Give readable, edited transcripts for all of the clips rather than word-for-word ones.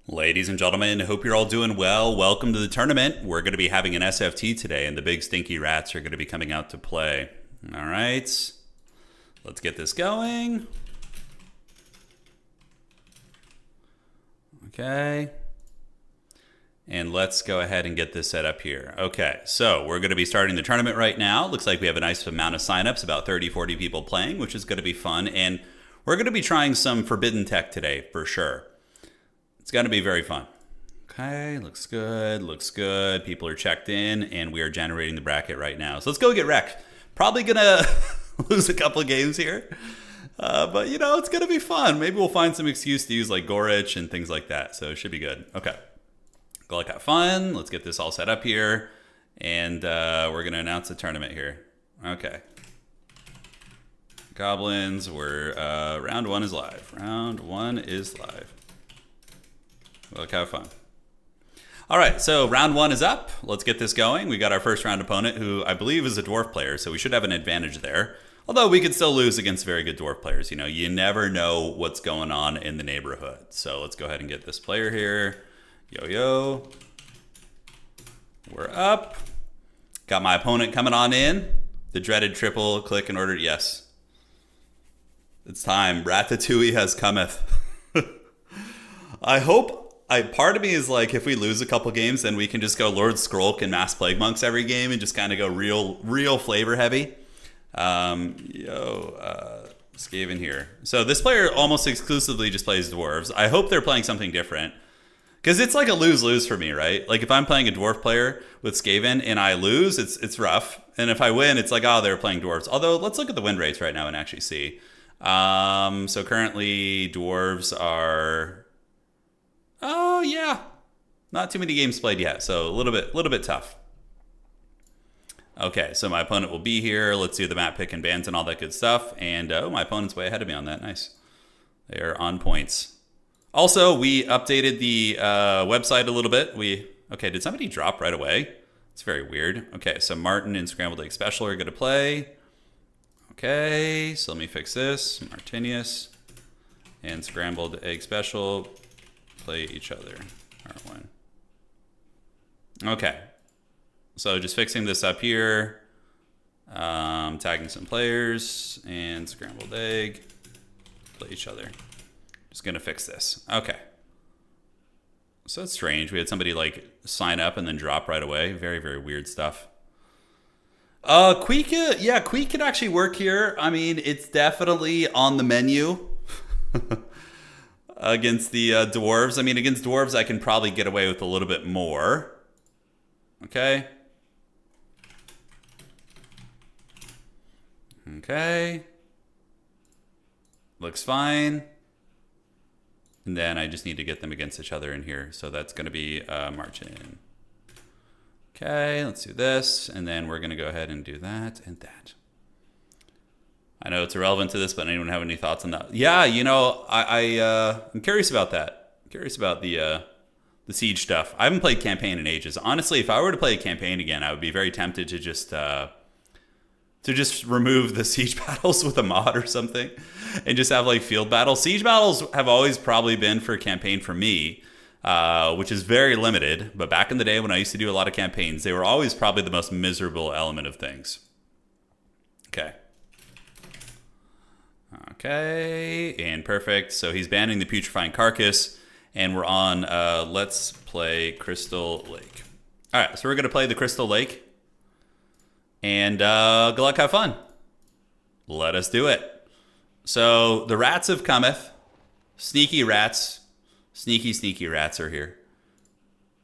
Ladies and gentlemen, hope you're all doing well. Welcome to the tournament. We're going to be having an SFT today, and the big stinky rats are going to be coming out to play. All right, let's get this going. Okay. And let's go ahead and get this set up here. Okay, so we're going to be starting the tournament right now. Looks like we have a nice amount of signups, about 30, 40 people playing, which is going to be fun. And we're going to be trying some forbidden tech today, for sure. It's going to be very fun. Okay, looks good, looks good. People are checked in, and we are generating the bracket right now. So let's go get wrecked. Probably going to lose a couple of games here. But, you know, it's going to be fun. Maybe we'll find some excuse to use, like, Gorich and things like that. So it should be good. Okay. Go like have fun. Let's get this all set up here. And we're going to announce the tournament here. Okay. Goblins, round one is live. Round one is live. Look, have fun. All right, so round one is up. Let's get this going. We got our first round opponent, who I believe is a dwarf player, so we should have an advantage there. Although we could still lose against very good dwarf players. You know, you never know what's going on in the neighborhood. So let's go ahead and get this player here. Yo. We're up. Got my opponent coming on in. The dreaded triple click in order. Yes. It's time. Ratatouille has cometh. I hope. Part of me is like, if we lose a couple games, then we can just go Lord Skrulk and Mass Plague Monks every game and just kind of go real flavor heavy. Skaven here. So this player almost exclusively just plays dwarves. I hope they're playing something different. Because it's like a lose-lose for me, right? Like if I'm playing a dwarf player with Skaven and I lose, it's rough. And if I win, it's like, oh, they're playing dwarves. Although, let's look at the win rates right now and actually see. So currently, dwarves are... Oh, yeah. Not too many games played yet, so a little bit tough. Okay, so my opponent will be here. Let's do the map pick and bans and all that good stuff. And, my opponent's way ahead of me on that. Nice. They're on points. Also, we updated the website a little bit. Okay, did somebody drop right away? It's very weird. Okay, so Martin and Scrambled Egg Special are going to play. Okay, so let me fix this. Martinius and Scrambled Egg Special play each other. R1. Okay, so just fixing this up here. Tagging some players and Scrambled Egg play each other. Just gonna fix this. Okay. So it's strange. We had somebody like sign up and then drop right away. Very, very weird stuff. Queek could actually work here. I mean, it's definitely on the menu against the dwarves. I mean, against dwarves, I can probably get away with a little bit more. Okay. Okay. Looks fine. And then I just need to get them against each other in here. So that's going to be margin. Okay, let's do this. And then we're going to go ahead and do that and that. I know it's irrelevant to this, but anyone have any thoughts on that? Yeah, you know, I'm curious about that. I'm curious about the siege stuff. I haven't played campaign in ages. Honestly, if I were to play a campaign again, I would be very tempted to just remove the siege battles with a mod or something and just have like field battles. Siege battles have always probably been for a campaign for me, which is very limited. But back in the day when I used to do a lot of campaigns, they were always probably the most miserable element of things. Okay. Okay, and perfect. So he's banning the putrefying carcass, and we're on let's play Crystal Lake. All right, so we're going to play the Crystal Lake. And good luck, have fun. Let us do it. So the rats have cometh. Sneaky rats. Sneaky rats are here.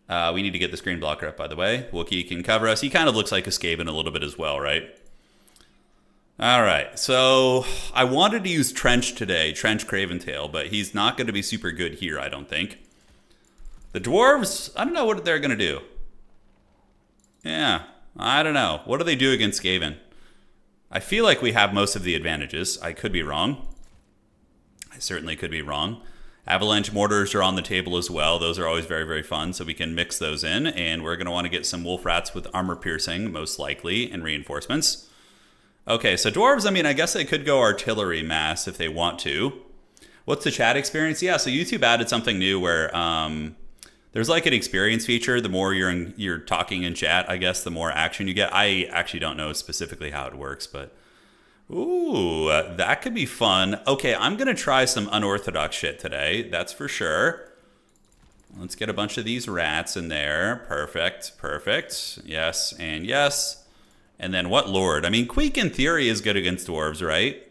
We need to get the screen blocker up, by the way. Wookiee can cover us. He kind of looks like a Skaven a little bit as well, right? All right, so I wanted to use Trench today, Trench Craventail, but he's not going to be super good here, I don't think. The dwarves, I don't know what they're going to do. Yeah. I don't know. What do they do against Scaven? I feel like we have most of the advantages. I could be wrong. I certainly could be wrong. Avalanche mortars are on the table as well. Those are always very, very fun, so we can mix those in. And we're going to want to get some wolf rats with armor piercing, most likely, and reinforcements. Okay, so dwarves, I mean, I guess they could go artillery mass if they want to. What's the chat experience? Yeah, so YouTube added something new where there's like an experience feature. The more you're talking in chat, I guess, the more action you get. I actually don't know specifically how it works, but ooh, that could be fun. Okay, I'm gonna try some unorthodox shit today. That's for sure. Let's get a bunch of these rats in there. Perfect, perfect. Yes and yes. And then what lord? I mean, Queek in theory is good against dwarves, right?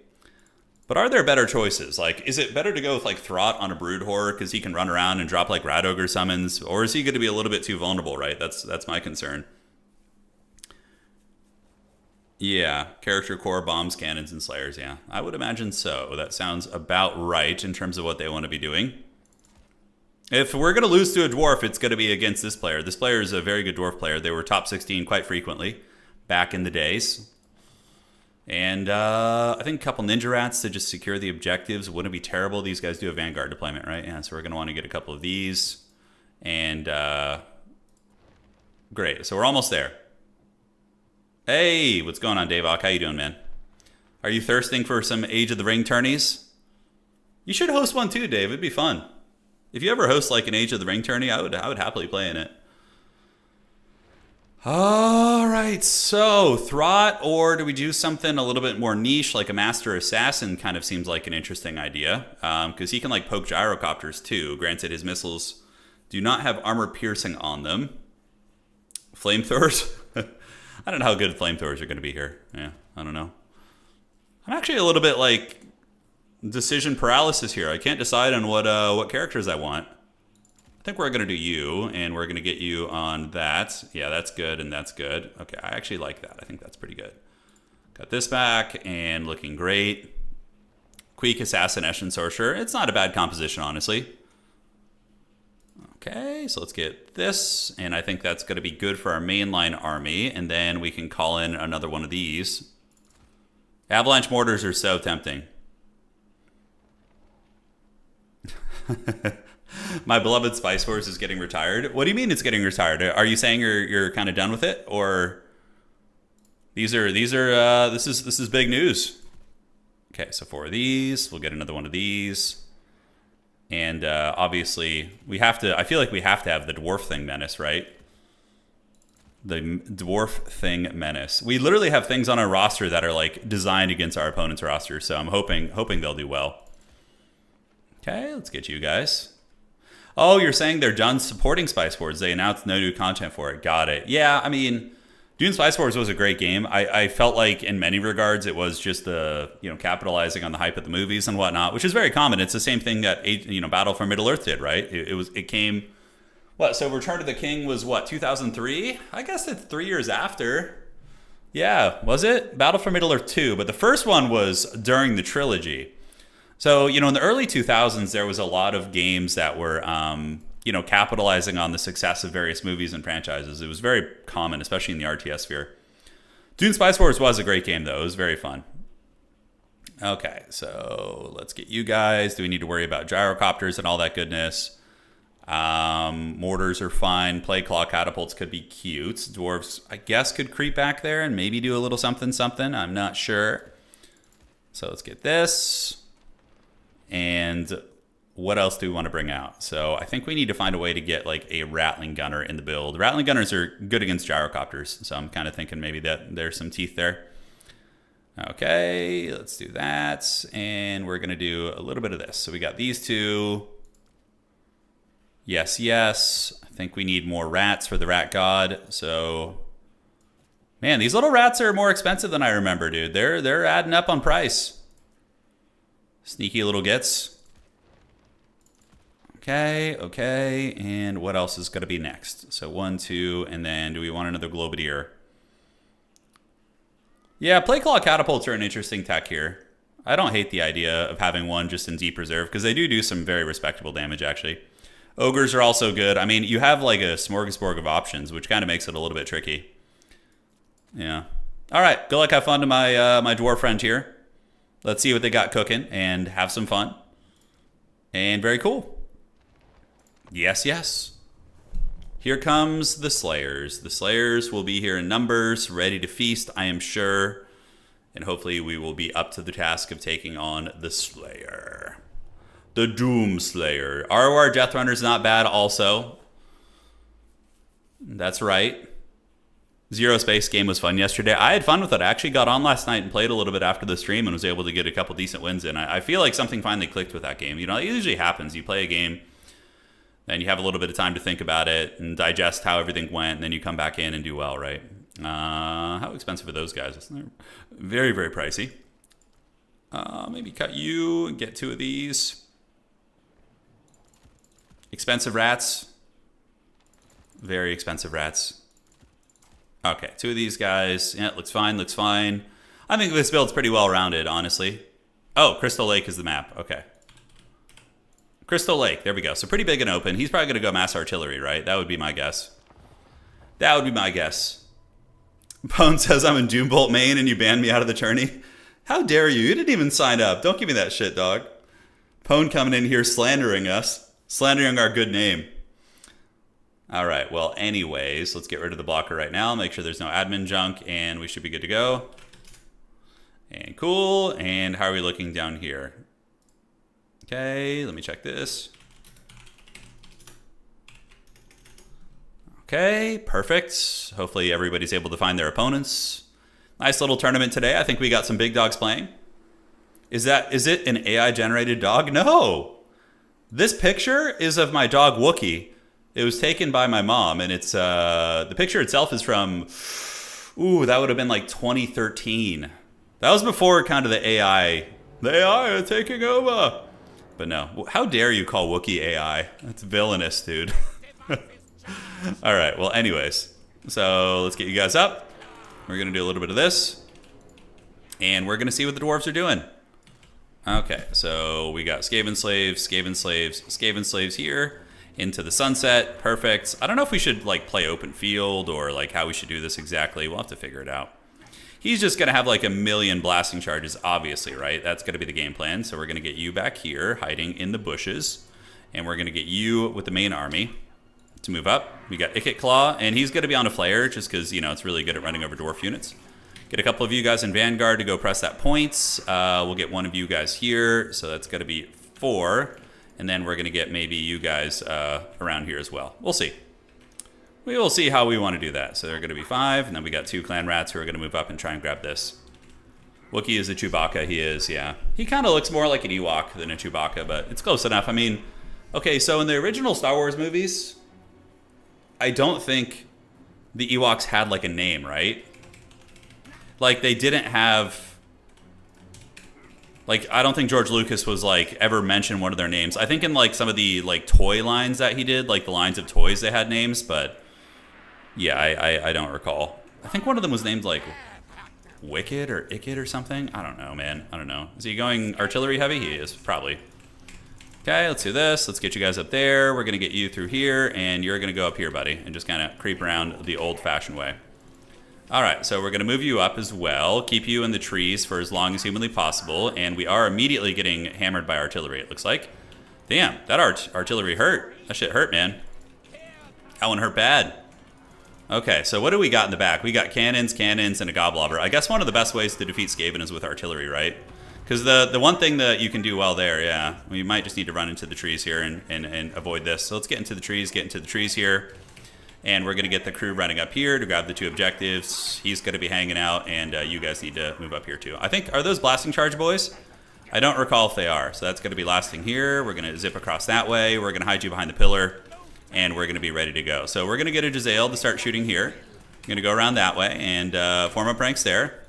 But are there better choices? Like, is it better to go with like Throt on a Brood Horror because he can run around and drop like Rat Ogre summons, or is he going to be a little bit too vulnerable? Right, that's my concern. Yeah, character core, bombs, cannons, and slayers. Yeah, I would imagine so. That sounds about right in terms of what they want to be doing. If we're going to lose to a dwarf, it's going to be against this player. This player is a very good dwarf player. They were top 16 quite frequently back in the days. And I think a couple Ninja Rats to just secure the objectives wouldn't be terrible. These guys do a Vanguard deployment, right? Yeah, so we're going to want to get a couple of these. And great. So we're almost there. Hey, what's going on, Davok? How you doing, man? Are you thirsting for some Age of the Ring tourneys? You should host one too, Dave. It'd be fun. If you ever host like an Age of the Ring tourney, I would happily play in it. All right, so Throt, or do we do something a little bit more niche, like a Master Assassin? Kind of seems like an interesting idea, because he can like poke gyrocopters too. Granted, his missiles do not have armor piercing on them. Flamethrowers? I don't know how good flamethrowers are going to be here. Yeah, I don't know. I'm actually a little bit like decision paralysis here. I can't decide on what characters I want. I think we're going to do you, and we're going to get you on that. Yeah, that's good, and that's good. Okay, I actually like that. I think that's pretty good. Got this back, and looking great. Queek, Assassin, Eshin, Sorcerer. It's not a bad composition, honestly. Okay, so let's get this, and I think that's going to be good for our mainline army, and then we can call in another one of these. Avalanche Mortars are so tempting. My beloved Spice Force is getting retired. What do you mean it's getting retired? Are you saying you're kind of done with it, or this is big news? Okay, so 4 of these, we'll get another one of these, and obviously we have to. I feel like we have to have the Dwarf Thing Menace, right? The Dwarf Thing Menace. We literally have things on our roster that are like designed against our opponent's roster, so I'm hoping they'll do well. Okay, let's get you guys. Oh, you're saying they're done supporting Spice Wars. They announced no new content for it. Got it. Yeah, I mean, Dune Spice Wars was a great game. I felt like in many regards it was just capitalizing on the hype of the movies and whatnot, which is very common. It's the same thing that Battle for Middle-earth did, right? It came what? So Return of the King was what, 2003? I guess it's 3 years after. Yeah, was it? Battle for Middle-earth 2, but the first one was during the trilogy. So, in the early 2000s, there was a lot of games that were, capitalizing on the success of various movies and franchises. It was very common, especially in the RTS sphere. Dune Spice Wars was a great game, though. It was very fun. Okay, so let's get you guys. Do we need to worry about gyrocopters and all that goodness? Mortars are fine. Plague Claw catapults could be cute. Dwarves, I guess, could creep back there and maybe do a little something. I'm not sure. So let's get this. And what else do we want to bring out? So I think we need to find a way to get like a Rattling Gunner in the build. Rattling Gunners are good against gyrocopters, so I'm kind of thinking maybe that there's some teeth there. Okay, let's do that. And we're going to do a little bit of this. So we got these two. Yes, yes. I think we need more rats for the Rat God. So, man, these little rats are more expensive than I remember, dude. They're adding up on price. Sneaky little gets. Okay, and what else is going to be next? So 1, 2, and then do we want another Globadier? Yeah, Plague Claw catapults are an interesting tech here. I don't hate the idea of having one just in deep reserve, because they do some very respectable damage, actually. Ogres are also good. I mean, you have like a smorgasbord of options, which kind of makes it a little bit tricky. Yeah. All right, good luck, have fun to my dwarf friend here. Let's see what they got cooking and have some fun. And very cool. Yes, yes. Here comes the Slayers. The Slayers will be here in numbers, ready to feast, I am sure. And hopefully we will be up to the task of taking on the Slayer. The Doomslayer. ROR Death Runner's not bad also. That's right. Zero Space game was fun yesterday. I had fun with it. I actually got on last night and played a little bit after the stream and was able to get a couple decent wins in. I feel like something finally clicked with that game. You know, it usually happens. You play a game, then you have a little bit of time to think about it and digest how everything went, and then you come back in and do well, right? How expensive are those guys? They're very, very pricey. Maybe cut you and get 2 of these. Expensive rats. Very expensive rats. Okay, 2 of these guys. Yeah, looks fine, looks fine. I think this build's pretty well-rounded, honestly. Oh, Crystal Lake is the map. Okay. Crystal Lake, there we go. So pretty big and open. He's probably going to go mass artillery, right? That would be my guess. That would be my guess. Pone says I'm in Doombolt main and you banned me out of the tourney. How dare you? You didn't even sign up. Don't give me that shit, dog. Pone coming in here slandering us. Slandering our good name. All right, well, anyways, let's get rid of the blocker right now. Make sure there's no admin junk, and we should be good to go. And cool. And how are we looking down here? Okay, let me check this. Okay, perfect. Hopefully everybody's able to find their opponents. Nice little tournament today. I think we got some big dogs playing. Is it an AI-generated dog? No. This picture is of my dog Wookie. It was taken by my mom, and it's the picture itself is from, that would have been like 2013. That was before kind of the AI. The AI are taking over. But no, how dare you call Wookiee AI? That's villainous, dude. All right, well, anyways. So let's get you guys up. We're going to do a little bit of this. And we're going to see what the dwarves are doing. Okay, so we got Skaven slaves, Skaven slaves, Skaven slaves here. Into the sunset. Perfect. I don't know if we should like play open field or like how we should do this exactly. We'll have to figure it out. He's just going to have like a million blasting charges, obviously, right? That's going to be the game plan. So we're going to get you back here hiding in the bushes. And we're going to get you with the main army to move up. We got Ikit Claw, and he's going to be on a flare just because, you know, it's really good at running over dwarf units. Get a couple of you guys in Vanguard to go press that points. We'll get one of you guys here. So that's going to be 4. And then we're going to get maybe you guys around here as well. We'll see. We will see how we want to do that. So they're going to be 5. And then we got 2 clan rats who are going to move up and try and grab this. Wookiee is a Chewbacca. He is, yeah. He kind of looks more like an Ewok than a Chewbacca, but it's close enough. I mean, okay, so in the original Star Wars movies, I don't think the Ewoks had like a name, right? Like they didn't have... Like, I don't think George Lucas was, like, ever mentioned one of their names. I think in, like, some of the, like, toy lines that he did, like, the lines of toys, they had names, but, yeah, I don't recall. I think one of them was named, like, Wicked or Ikit or something. I don't know, man. I don't know. Is he going artillery heavy? He is, probably. Okay, let's do this. Let's get you guys up there. We're going to get you through here, and you're going to go up here, buddy, and just kind of creep around the old-fashioned way. All right, so we're going to move you up as well, keep you in the trees for as long as humanly possible, and we are immediately getting hammered by artillery, it looks like. Damn, that artillery hurt. That shit hurt, man. That one hurt bad. Okay, so what do we got in the back? We got cannons, and a gobblobber. I guess one of the best ways to defeat Skaven is with artillery, right? Because the one thing that you can do well there, yeah, we might just need to run into the trees here and avoid this. So let's get into the trees here. And we're going to get the crew running up here to grab the 2 objectives. He's going to be hanging out, and you guys need to move up here too. I think, are those blasting charge boys? I don't recall if they are. So that's going to be lasting here. We're going to zip across that way. We're going to hide you behind the pillar, and we're going to be ready to go. So we're going to get a Jezzail to start shooting here. I'm going to go around that way and form up ranks there.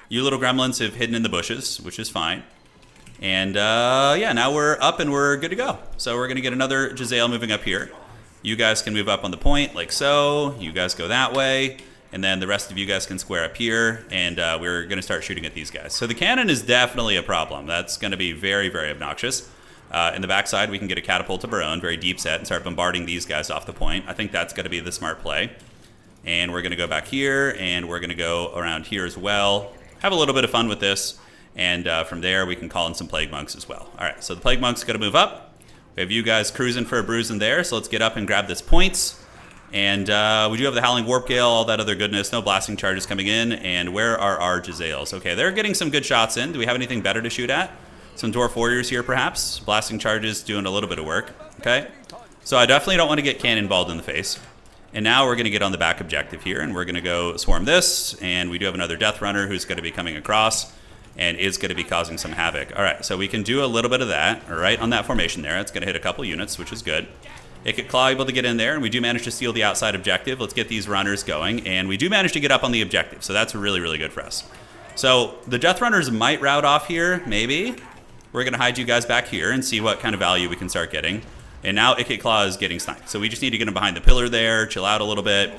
You little gremlins have hidden in the bushes, which is fine. And yeah, now we're up and we're good to go. So we're going to get another Jezzail moving up here. You guys can move up on the point like so. You guys go that way. And then the rest of you guys can square up here. And we're going to start shooting at these guys. So the cannon is definitely a problem. That's going to be very, very obnoxious. In the backside, we can get a catapult of our own, very deep set, and start bombarding these guys off the point. I think that's going to be the smart play. And we're going to go back here, and we're going to go around here as well. Have a little bit of fun with this. And from there, we can call in some Plague Monks as well. All right, so the Plague Monks going to move up. We have you guys cruising for a bruise in there, so let's get up and grab this points. And we do have the Howling Warp Gale, all that other goodness. No blasting charges coming in. And where are our Jezzails? Okay, they're getting some good shots in. Do we have anything better to shoot at? Some Dwarf Warriors here, perhaps. Blasting charges doing a little bit of work. Okay. So I definitely don't want to get cannonballed in the face. And now we're going to get on the back objective here, and we're going to go swarm this. And we do have another Death Runner who's going to be coming across and is going to be causing some havoc. All right, so we can do a little bit of that, all right, on that formation there. It's going to hit a couple units, which is good. Ikit Claw able to get in there, and we do manage to steal the outside objective. Let's get these runners going, and we do manage to get up on the objective, so that's really, really good for us. So the Death Runners might route off here, maybe. We're going to hide you guys back here and see what kind of value we can start getting. And now Ikit Claw is getting sniped, so we just need to get him behind the pillar there, chill out a little bit.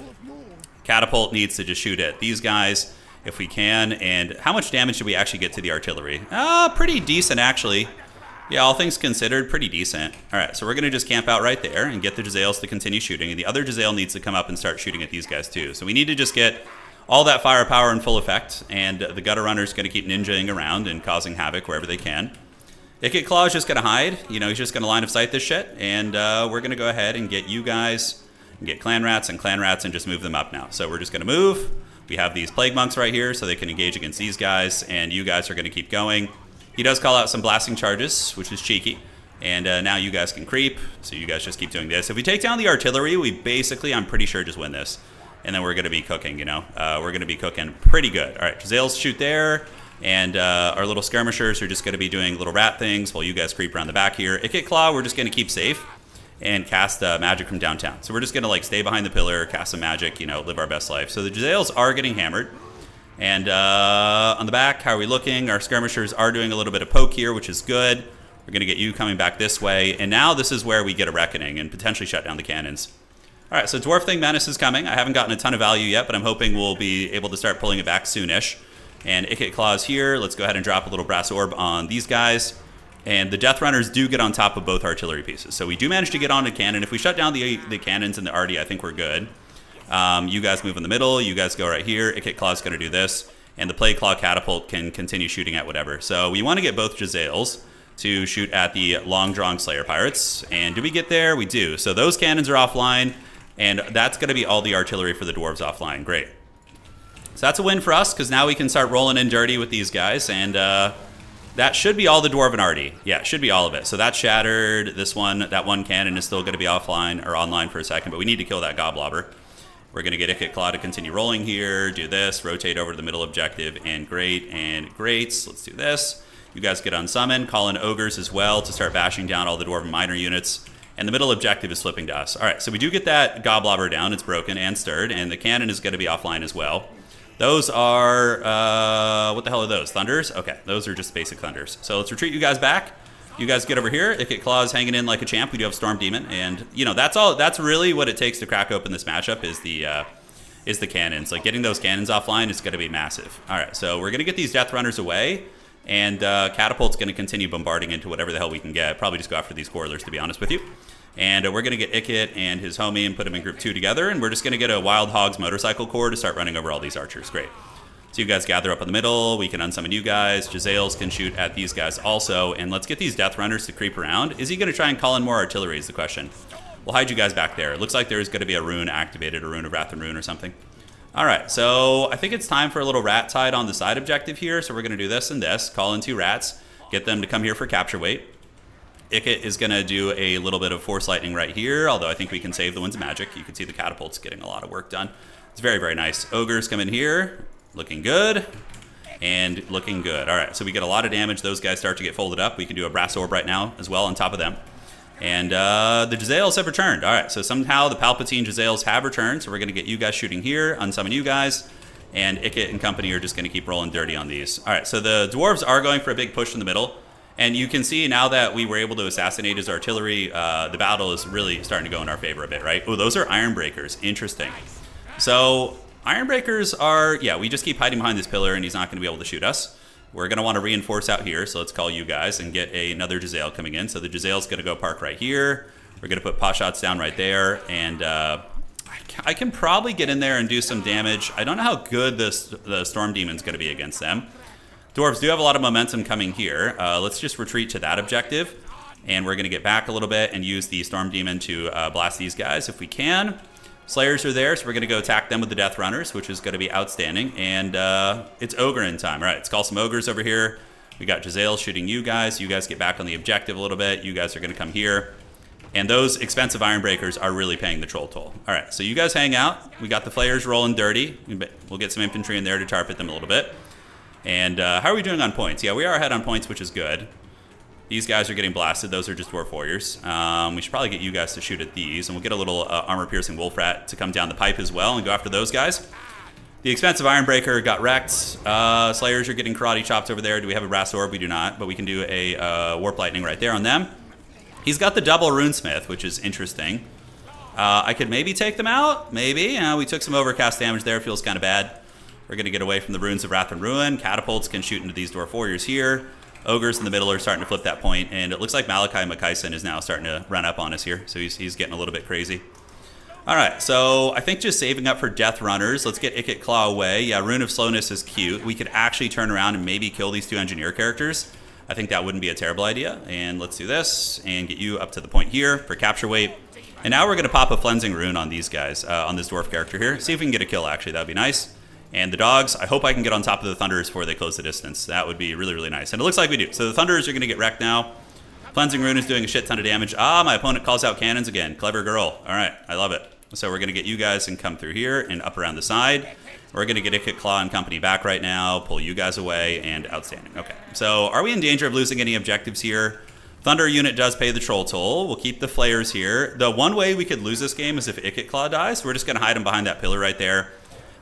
Catapult needs to just shoot at these guys if we can. And how much damage do we actually get to the artillery? Pretty decent, actually. Yeah, all things considered, pretty decent. All right, so we're going to just camp out right there and get the Jezzails to continue shooting. And the other Jezzail needs to come up and start shooting at these guys too. So we need to just get all that firepower in full effect. And the Gutter Runner's going to keep ninjaing around and causing havoc wherever they can. Ikit Claw is just going to hide. You know, he's just going to line of sight this shit. And we're going to go ahead and get you guys and get Clan Rats and just move them up now. So we're just going to move. We have these Plague Monks right here so they can engage against these guys. And you guys are going to keep going. He does call out some blasting charges, which is cheeky. And now you guys can creep. So you guys just keep doing this. If we take down the artillery, we basically, I'm pretty sure, just win this. And then we're going to be cooking, you know. We're going to be cooking pretty good. All right, Jezzails shoot there. And our little skirmishers are just going to be doing little rat things while you guys creep around the back here. Ikit Claw, we're just going to keep safe and cast magic from downtown. So we're just going to like stay behind the pillar, cast some magic, you know, live our best life. So the Jezzails are getting hammered. And on the back, how are we looking? Our skirmishers are doing a little bit of poke here, which is good. We're going to get you coming back this way. And now this is where we get a reckoning and potentially shut down the cannons. All right, so Dwarf Thing Menace is coming. I haven't gotten a ton of value yet, but I'm hoping we'll be able to start pulling it back soonish. And Ikit Claw is here. Let's go ahead and drop a little Brass Orb on these guys. And the Death Runners do get on top of both artillery pieces. So we do manage to get on a cannon. If we shut down the cannons and the arty, I think we're good. You guys move in the middle. You guys go right here. Ikit Claw is going to do this. And the Plague Claw Catapult can continue shooting at whatever. So we want to get both Jezzails to shoot at the Long-Drawn Slayer Pirates. And do we get there? We do. So those cannons are offline. And that's going to be all the artillery for the Dwarves offline. Great. So that's a win for us, because now we can start rolling in dirty with these guys. And that should be all the Dwarven arty. Yeah, it should be all of it. So that's shattered. This one, that one cannon is still going to be offline or online for a second. But we need to kill that Goblobber. We're going to get Ikit Claw to continue rolling here. Do this. Rotate over to the middle objective. And great. Let's do this. You guys get unsummoned. Call in Ogres as well to start bashing down all the Dwarven minor units. And the middle objective is flipping to us. All right, so we do get that Goblobber down. It's broken and stirred. And the cannon is going to be offline as well. Those are, what the hell are those? Thunders? Okay, those are just basic Thunders. So let's retreat you guys back. You guys get over here. Ikit Claw is hanging in like a champ. We do have Storm Demon. And, you know, that's all. That's really what it takes to crack open this matchup is the cannons. Like, getting those cannons offline is going to be massive. All right, so we're going to get these Death Runners away. And Catapult's going to continue bombarding into whatever the hell we can get. Probably just go after these Quarrelers, to be honest with you. And we're going to get Ikit and his homie and put them in group 2 together. And we're just going to get a Wild Hogs Motorcycle Corps to start running over all these archers. Great. So you guys gather up in the middle. We can unsummon you guys. Jezzails can shoot at these guys also. And let's get these Death Runners to creep around. Is he going to try and call in more artillery is the question. We'll hide you guys back there. It looks like there's going to be a rune activated, a Rune of Wrath and Rune or something. All right, so I think it's time for a little rat tide on the side objective here. So we're going to do this and this. Call in 2 rats. Get them to come here for capture weight. Ikit is going to do a little bit of Force Lightning right here, although I think we can save the Winds of Magic. You can see the Catapults getting a lot of work done. It's very, very nice. Ogres come in here. Looking good. And looking good. All right, so we get a lot of damage. Those guys start to get folded up. We can do a Brass Orb right now as well on top of them. And the Jezzails have returned. All right, so somehow the Palpatine Jezzails have returned. So we're going to get you guys shooting here, unsummon you guys. And Ikit and company are just going to keep rolling dirty on these. All right, so the Dwarves are going for a big push in the middle. And you can see now that we were able to assassinate his artillery, the battle is really starting to go in our favor a bit, right? Oh, those are Iron Breakers. Interesting. So Iron Breakers are, yeah, we just keep hiding behind this pillar and he's not going to be able to shoot us. We're going to want to reinforce out here, so let's call you guys and get another Jezzail coming in. So the Jezzail's going to go park right here. We're going to put pot shots down right there. And I can probably get in there and do some damage. I don't know how good the Storm Demon's going to be against them. Dwarves do have a lot of momentum coming here. Let's just retreat to that objective. And we're going to get back a little bit and use the Storm Demon to blast these guys if we can. Slayers are there, so we're going to go attack them with the Death Runners, which is going to be outstanding. And it's Ogre in time. All right, let's call some Ogres over here. We got Jezzail shooting you guys. You guys get back on the objective a little bit. You guys are going to come here. And those expensive Ironbreakers are really paying the troll toll. All right, so you guys hang out. We got the flayers rolling dirty. We'll get some infantry in there to target them a little bit. And how are we doing on points? Yeah, we are ahead on points, which is good. These guys are getting blasted. Those are just Dwarf Warriors. We should probably get you guys to shoot at these. And we'll get a little armor-piercing Wolf Rat to come down the pipe as well and go after those guys. The expensive Ironbreaker got wrecked. Slayers are getting karate chopped over there. Do we have a Brass Orb? We do not, but we can do a Warp Lightning right there on them. He's got the double Runesmith, which is interesting. I could maybe take them out. Maybe. We took some overcast damage there. Feels kind of bad. We're going to get away from the Runes of Wrath and Ruin. Catapults can shoot into these Dwarf Warriors here. Ogres in the middle are starting to flip that point, and it looks like Malachi Makaisen is now starting to run up on us here. So he's getting a little bit crazy. All right, so I think just saving up for Death Runners. Let's get Ikit Claw away. Yeah, Rune of Slowness is cute. We could actually turn around and maybe kill these two Engineer characters. I think that wouldn't be a terrible idea. And let's do this and get you up to the point here for capture weight. And now we're going to pop a Flensing Rune on these guys, on this Dwarf character here. See if we can get a kill, actually. That would be nice. And the dogs, I hope I can get on top of the Thunderers before they close the distance. That would be really, really nice. And it looks like we do. So the Thunderers are going to get wrecked now. Cleansing Rune is doing a shit ton of damage. My opponent calls out cannons again. Clever girl. All right, I love it. So we're going to get you guys and come through here and up around the side. We're going to get Ikit Claw and company back right now, pull you guys away, and outstanding. Okay, so are we in danger of losing any objectives here? Thunder unit does pay the troll toll. We'll keep the flayers here. The one way we could lose this game is if Ikit Claw dies. We're just going to hide him behind that pillar right there.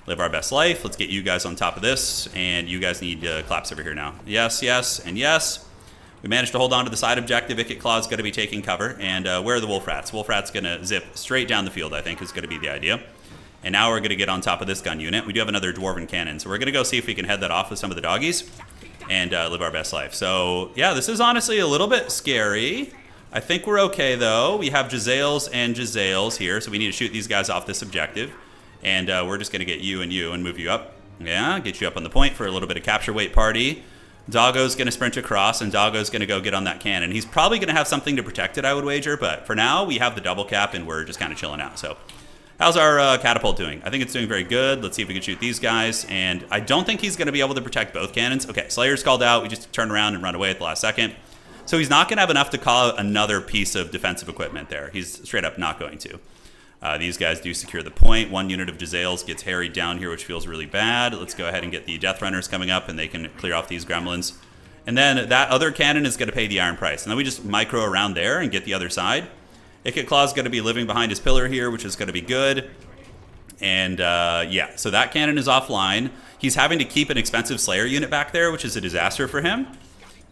Live our best life. Let's get you guys on top of this, and you guys need claps over here now. Yes, yes, and yes. We managed to hold on to the side objective. Ikit Claw is going to be taking cover. And where are the Wolf Rats? Wolf Rat's going to zip straight down the field, I think, is going to be the idea. And now we're going to get on top of this gun unit. We do have another Dwarven cannon, so we're going to go see if we can head that off with some of the doggies and live our best life. So, yeah, this is honestly a little bit scary. I think we're okay, though. We have Jezzails and Jezzails here, so we need to shoot these guys off this objective. And we're just going to get you and move you up. Yeah, get you up on the point for a little bit of capture weight party. Doggo's going to sprint across, and Doggo's going to go get on that cannon. He's probably going to have something to protect it, I would wager, but for now, we have the double cap, and we're just kind of chilling out. So, how's our catapult doing? I think it's doing very good. Let's see if we can shoot these guys, and I don't think he's going to be able to protect both cannons. Okay, Slayer's called out. We just turned around and run away at the last second. So he's not going to have enough to call out another piece of defensive equipment there. He's straight up not going to. These guys do secure the point. One unit of Jezzails gets harried down here, which feels really bad. Let's go ahead and get the Death Runners coming up, and they can clear off these gremlins. And then that other cannon is going to pay the iron price. And then we just micro around there and get the other side. Ikit Claw is going to be living behind his pillar here, which is going to be good. And yeah, so that cannon is offline. He's having to keep an expensive Slayer unit back there, which is a disaster for him.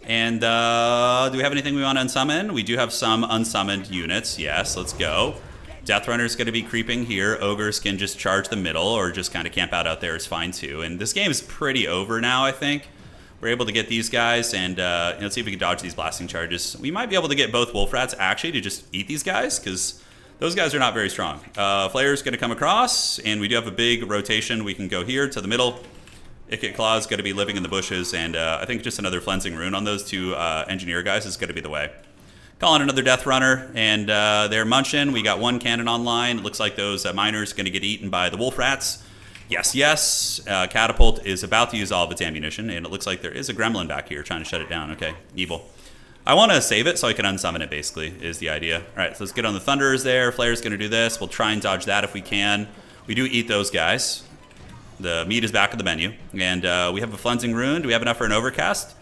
And do we have anything we want to unsummon? We do have some unsummoned units. Yes, let's go. Death Runner's going to be creeping here. Ogres can just charge the middle or just kind of camp out there is fine too. And this game is pretty over now, I think. We're able to get these guys and let's see if we can dodge these blasting charges. We might be able to get both Wolf Rats actually to just eat these guys because those guys are not very strong. Flayer's going to come across, and we do have a big rotation. We can go here to the middle. Ikit Claw is going to be living in the bushes, and I think just another Flensing Rune on those two Engineer guys is going to be the way. Calling another Death Runner, and they're munching. We got one cannon online. It looks like those miners are going to get eaten by the Wolf Rats. Yes, yes. Catapult is about to use all of its ammunition, and it looks like there is a gremlin back here trying to shut it down. Okay, evil. I want to save it so I can unsummon it, basically, is the idea. All right, so let's get on the Thunderers there. Flayer's going to do this. We'll try and dodge that if we can. We do eat those guys. The meat is back in the menu. And we have a Flensing Rune. Do we have enough for an Overcast?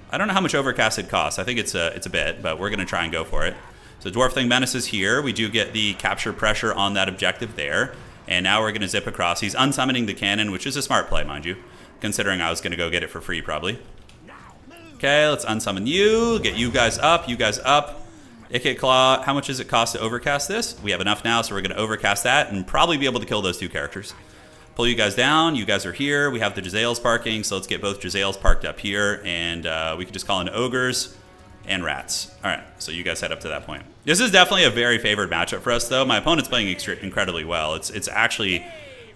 I don't know how much Overcast it costs. I think it's a bit, but we're going to try and go for it. So Dwarf Thing Menace is here. We do get the capture pressure on that objective there. And now we're going to zip across. He's unsummoning the cannon, which is a smart play, mind you, considering I was going to go get it for free, probably. Okay, let's unsummon you. Get you guys up. You guys up. Ikit Claw, how much does it cost to overcast this? We have enough now, so we're going to overcast that and probably be able to kill those two characters. Pull you guys down. You guys are here. We have the Jezzails parking, so let's get both Jezzails parked up here, and we can just call in Ogres and Rats. All right, so you guys head up to that point. This is definitely a very favored matchup for us, though. My opponent's playing incredibly well. It's actually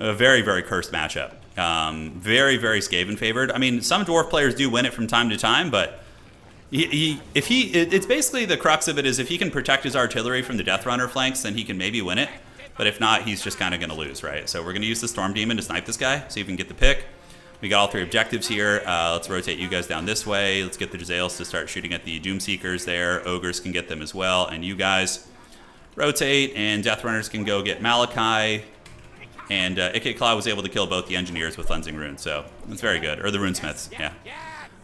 a very, very cursed matchup. Very, very Skaven favored. I mean, some Dwarf players do win it from time to time, but it's basically the crux of it is if he can protect his artillery from the Death Runner flanks, then he can maybe win it. But if not, he's just kind of going to lose, right? So we're going to use the Storm Demon to snipe this guy, see if we can get the pick. We got all 3 objectives here. Let's rotate you guys down this way. Let's get the Jezzails to start shooting at the Doomseekers there. Ogres can get them as well. And you guys rotate, and Death Runners can go get Malachi. And Ikit was able to kill both the Engineers with Cleansing Runes, so that's very good. Or the Runesmiths, yeah.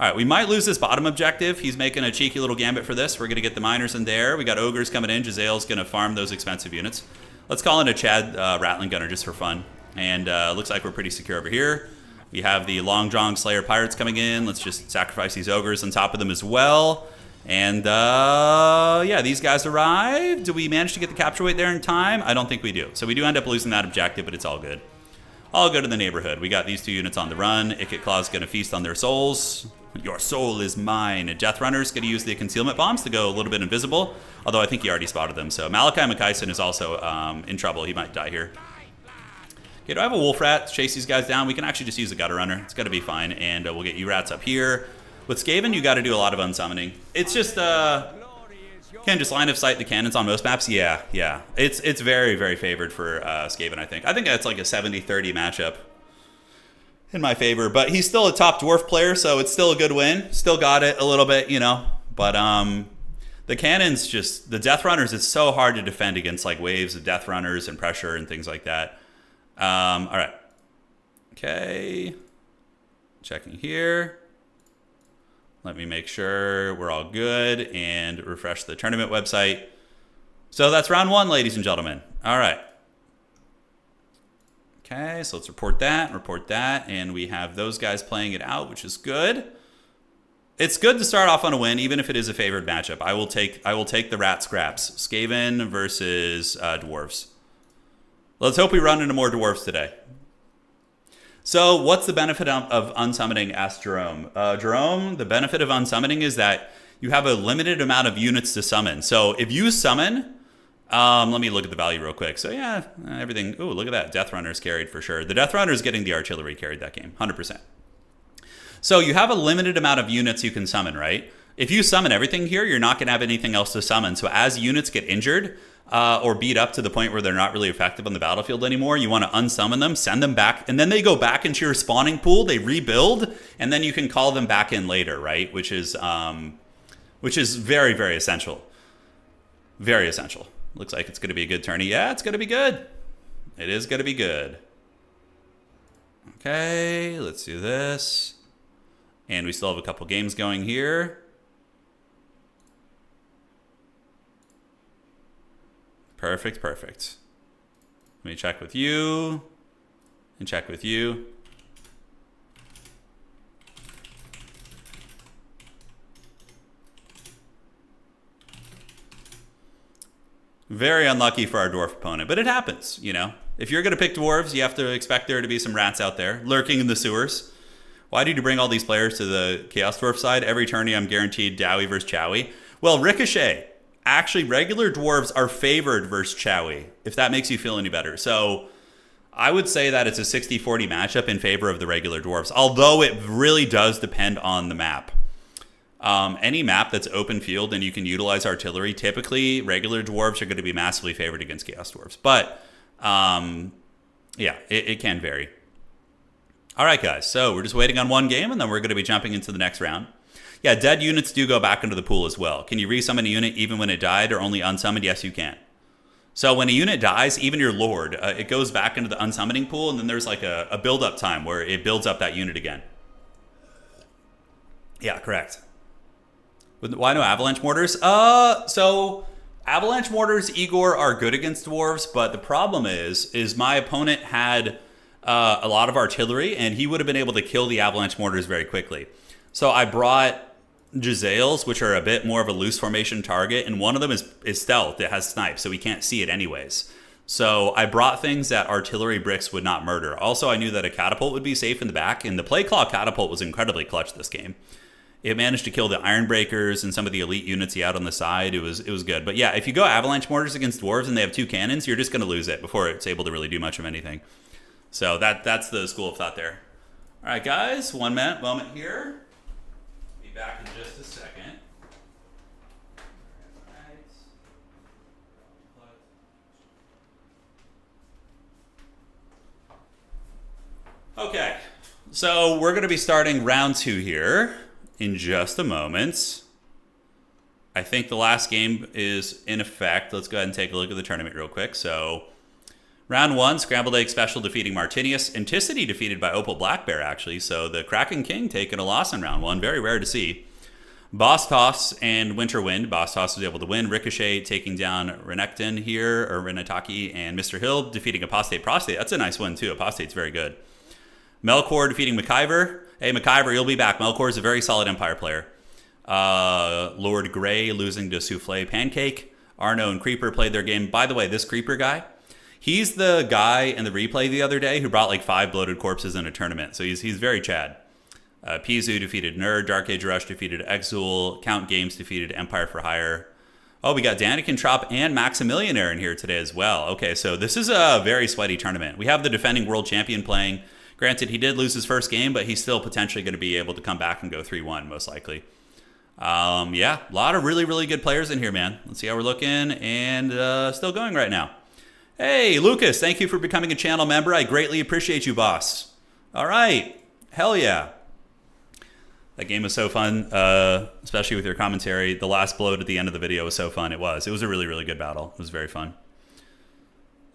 All right, we might lose this bottom objective. He's making a cheeky little gambit for this. We're going to get the Miners in there. We got Ogres coming in. Jezzail's going to farm those expensive units. Let's call in a Chad Rattling Gunner just for fun. And looks like we're pretty secure over here. We have the Long John Slayer Pirates coming in. Let's just sacrifice these Ogres on top of them as well. And, yeah, these guys arrive. Do we manage to get the capture weight there in time? I don't think we do. So we do end up losing that objective, but it's all good. All good in the neighborhood. We got these 2 units on the run. Ikit Claw's going to feast on their souls. Your soul is mine. And Death Runner's going to use the concealment bombs to go a little bit invisible, although I think he already spotted them. So Malachi McKyson is also in trouble. He might die here. Okay, do I have a Wolf Rat to chase these guys down? We can actually just use a Gutter Runner. It's going to be fine. And we'll get you Rats up here. With Skaven, you got to do a lot of unsummoning. It's just, can just line of sight the cannons on most maps. Yeah. It's very, very favored for Skaven, I think. I think that's like a 70-30 matchup in my favor. But he's still a top Dwarf player, so it's still a good win. Still got it a little bit, you know. But the cannons just, the Death Runners, it's so hard to defend against like waves of Death Runners and pressure and things like that. All right. Okay. Checking here. Let me make sure we're all good and refresh the tournament website. So that's round 1, ladies and gentlemen. All right. Okay, so let's report that, and we have those guys playing it out, which is good. It's good to start off on a win, even if it is a favored matchup. I will take the rat scraps. Skaven versus Dwarfs. Let's hope we run into more Dwarfs today. So what's the benefit of unsummoning? Asked Jerome. Jerome, the benefit of unsummoning is that you have a limited amount of units to summon. So if you summon, let me look at the value real quick. So yeah, everything. Ooh, look at that. Death Runner's carried for sure. The Death Runner's getting the artillery carried that game, 100%. So you have a limited amount of units you can summon, right? If you summon everything here, you're not going to have anything else to summon. So as units get injured, or beat up to the point where they're not really effective on the battlefield anymore, you want to unsummon them, send them back, and then they go back into your spawning pool, they rebuild, and then you can call them back in later, right? Which is very, very essential. Very essential. Looks like it's going to be a good tourney. Yeah, it's going to be good. It is going to be good. Okay, let's do this. And we still have a couple games going here. Perfect. Let me check with you and check with you. Very unlucky for our Dwarf opponent, but it happens, you know. If you're going to pick Dwarves, you have to expect there to be some rats out there lurking in the sewers. Why did you bring all these players to the Chaos Dwarf side? Every tourney I'm guaranteed Dowie versus Chowie. Well, Ricochet. Actually, regular Dwarves are favored versus Chowie, if that makes you feel any better. So I would say that it's a 60-40 matchup in favor of the regular Dwarves, although it really does depend on the map. Any map that's open field and you can utilize artillery, typically regular Dwarves are going to be massively favored against Chaos Dwarves. But, yeah, it can vary. All right, guys, so we're just waiting on one game, and then we're going to be jumping into the next round. Yeah, dead units do go back into the pool as well. Can you resummon a unit even when it died or only unsummoned? Yes, you can. So when a unit dies, even your Lord, it goes back into the unsummoning pool, and then there's like a build-up time where it builds up that unit again. Yeah, correct. Why no Avalanche Mortars? So Avalanche Mortars, Igor, are good against Dwarves, but the problem is my opponent had a lot of artillery, and he would have been able to kill the Avalanche Mortars very quickly. So I brought Jezzails, which are a bit more of a loose formation target, and one of them is stealth. It has snipe, so we can't see it anyways. So I brought things that artillery bricks would not murder. Also, I knew that a catapult would be safe in the back, and the Playclaw catapult was incredibly clutch this game. It managed to kill the Ironbreakers and some of the elite units he had on the side. It was good. But yeah, if you go Avalanche Mortars against Dwarves and they have 2 cannons, you're just going to lose it before it's able to really do much of anything. So that's the school of thought there. All right, guys, 1 minute moment here. Be back in just a second. Okay, So we're going to be starting round 2 here in just a moment. I think the last game is in effect. Let's go ahead and take a look at the tournament real quick. So round 1, Scrambled Egg Special defeating Martinius. Anticity defeated by Opal Black Bear, actually. So the Kraken King taking a loss in round 1. Very rare to see. Boss Toss and Winter Wind. Boss Toss was able to win. Ricochet taking down Renekton here, or Renataki, and Mr. Hill defeating Apostate Prostate. That's a nice win, too. Apostate's very good. Melkor defeating McIver. Hey, McIver, you'll be back. Melkor is a very solid Empire player. Lord Grey losing to Souffle Pancake. Arno and Creeper played their game. By the way, this Creeper guy, he's the guy in the replay the other day who brought like 5 bloated corpses in a tournament. So he's very Chad. Pizu defeated Nerd. Dark Age Rush defeated Exul. Count Games defeated Empire for Hire. Oh, we got Daniken Trop and Maximilianaire in here today as well. Okay, so this is a very sweaty tournament. We have the defending world champion playing. Granted, he did lose his first game, but he's still potentially going to be able to come back and go 3-1, most likely. Yeah, a lot of really, really good players in here, man. Let's see how we're looking, and still going right now. Hey, Lucas, thank you for becoming a channel member. I greatly appreciate you, boss. All right, hell yeah. That game was so fun, especially with your commentary. The last bloat at the end of the video was so fun. It was a really, really good battle. It was very fun.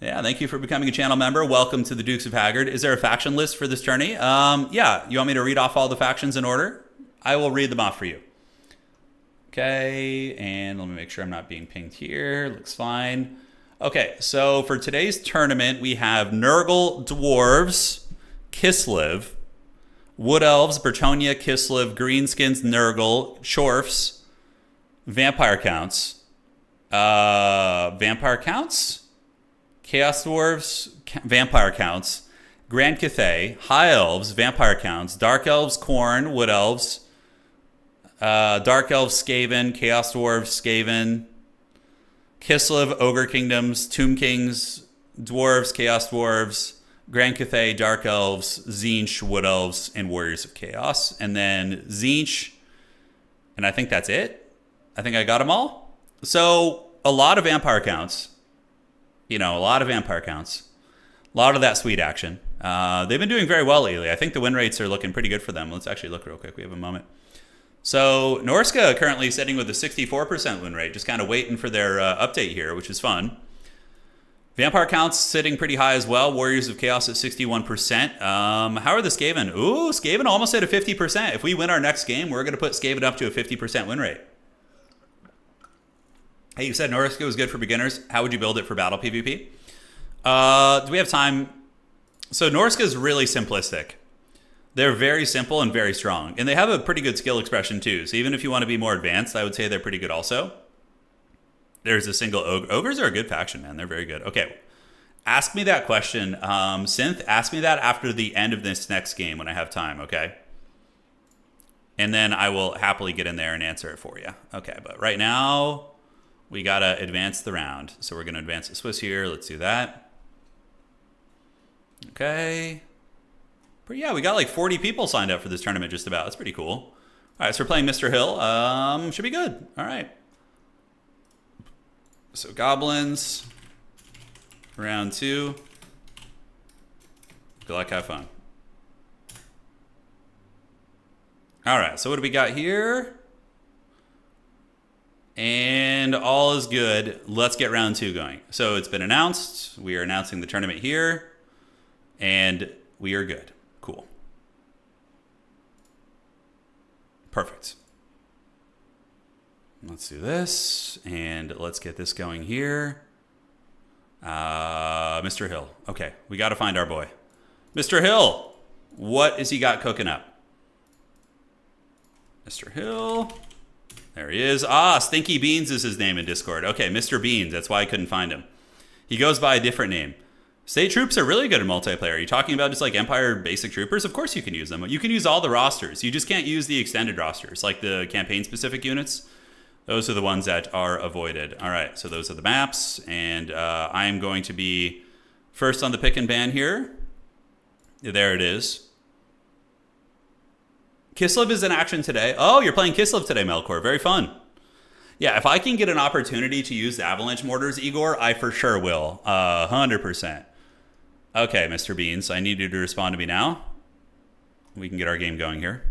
Yeah, thank you for becoming a channel member. Welcome to the Dukes of Haggard. Is there a faction list for this tourney? Yeah, you want me to read off all the factions in order? I will read them off for you. Okay, and let me make sure I'm not being pinged here. Looks fine. Okay, so for today's tournament, we have Nurgle, Dwarves, Kislev, Wood Elves, Bretonnia, Kislev, Greenskins, Nurgle, Dwarfs, Vampire Counts, Chaos Dwarves, Vampire Counts, Grand Cathay, High Elves, Vampire Counts, Dark Elves, Khorne, Wood Elves, Dark Elves, Skaven, Chaos Dwarves, Skaven, Kislev, Ogre Kingdoms, Tomb Kings, Dwarves, Chaos Dwarves, Grand Cathay, Dark Elves, Tzeentch, Wood Elves, and Warriors of Chaos. And then Tzeentch, and I think that's it. I think I got them all. So a lot of Vampire Counts. You know, a lot of Vampire Counts. A lot of that sweet action. They've been doing very well lately. I think the win rates are looking pretty good for them. Let's actually look real quick. We have a moment. So Norska currently sitting with a 64% win rate, just kind of waiting for their update here, which is fun. Vampire Counts sitting pretty high as well. Warriors of Chaos at 61%. How are the Skaven? Ooh, Skaven almost at a 50%. If we win our next game, we're going to put Skaven up to a 50% win rate. Hey, you said Norska was good for beginners. How would you build it for battle PvP? Do we have time? So Norska is really simplistic. They're very simple and very strong. And they have a pretty good skill expression too. So even if you want to be more advanced, I would say they're pretty good also. There's a single ogre. Ogres are a good faction, man. They're very good. Okay. Ask me that question. Synth, ask me that after the end of this next game when I have time, okay? And then I will happily get in there and answer it for you. Okay, but right now, we got to advance the round. So we're going to advance the Swiss here. Let's do that. Okay. But yeah, we got like 40 people signed up for this tournament just about. That's pretty cool. All right, so we're playing Mr. Hill. Should be good. All right. So Goblins. Round 2. Good luck, have fun. All right, so what do we got here? And all is good. Let's get round 2 going. So it's been announced. We are announcing the tournament here. And we are good. Cool. Perfect. Let's do this. And let's get this going here. Mr. Hill. Okay, we got to find our boy. Mr. Hill, what has he got cooking up? Mr. Hill. There he is. Ah, Stinky Beans is his name in Discord. Okay, Mr. Beans. That's why I couldn't find him. He goes by a different name. State troops are really good in multiplayer. Are you talking about just like Empire basic troopers? Of course you can use them. You can use all the rosters. You just can't use the extended rosters, like the campaign-specific units. Those are the ones that are avoided. All right, so those are the maps. And I am going to be first on the pick and ban here. There it is. Kislev is in action today. Oh, you're playing Kislev today, Melkor. Very fun. Yeah, if I can get an opportunity to use the Avalanche Mortars, Igor, I for sure will. 100%. Okay, Mr. Beans, I need you to respond to me now. we can get our game going here.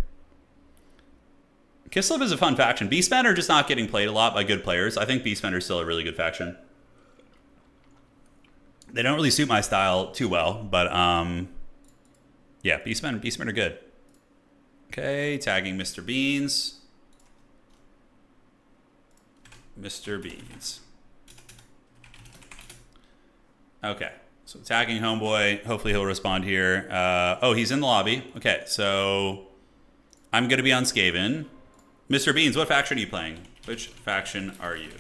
Kislev is a fun faction. Beastmen are just not getting played a lot by good players. I think Beastmen are still a really good faction. They don't really suit my style too well, but yeah, Beastmen are good. Okay, tagging Mr. Beans. Mr. Beans. Okay, so tagging Homeboy. Hopefully he'll respond here. Oh, he's in the lobby. Okay, so I'm going to be on Skaven. Mr. Beans, what faction are you playing? Which faction are you?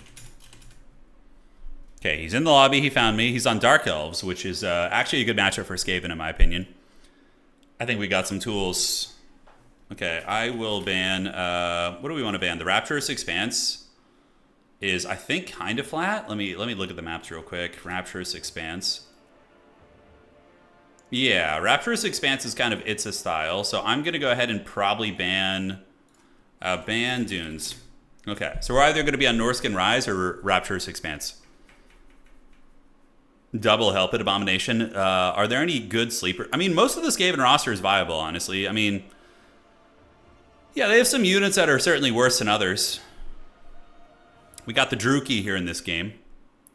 Okay, he's in the lobby. He found me. He's on Dark Elves, which is actually a good matchup for Skaven, in my opinion. I think we got some tools. Okay, I will ban... what do we want to ban? The Rapturous Expanse is, I think, kind of flat. Let me look at the maps real quick. Rapturous Expanse. Yeah, Rapturous Expanse is kind of Itza style, so I'm going to go ahead and probably ban Dunes. Okay, so we're either going to be on Norskin Rise or Rapturous Expanse. Double Help at Abomination. Are there any good sleeper? I mean, most of the Skaven roster is viable, honestly. I mean, yeah, they have some units that are certainly worse than others. We got the Druki here in this game.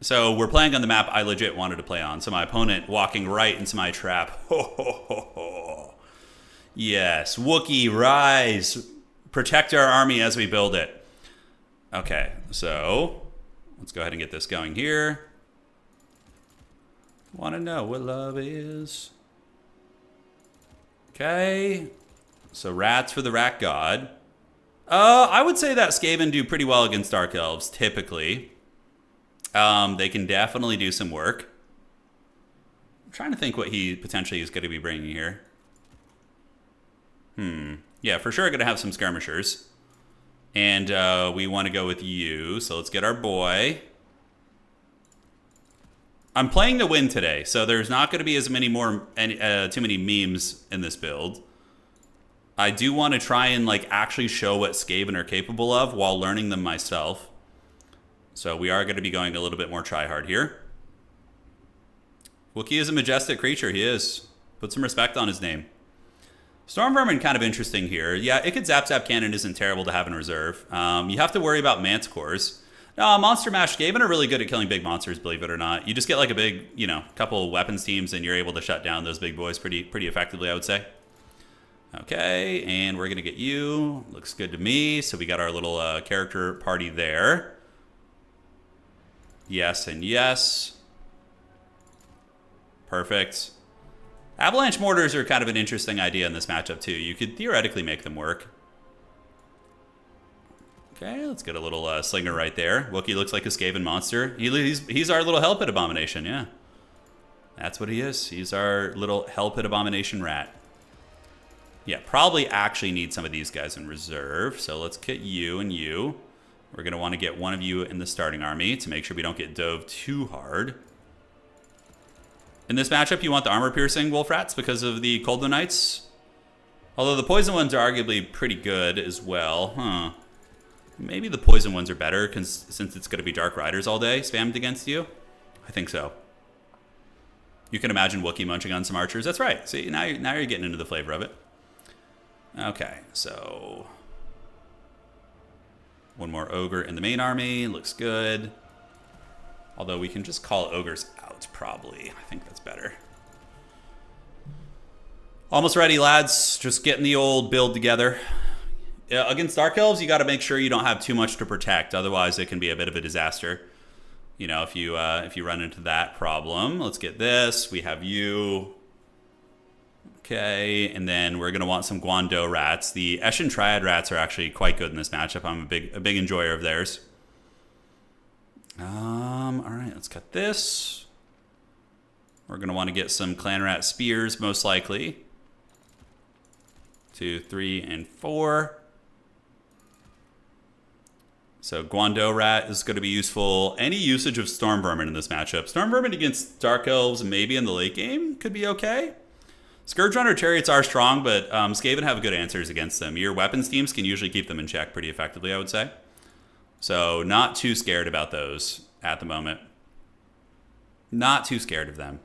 So we're playing on the map I legit wanted to play on. So my opponent walking right into my trap. Ho, ho, ho, ho. Yes, Wookiee, rise. Protect our army as we build it. Okay, so let's go ahead and get this going here. Want to know what love is. Okay. So rats for the rat god. I would say that Skaven do pretty well against Dark Elves, typically. They can definitely do some work. I'm trying to think what he potentially is going to be bringing here. Yeah, for sure going to have some skirmishers. And we want to go with you, so let's get our boy. I'm playing to win today, so there's not going to be as many too many memes in this build. I do want to try and like actually show what Skaven are capable of while learning them myself. So we are going to be going a little bit more try-hard here. Wookiee is a majestic creature. He is. Put some respect on his name. Storm Vermin kind of interesting here. Yeah, Ikid Zap Zap Cannon isn't terrible to have in reserve. You have to worry about Manticores. No, Monster Mash Skaven are really good at killing big monsters, believe it or not. You just get like a big, couple weapons teams and you're able to shut down those big boys pretty effectively, I would say. Okay, and we're going to get you. Looks good to me. So we got our little character party there. Yes and yes. Perfect. Avalanche Mortars are kind of an interesting idea in this matchup, too. You could theoretically make them work. Okay, let's get a little slinger right there. Wookiee looks like a Skaven monster. He's our little Hell Pit Abomination, yeah. That's what he is. He's our little Hell Pit Abomination rat. Yeah, probably actually need some of these guys in reserve. So let's get you and you. We're going to want to get one of you in the starting army to make sure we don't get dove too hard. In this matchup, you want the armor-piercing wolf rats because of the Coldwood Knights. Although the poison ones are arguably pretty good as well. Maybe the poison ones are better since it's going to be Dark Riders all day spammed against you. I think so. You can imagine Wookiee munching on some archers. That's right. See, now you're getting into the flavor of it. Okay, so one more ogre in the main army. Looks good. Although we can just call ogres out, probably. I think that's better. Almost ready, lads. Just getting the old build together. Against Dark Elves, you got to make sure you don't have too much to protect. Otherwise, it can be a bit of a disaster. If you run into that problem. Let's get this. We have you. Okay, and then we're going to want some Guando rats. The Eshin Triad rats are actually quite good in this matchup. I'm a big enjoyer of theirs. All right, let's cut this. We're going to want to get some Clan Rat Spears, most likely. 2, 3, and 4. So Guando Rat is going to be useful. Any usage of Storm Vermin in this matchup. Storm Vermin against Dark Elves, maybe in the late game, could be okay. Scourge Runner Chariots are strong, but Skaven have good answers against them. Your weapons teams can usually keep them in check pretty effectively, I would say. So not too scared about those at the moment. Not too scared of them.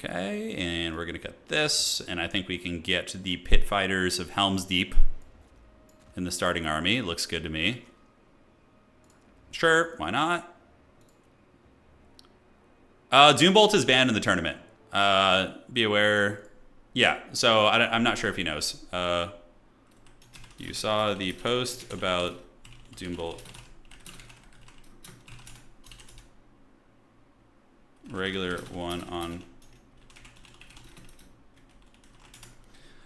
Okay, and we're going to cut this, and I think we can get the Pit Fighters of Helm's Deep in the starting army. Looks good to me. Sure, why not? Doombolt is banned in the tournament. Be aware. Yeah, so I'm not sure if he knows. You saw the post about Doombolt. Regular one on.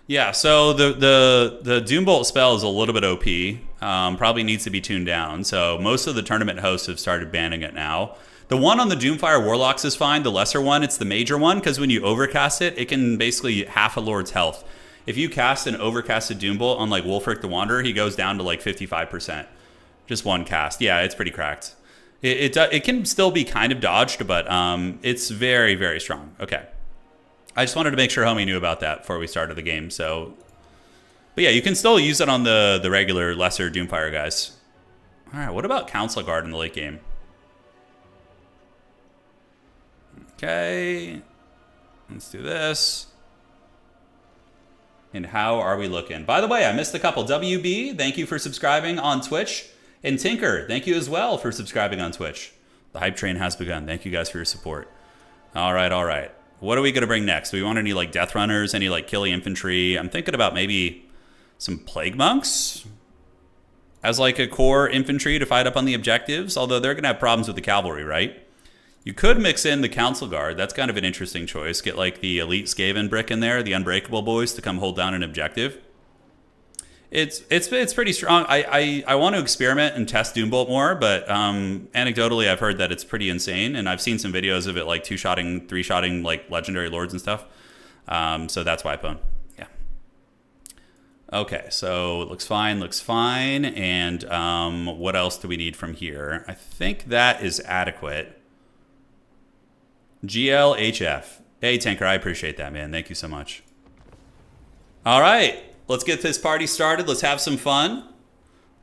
Yeah, so the Doombolt spell is a little bit OP. Probably needs to be tuned down. So most of the tournament hosts have started banning it now. The one on the Doomfire Warlocks is fine. The lesser one, it's the major one, because when you overcast it, it can basically half a Lord's health. If you cast an overcasted Doombolt on like Wulfric the Wanderer, he goes down to like 55%. Just one cast. Yeah, it's pretty cracked. It can still be kind of dodged, but it's very, very strong. Okay. I just wanted to make sure homie knew about that before we started the game. So, but yeah, you can still use it on the regular lesser Doomfire guys. All right, what about Council Guard in the late game? Okay, let's do this. And how are we looking? By the way, I missed a couple. WB, thank you for subscribing on Twitch. And Tinker, thank you as well for subscribing on Twitch. The hype train has begun. Thank you guys for your support. All right, all right. What are we going to bring next? Do we want any like Death Runners, any like Killy Infantry? I'm thinking about maybe some Plague Monks as like a core infantry to fight up on the objectives, although they're going to have problems with the cavalry, right? You could mix in the Council Guard. That's kind of an interesting choice. Get like the elite Skaven brick in there, the Unbreakable boys, to come hold down an objective. It's pretty strong. I want to experiment and test Doombolt more, but anecdotally I've heard that it's pretty insane, and I've seen some videos of it like 2-shotting, 3-shotting like legendary lords and stuff. So that's why I pwn. Yeah. Okay, so it looks fine, and what else do we need from here? I think that is adequate. GLHF. Hey, Tanker, I appreciate that, man. Thank you so much. All right, let's get this party started. Let's have some fun.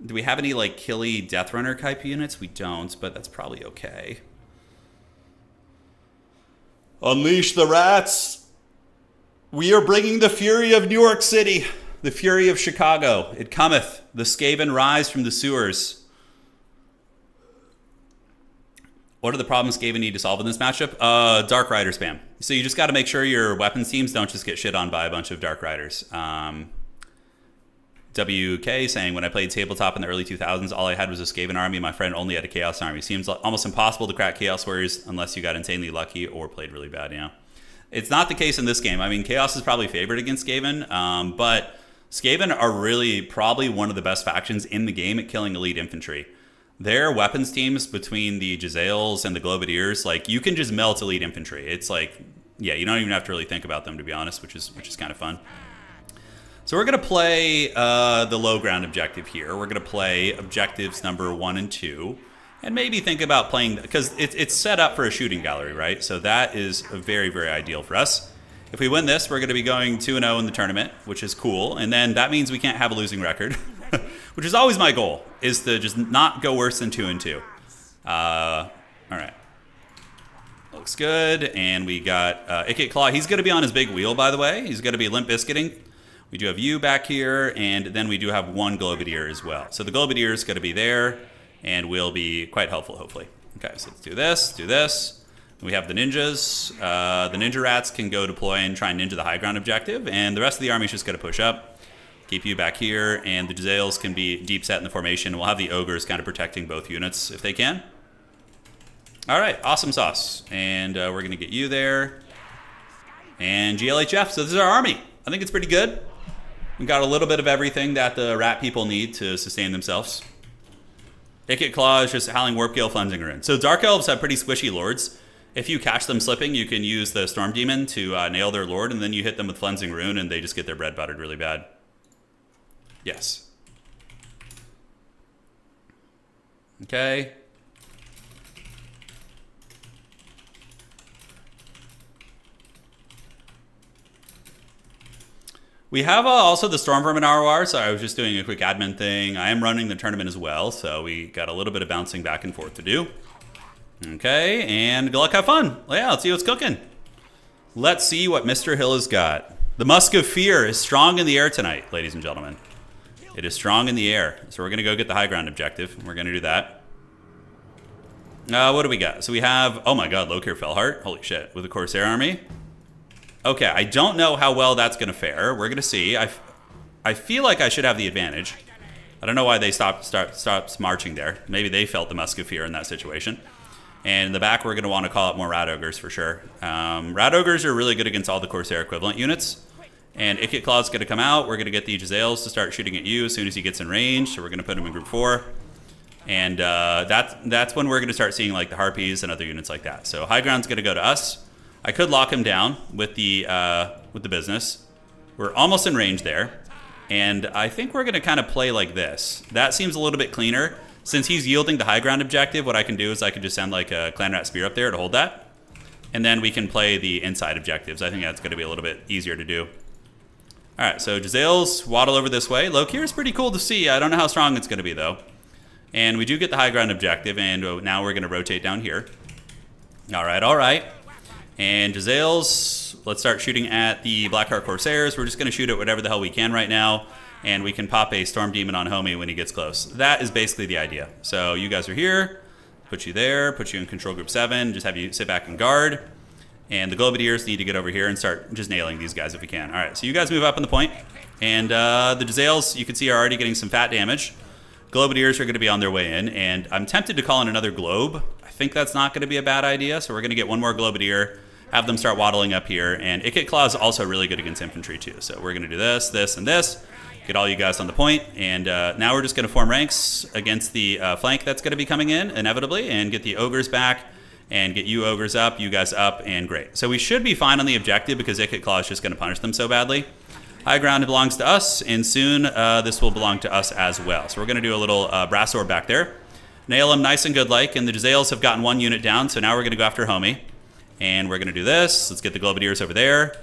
Do we have any, like, Killy Death Runner type units? We don't, but that's probably okay. Unleash the rats. We are bringing the fury of New York City. The fury of Chicago. It cometh. The Skaven rise from the sewers. What are the problems Skaven need to solve in this matchup? Dark Rider spam. So you just got to make sure your weapons teams don't just get shit on by a bunch of Dark Riders. WK saying, when I played tabletop in the early 2000s, all I had was a Skaven army. My friend only had a Chaos army. Seems almost impossible to crack Chaos Warriors unless you got insanely lucky or played really bad, you know? It's not the case in this game. I mean, Chaos is probably favored against Skaven, but Skaven are really probably one of the best factions in the game at killing elite infantry. Their weapons teams between the Jezzails and the Globadiers, like, you can just melt elite infantry. It's like, yeah, you don't even have to really think about them, to be honest, which is kind of fun. So we're going to play the low ground objective here. We're going to play objectives number 1 and 2, and maybe think about playing, because it's set up for a shooting gallery, right? So that is very, very ideal for us. If we win this, we're going to be going 2-0 in the tournament, which is cool, and then that means we can't have a losing record. Which is always my goal, is to just not go worse than 2-2. All right. Looks good. And we got Ikit Claw. He's going to be on his big wheel, by the way. He's going to be Limp Biscuiting. We do have you back here, and then we do have one Globadier as well. So the Globadier is going to be there, and will be quite helpful, hopefully. Okay, so let's do this. We have the ninjas. The ninja rats can go deploy and try and ninja the high ground objective, and the rest of the army is just going to push up. Keep you back here, and the Jezzails can be deep set in the formation. We'll have the ogres kind of protecting both units if they can. All right, awesome sauce. And we're going to get you there. And GLHF, so this is our army. I think it's pretty good. We got a little bit of everything that the rat people need to sustain themselves. Ikit Claw is just Howling Warpgale Flensing Rune. So Dark Elves have pretty squishy lords. If you catch them slipping, you can use the Storm Demon to nail their lord, and then you hit them with Flensing Rune, and they just get their bread buttered really bad. Yes. Okay. We have also the Storm Vermin ROR, so I was just doing a quick admin thing. I am running the tournament as well, so we got a little bit of bouncing back and forth to do. Okay, and good luck, have fun. Yeah, let's see what's cooking. Let's see what Mr. Hill has got. The Musk of Fear is strong in the air tonight, ladies and gentlemen. It is strong in the air. So we're going to go get the high ground objective. We're going to do that. What do we got? So we have, oh my god, Lokir Felhart. Holy shit, with the Corsair army. Okay, I don't know how well that's going to fare. We're going to see. I feel like I should have the advantage. I don't know why they stopped marching there. Maybe they felt the Musk of Fear in that situation. And in the back, we're going to want to call out more Rat Ogres for sure. Rat Ogres are really good against all the Corsair equivalent units. And Ikit Claw's going to come out. We're going to get the Jezzails to start shooting at you as soon as he gets in range. So we're going to put him in group 4. And that's when we're going to start seeing like the Harpies and other units like that. So high ground's going to go to us. I could lock him down with the business. We're almost in range there. And I think we're going to kind of play like this. That seems a little bit cleaner. Since he's yielding the high ground objective, what I can do is I can just send like a Clan Rat Spear up there to hold that. And then we can play the inside objectives. I think that's going to be a little bit easier to do. All right, so Jezzails waddle over this way. Lokir is pretty cool to see. I don't know how strong it's going to be, though. And we do get the high ground objective, and now we're going to rotate down here. All right, all right. And Jezzails, let's start shooting at the Blackheart Corsairs. We're just going to shoot at whatever the hell we can right now. And we can pop a Storm Demon on Homie when he gets close. That is basically the idea. So you guys are here. Put you there. Put you in Control Group 7. Just have you sit back and guard. And the Globadiers need to get over here and start just nailing these guys if we can. All right, so you guys move up on the point. And the Jezzails, you can see, are already getting some fat damage. Globadiers are going to be on their way in. And I'm tempted to call in another Globe. I think that's not going to be a bad idea. So we're going to get one more Globadier. Have them start waddling up here. And Ikit Claw is also really good against infantry, too. So we're going to do this, this, and this. Get all you guys on the point, and now we're just going to form ranks against the flank that's going to be coming in, inevitably, and get the Ogres back, and get you Ogres up, you guys up, and great. So we should be fine on the objective, because Ikit Claw is just going to punish them so badly. High ground belongs to us, and soon this will belong to us as well. So we're going to do a little brass orb back there. Nail them nice and good like, and the Jezzails have gotten one unit down, so now we're going to go after Homie. And we're going to do this. Let's get the Globadiers over there.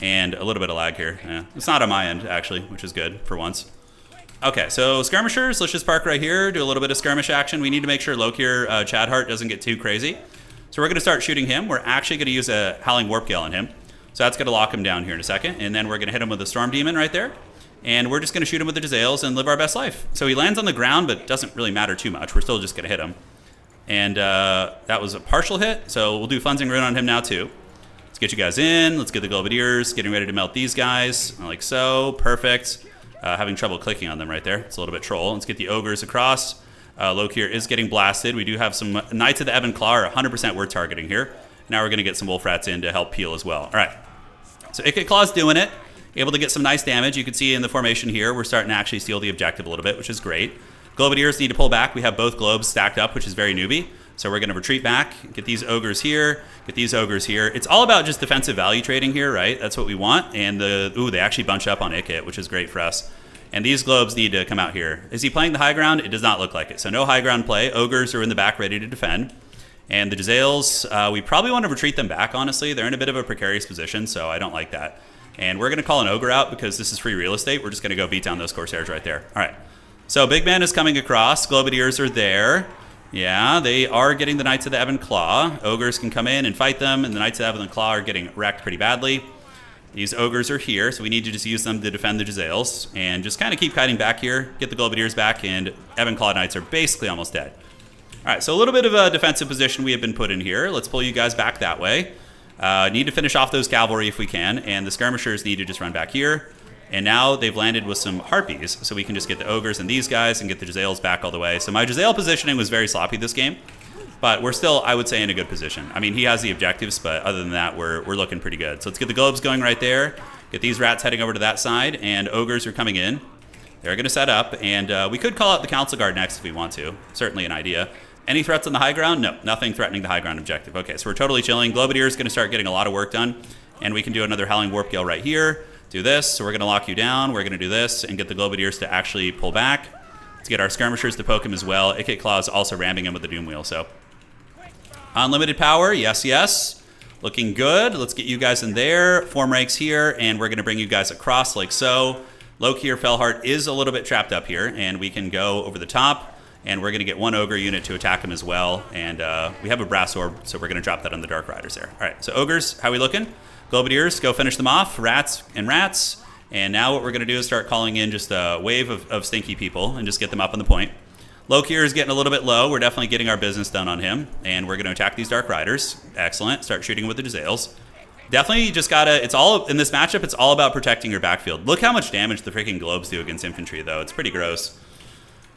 And a little bit of lag here. Yeah, it's not on my end, actually, which is good for once. Okay, so skirmishers, let's just park right here, do a little bit of skirmish action. We need to make sure Lokir Chadhart doesn't get too crazy. So we're going to start shooting him. We're actually going to use a Howling Warp Gale on him. So that's going to lock him down here in a second. And then we're going to hit him with a Storm Demon right there. And we're just going to shoot him with the Jezzails and live our best life. So he lands on the ground, but doesn't really matter too much. We're still just going to hit him. And that was a partial hit, so we'll do Cleansing Rune on him now too. Let's get you guys in. Let's get the Globadiers. Getting ready to melt these guys. Like so. Perfect. Having trouble clicking on them right there. It's a little bit troll. Let's get the Ogres across. Lokir is getting blasted. We do have some Knights of the Ebon Claw are 100% worth targeting here. Now we're going to get some Wolf Rats in to help peel as well. All right. So Ikit Claw's doing it. Able to get some nice damage. You can see in the formation here, we're starting to actually steal the objective a little bit, which is great. Globadiers need to pull back. We have both globes stacked up, which is very newbie. So we're going to retreat back, get these Ogres here, get these Ogres here. It's all about just defensive value trading here, right? That's what we want. And they actually bunch up on Ikit, which is great for us. And these globes need to come out here. Is he playing the high ground? It does not look like it. So no high ground play. Ogres are in the back ready to defend. And the Jezzails, we probably want to retreat them back, honestly. They're in a bit of a precarious position, so I don't like that. And we're going to call an Ogre out because this is free real estate. We're just going to go beat down those Corsairs right there. All right. So Big Man is coming across. Globadiers are there. Yeah, they are getting the Knights of the Ebon Claw. Ogres can come in and fight them, and the Knights of the Ebon Claw are getting wrecked pretty badly. These Ogres are here, so we need to just use them to defend the Jezzails. And just kind of keep kiting back here, get the Globadiers back, and Ebon Claw Knights are basically almost dead. All right, so a little bit of a defensive position we have been put in here. Let's pull you guys back that way. Need to finish off those cavalry if we can, and the skirmishers need to just run back here. And now they've landed with some Harpies, so we can just get the Ogres and these guys and get the Jezzails back all the way. So my Jezzail positioning was very sloppy this game, but we're still, I would say, in a good position. I mean, he has the objectives, but other than that, we're looking pretty good. So let's get the globes going right there, get these rats heading over to that side, and Ogres are coming in. They're going to set up, and we could call out the Council Guard next if we want to. Certainly an idea. Any threats on the high ground? No, nothing threatening the high ground objective. Okay, so we're totally chilling. Globadier is going to start getting a lot of work done, and we can do another Howling Warp Gale right here. Do this, so we're going to lock you down. We're going to do this and get the Globadiers to actually pull back. Let's get our skirmishers to poke him as well. Ikit Claw is also ramming him with the Doom Wheel, so. Unlimited power, yes, yes. Looking good. Let's get you guys in there. Form ranks here, and we're going to bring you guys across like so. Lokir Felhart is a little bit trapped up here, and we can go over the top And we're going to get one Ogre unit to attack him as well. And we have a Brass Orb, so we're going to drop that on the Dark Riders there. All right, so Ogres, how we looking? Globadiers, go finish them off. Rats and Rats. And now what we're going to do is start calling in just a wave of stinky people and just get them up on the point. Lokir is getting a little bit low. We're definitely getting our business done on him. And we're going to attack these Dark Riders. Excellent. Start shooting with the Jezzails. Definitely just gotta, it's all, in this matchup, it's all about protecting your backfield. Look how much damage the freaking globes do against infantry, though. It's pretty gross.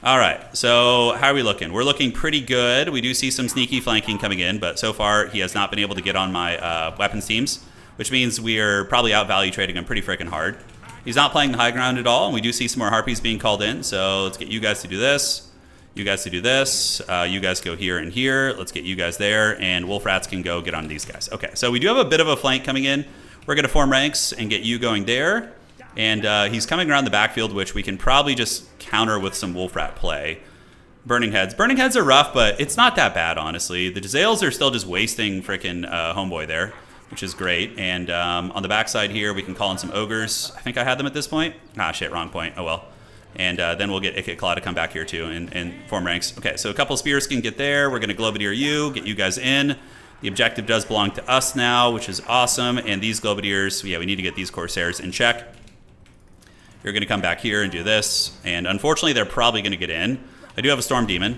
All right, so how are we looking? We're looking pretty good. We do see some sneaky flanking coming in, but so far he has not been able to get on my weapons teams, which means we are probably out value trading him pretty freaking hard. He's not playing the high ground at all, and we do see some more Harpies being called in, so let's get you guys to do this. You guys to do this. You guys go here and here. Let's get you guys there, and Wolf Rats can go get on these guys. Okay, so we do have a bit of a flank coming in. We're going to form ranks and get you going there. And he's coming around the backfield, which we can probably just counter with some Wolf Rat play. Burning Heads. Burning Heads are rough, but it's not that bad, honestly. The Jezzails are still just wasting frickin' Homeboy there, which is great. And on the backside here, we can call in some Ogres. I think I had them at this point. Ah, shit, wrong point. Oh, well. And then we'll get Ikit Claw to come back here, too, and form ranks. Okay, so a couple Spears can get there. We're going to Globadier you, get you guys in. The objective does belong to us now, which is awesome. And these Globadiers, yeah, we need to get these Corsairs in check. You're going to come back here and do this. And unfortunately, they're probably going to get in. I do have a Storm Demon.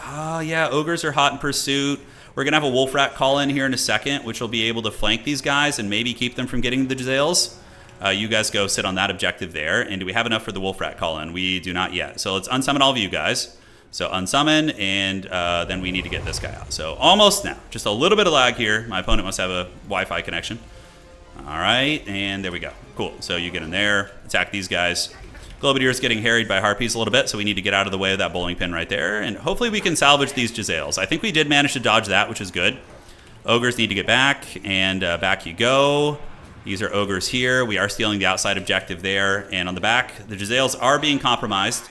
Oh, yeah, Ogres are hot in pursuit. We're going to have a Wolf Rat call in here in a second, which will be able to flank these guys and maybe keep them from getting the Jezzails. You guys go sit on that objective there. And do we have enough for the Wolf Rat call in? We do not yet. So let's unsummon all of you guys. So unsummon, and then we need to get this guy out. So almost now. Just a little bit of lag here. My opponent must have a Wi-Fi connection. All right, and there we go. Cool. So you get in there, attack these guys. Globadier is getting harried by Harpies a little bit, so we need to get out of the way of that bowling pin right there. And hopefully we can salvage these Jezzails. I think we did manage to dodge that, which is good. Ogres need to get back, and back you go. These are Ogres here. We are stealing the outside objective there. And on the back, the Jezzails are being compromised.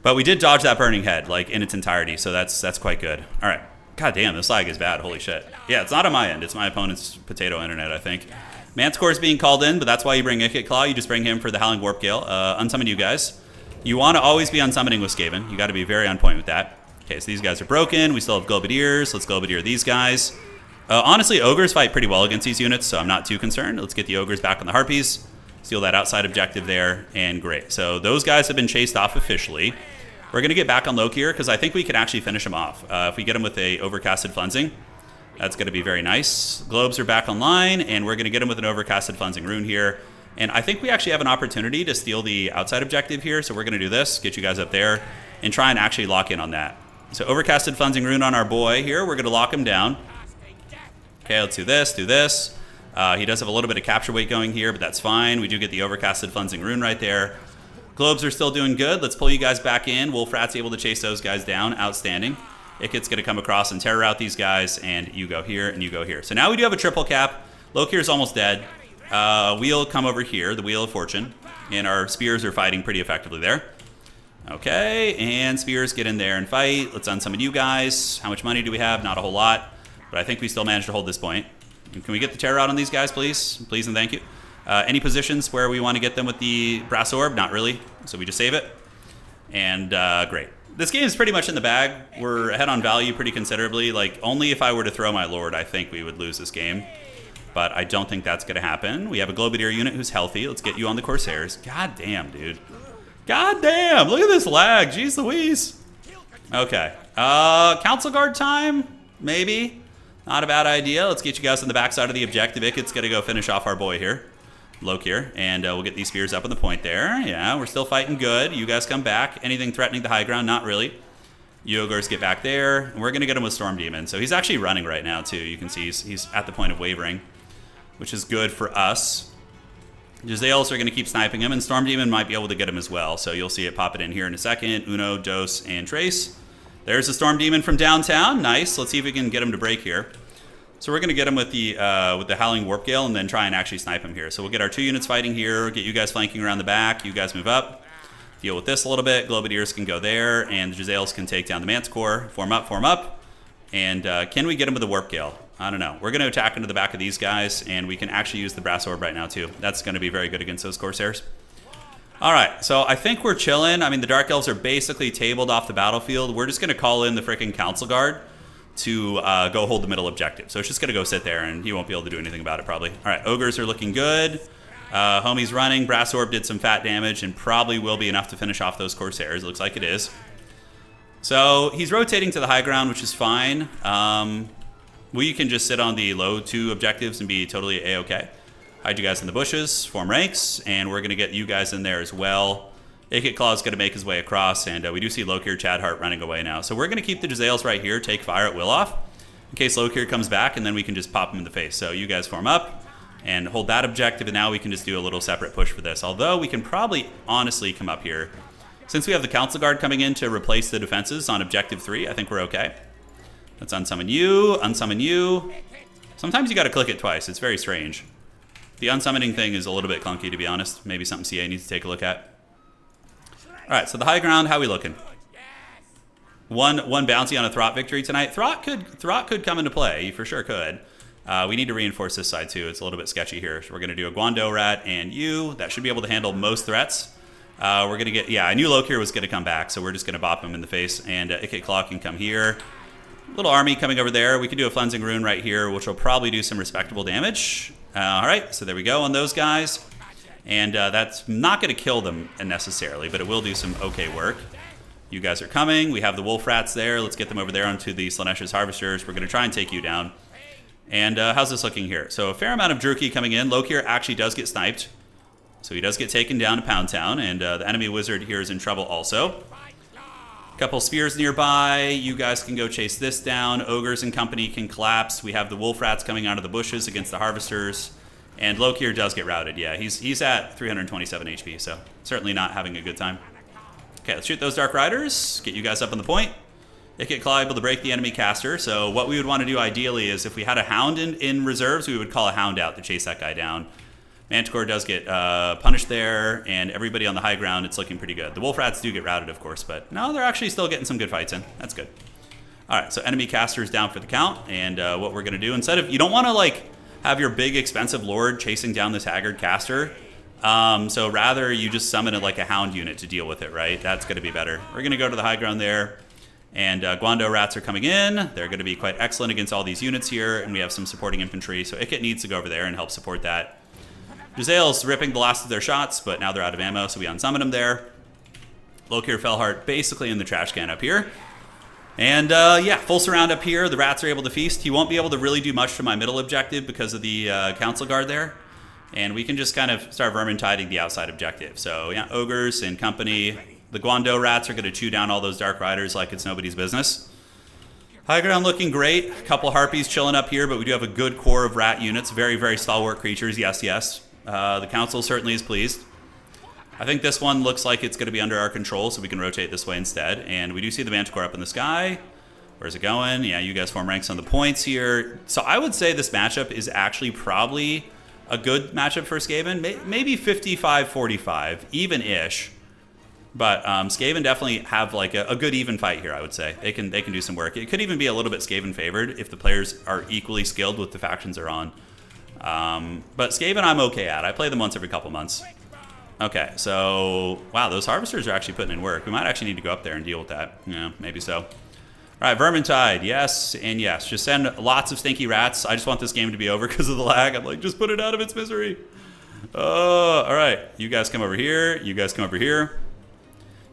But we did dodge that Burning Head, like, in its entirety, so that's quite good. All right. God damn, this lag is bad. Holy shit. Yeah, it's not on my end. It's my opponent's potato internet, I think. Manticore is being called in, but that's why you bring Ikit Claw. You just bring him for the Howling Warp Gale. Unsummon you guys. You want to always be unsummoning with Skaven. You got to be very on point with that. Okay, so these guys are broken. We still have Globadiers. Let's Globadier these guys. Honestly, Ogres fight pretty well against these units, so I'm not too concerned. Let's get the Ogres back on the Harpies. Steal that outside objective there, and great. So those guys have been chased off officially. We're going to get back on Lokir, because I think we can actually finish him off. If we get him with a Overcasted Cleansing, that's going to be very nice. Globes are back online, and we're going to get him with an Overcasted Cleansing Rune here. And I think we actually have an opportunity to steal the outside objective here, so we're going to do this, get you guys up there, and try and actually lock in on that. So Overcasted Cleansing Rune on our boy here. We're going to lock him down. Okay, let's do this, do this. He does have a little bit of capture weight going here, but that's fine. We do get the Overcasted Cleansing Rune right there. Globes are still doing good. Let's pull you guys back in. Wolf Rat's able to chase those guys down. Outstanding. Ikit's going to come across and terror out these guys, and you go here, and you go here. So now we do have a triple cap. Lokir's almost dead. Wheel come over here, the Wheel of Fortune, and our Spears are fighting pretty effectively there. Okay, and Spears get in there and fight. Let's unsummon you guys. How much money do we have? Not a whole lot, but I think we still managed to hold this point. And can we get the terror out on these guys, please? Please and thank you. Any positions where we want to get them with the Brass Orb? Not really, so we just save it. And great. This game is pretty much in the bag. We're ahead on value pretty considerably. Like, only if I were to throw my Lord, I think we would lose this game. But I don't think that's going to happen. We have a Globadier unit who's healthy. Let's get you on the Corsairs. God damn, dude. God damn. Look at this lag. Jeez Louise. Okay. Council Guard time? Maybe. Not a bad idea. Let's get you guys on the backside of the objective. Ikit's going to go finish off our boy here. Lokir, and we'll get these Spears up on the point there. Yeah, we're still fighting good. You guys come back. Anything threatening the high ground? Not really. You Ogres get back there, and we're going to get him with Storm Demon. So he's actually running right now, too. You can see he's at the point of wavering, which is good for us. Jezzails are going to keep sniping him, and Storm Demon might be able to get him as well. So you'll see it pop it in here in a second. Uno, Dos, and Trace. There's the Storm Demon from downtown. Nice. Let's see if we can get him to break here. So we're going to get him with the Howling Warp Gale and then try and actually snipe him here. So we'll get our 2 units fighting here, get you guys flanking around the back, you guys move up, deal with this a little bit. Globadiers can go there, and the Jezzails can take down the Manticore. Form up. And can we get him with the Warp Gale? I don't know. We're going to attack into the back of these guys, and we can actually use the Brass Orb right now too. That's going to be very good against those Corsairs. All right, so I think we're chilling. I mean, the Dark Elves are basically tabled off the battlefield. We're just going to call in the freaking Council Guard to go hold the middle objective. So it's just going to go sit there, and he won't be able to do anything about it, probably. All right, Ogres are looking good. Homie's running. Brass Orb did some fat damage and probably will be enough to finish off those Corsairs. It looks like it is. So he's rotating to the high ground, which is fine. We can just sit on the low 2 objectives and be totally A-okay. Hide you guys in the bushes, form ranks, and we're going to get you guys in there as well. Ikit Claw is going to make his way across, and we do see Lokir Chadhart running away now. So we're going to keep the Jezzails right here, take fire at will off, in case Lokir comes back, and then we can just pop him in the face. So you guys form up and hold that objective, and now we can just do a little separate push for this. Although we can probably honestly come up here. Since we have the Council Guard coming in to replace the defenses on objective 3, I think we're okay. Let's unsummon you, unsummon you. Sometimes you got to click it twice. It's very strange. The unsummoning thing is a little bit clunky, to be honest. Maybe something CA needs to take a look at. All right, so the high ground, how we looking? One bouncy on a Throt victory tonight. Throt could come into play. He for sure could. We need to reinforce this side too. It's a little bit sketchy here. So we're going to do a Guando Rat and you. That should be able to handle most threats. We're going to get, yeah, I knew Lokir was going to come back, so we're just going to bop him in the face. And Ikit Claw can come here. Little army coming over there. We can do a Cleansing Rune right here, which will probably do some respectable damage. All right, so there we go on those guys. And that's not going to kill them necessarily, but it will do some okay work. You guys are coming. We have the Wolf Rats there. Let's get them over there onto the Slaanesha's Harvesters. We're going to try and take you down. And how's this looking here? So a fair amount of Druki coming in. Lokir actually does get sniped. So he does get taken down to Pound Town, and the enemy wizard here is in trouble also. Couple spears nearby. You guys can go chase this down. Ogres and company can collapse. We have the Wolf Rats coming out of the bushes against the Harvesters. And Lokir does get routed. Yeah, he's at 327 HP, so certainly not having a good time. Okay, let's shoot those Dark Riders. Get you guys up on the point. Ikit Claw able to break the enemy caster. So what we would want to do ideally is if we had a Hound in reserves, we would call a Hound out to chase that guy down. Manticore does get punished there, and everybody on the high ground, it's looking pretty good. The Wolf Rats do get routed, of course, but no, they're actually still getting some good fights in. That's good. All right, so enemy caster is down for the count, and what we're going to do, instead of, you don't want to like have your big expensive lord chasing down this Haggard caster, so rather you just summon it like a Hound unit to deal with it, right? That's going to be better. We're going to go to the high ground there, and Guando Rats are coming in. They're going to be quite excellent against all these units here, and we have some supporting infantry, so Ikit needs to go over there and help support that. Jezzail's ripping the last of their shots, but now they're out of ammo, so we unsummon them there. Lokir Fellheart basically in the trash can up here. And yeah, full surround up here. The Rats are able to feast. He won't be able to really do much to my middle objective because of the Council Guard there. And we can just kind of start Vermintiding the outside objective. So yeah, Ogres and company. The Guando Rats are going to chew down all those Dark Riders like it's nobody's business. High ground looking great. A couple Harpies chilling up here, but we do have a good core of Rat units. Very, very stalwart creatures. Yes, yes. The Council certainly is pleased. I think this one looks like it's going to be under our control, so we can rotate this way instead. And we do see the Manticore up in the sky. Where's it going? Yeah, you guys form ranks on the points here. So I would say this matchup is actually probably a good matchup for Skaven. Maybe 55-45, even-ish. But Skaven definitely have like a good even fight here, I would say. They can do some work. It could even be a little bit Skaven favored if the players are equally skilled with the factions they're on. But Skaven I'm okay at. I play them once every couple months. Okay, so, wow, those Harvesters are actually putting in work. We might actually need to go up there and deal with that. Yeah, maybe so. All right, Vermintide, yes and yes. Just send lots of stinky rats. I just want this game to be over because of the lag. I'm like, just put it out of its misery. All right, you guys come over here. You guys come over here.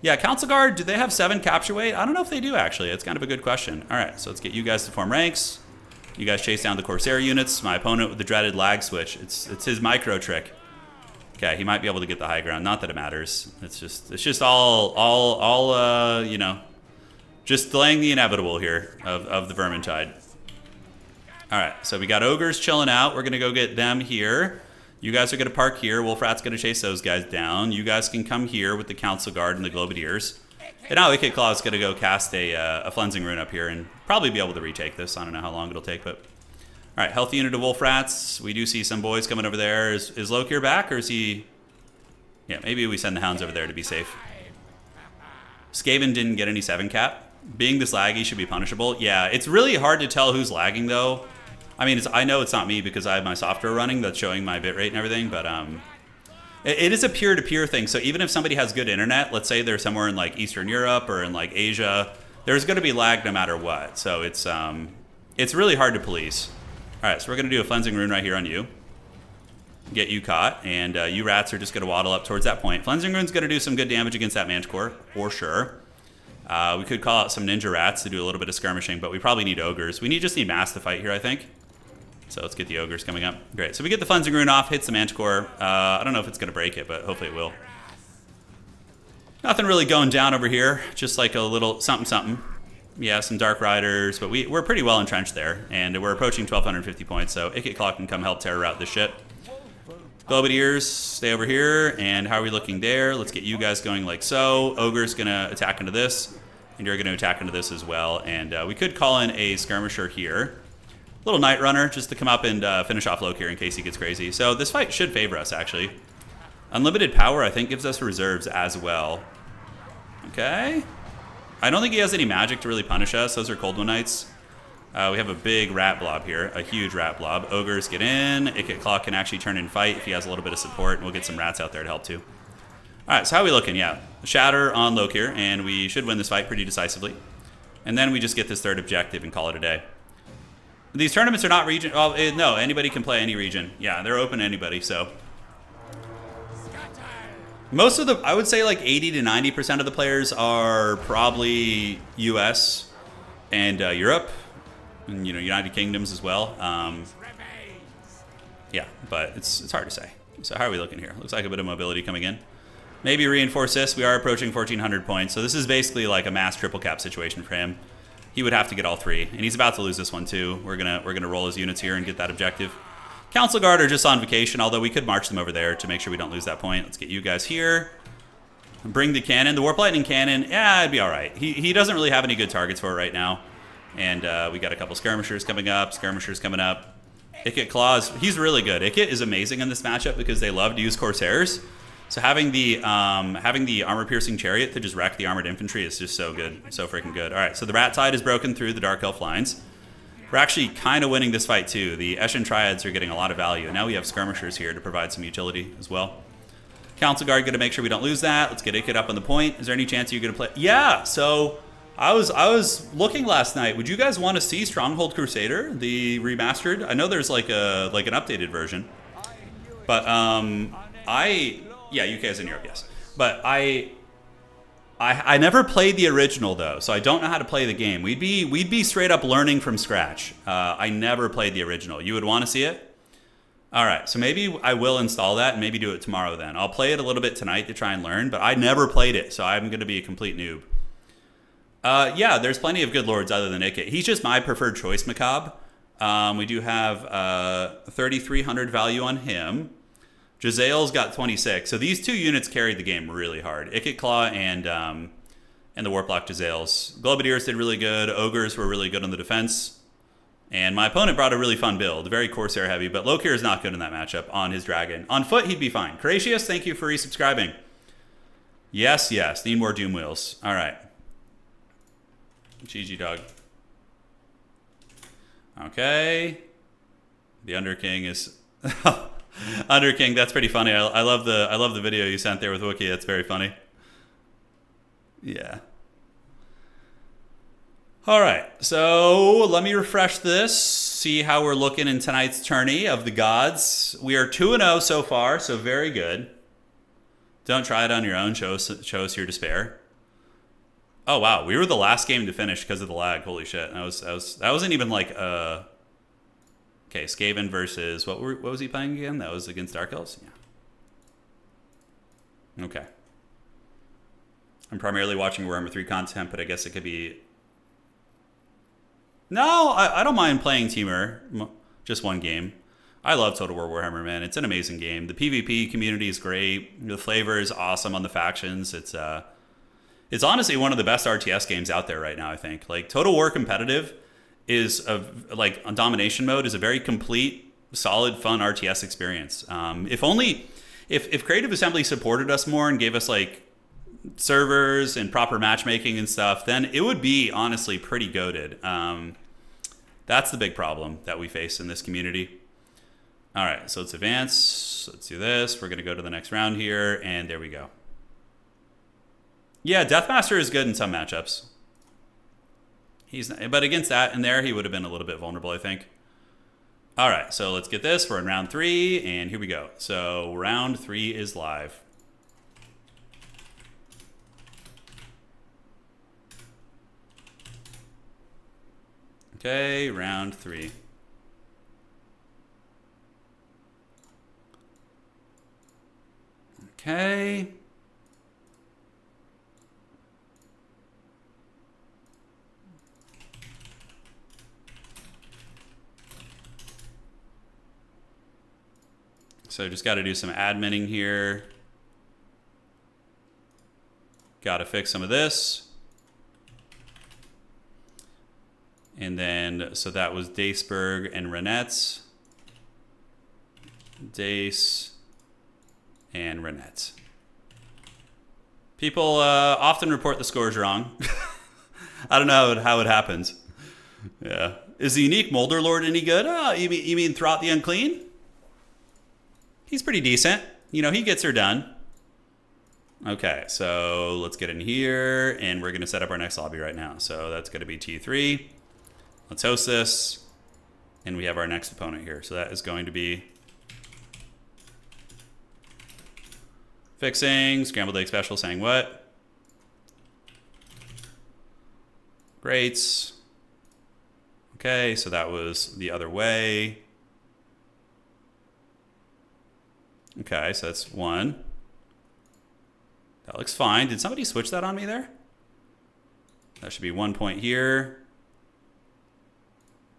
Yeah, Council Guard, do they have 7 capture weight? I don't know if they do, actually. It's kind of a good question. All right, so let's get you guys to form ranks. You guys chase down the Corsair units. My opponent with the dreaded lag switch. It's his micro trick. Okay, he might be able to get the high ground. Not that it matters. It's just all you know, just delaying the inevitable here of the Vermintide. All right, so we got Ogres chilling out. We're gonna go get them here. You guys are gonna park here. Wolf Rat's gonna chase those guys down. You guys can come here with the Council Guard and the Globadiers. And now Ikit Claw is gonna go cast a Cleansing Rune up here and probably be able to retake this. I don't know how long it'll take, but. All right, healthy unit of Wolf Rats. We do see some boys coming over there. Is Lokir back, or is he... Yeah, maybe we send the Hounds over there to be safe. Skaven didn't get any 7 cap. Being this laggy should be punishable. Yeah, it's really hard to tell who's lagging, though. I mean, I know it's not me because I have my software running that's showing my bitrate and everything, but It is a peer-to-peer thing. So even if somebody has good internet, let's say they're somewhere in like Eastern Europe or in like Asia, there's going to be lag no matter what. So it's really hard to police. All right, so we're going to do a cleansing rune right here on you. Get you caught, and you rats are just going to waddle up towards that point. Cleansing rune's going to do some good damage against that manticore, for sure. We could call out some ninja rats to do a little bit of skirmishing, but we probably need ogres. We just need mass to fight here, I think. So let's get the ogres coming up. Great. So we get the cleansing rune off, hits the manticore. I don't know if it's going to break it, but hopefully it will. Nothing really going down over here. Just like a little something something. Yeah, some dark riders, but we're pretty well entrenched there, and we're approaching 1,250 points. So Ikit Claw can come help terror out this shit. Globadiers, stay over here. And how are we looking there? Let's get you guys going like so. Ogre's going to attack into this, and you're going to attack into this as well. And we could call in a skirmisher here. Little Night Runner just to come up and finish off Loki here in case he gets crazy. So this fight should favor us, actually. Unlimited power, I think, gives us reserves as well. Okay. I don't think he has any magic to really punish us. Those are Cold One Knights. We have a big rat blob here, a huge rat blob. Ogres get in. Ikit Claw can actually turn and fight if he has a little bit of support, and we'll get some rats out there to help too. All right, so how are we looking? Yeah, Shatter on Loki here, and we should win this fight pretty decisively. And then we just get this third objective and call it a day. These tournaments are not region. Well, no, anybody can play any region. Yeah, they're open to anybody. So most of the, I would say like 80 to 90% of the players are probably U.S. and Europe, and United Kingdoms as well. Yeah, but it's hard to say. So how are we looking here? Looks like a bit of mobility coming in. Maybe reinforce this. We are approaching 1,400 points, so this is basically like a mass triple cap situation for him. He would have to get all three, and he's about to lose this one too. We're gonna roll his units here and get that objective. Council Guard are just on vacation, although we could march them over there to make sure we don't lose that point. Let's get you guys here. Bring the cannon, the Warp Lightning cannon. Yeah, it'd be all right. He doesn't really have any good targets for it right now, and we got a couple skirmishers coming up. Ikit Claws, he's really good. Ikit is amazing in this matchup because they love to use Corsairs. So having the armor-piercing chariot to just wreck the armored infantry is just so good, so freaking good. All right, so the Rat Tide is broken through the Dark Elf lines. We're actually kind of winning this fight too. The Eshin Triads are getting a lot of value, and now we have skirmishers here to provide some utility as well. Council Guard going to make sure we don't lose that. Let's get Ikit up on the point. Is there any chance you're going to play? Yeah. So I was looking last night. Would you guys want to see Stronghold Crusader, the remastered? I know there's like an updated version, but yeah, UK is in Europe, yes. But I never played the original though, so I don't know how to play the game. We'd be straight up learning from scratch. I never played the original. You would want to see it? All right, so maybe I will install that and maybe do it tomorrow then. I'll play it a little bit tonight to try and learn, but I never played it, so I'm going to be a complete noob. Yeah, there's plenty of good lords other than Ikit. He's just my preferred choice, Macabre. We do have 3,300 value on him. Jezzail's got 26. So these two units carried the game really hard. Ikit Claw and the Warplock Jezzails. Globadiers did really good. Ogres were really good on the defense. And my opponent brought a really fun build. Very Corsair heavy, but Lokir is not good in that matchup on his dragon. On foot, he'd be fine. Cratius, thank you for resubscribing. Yes, yes. Need more Doom Wheels. All right. GG, dog. Okay. The Underking is... Underking, that's pretty funny. I love the video you sent there with Wookiee. That's very funny. Yeah. All right, so let me refresh this. See how we're looking in tonight's tourney of the gods. We are 2-0 so far, so very good. Don't try it on your own. Show us your despair. Oh wow, we were the last game to finish because of the lag. Holy shit, that wasn't even like Okay, Skaven versus what was he playing again? That was against Dark Elves? Yeah. Okay. I'm primarily watching Warhammer 3 content, but I guess it could be... No, I don't mind playing Teamer, just one game. I love Total War Warhammer, man. It's an amazing game. The PvP community is great. The flavor is awesome on the factions. It's honestly one of the best RTS games out there right now, I think. Like, Total War Competitive is on domination mode is a very complete, solid, fun RTS experience. If Creative Assembly supported us more and gave us like servers and proper matchmaking and stuff, then it would be honestly pretty goated. That's the big problem that we face in this community. All right, so let's advance. Let's do this. We're going to go to the next round here, and there we go. Yeah, Deathmaster is good in some matchups. But against that in there, he would have been a little bit vulnerable, I think. All right, so let's get this. We're in round 3, and here we go. So round 3 is live. Okay, round 3. Okay. So just got to do some adminning here. Got to fix some of this. And then, so that was Daceberg and Renette's. Dace and Renette. People often report the scores wrong. I don't know how it happens. Yeah. Is the unique Molder Lord any good? Oh, you mean Throt the Unclean? He's pretty decent. You know, he gets her done. Okay, so let's get in here, and we're going to set up our next lobby right now. So that's going to be T3. Let's host this, and we have our next opponent here. So that is going to be fixing, scrambled egg special, saying what? Great. Okay, so that was the other way. Okay, so that's 1. That looks fine. Did somebody switch that on me there? That should be 1 point here.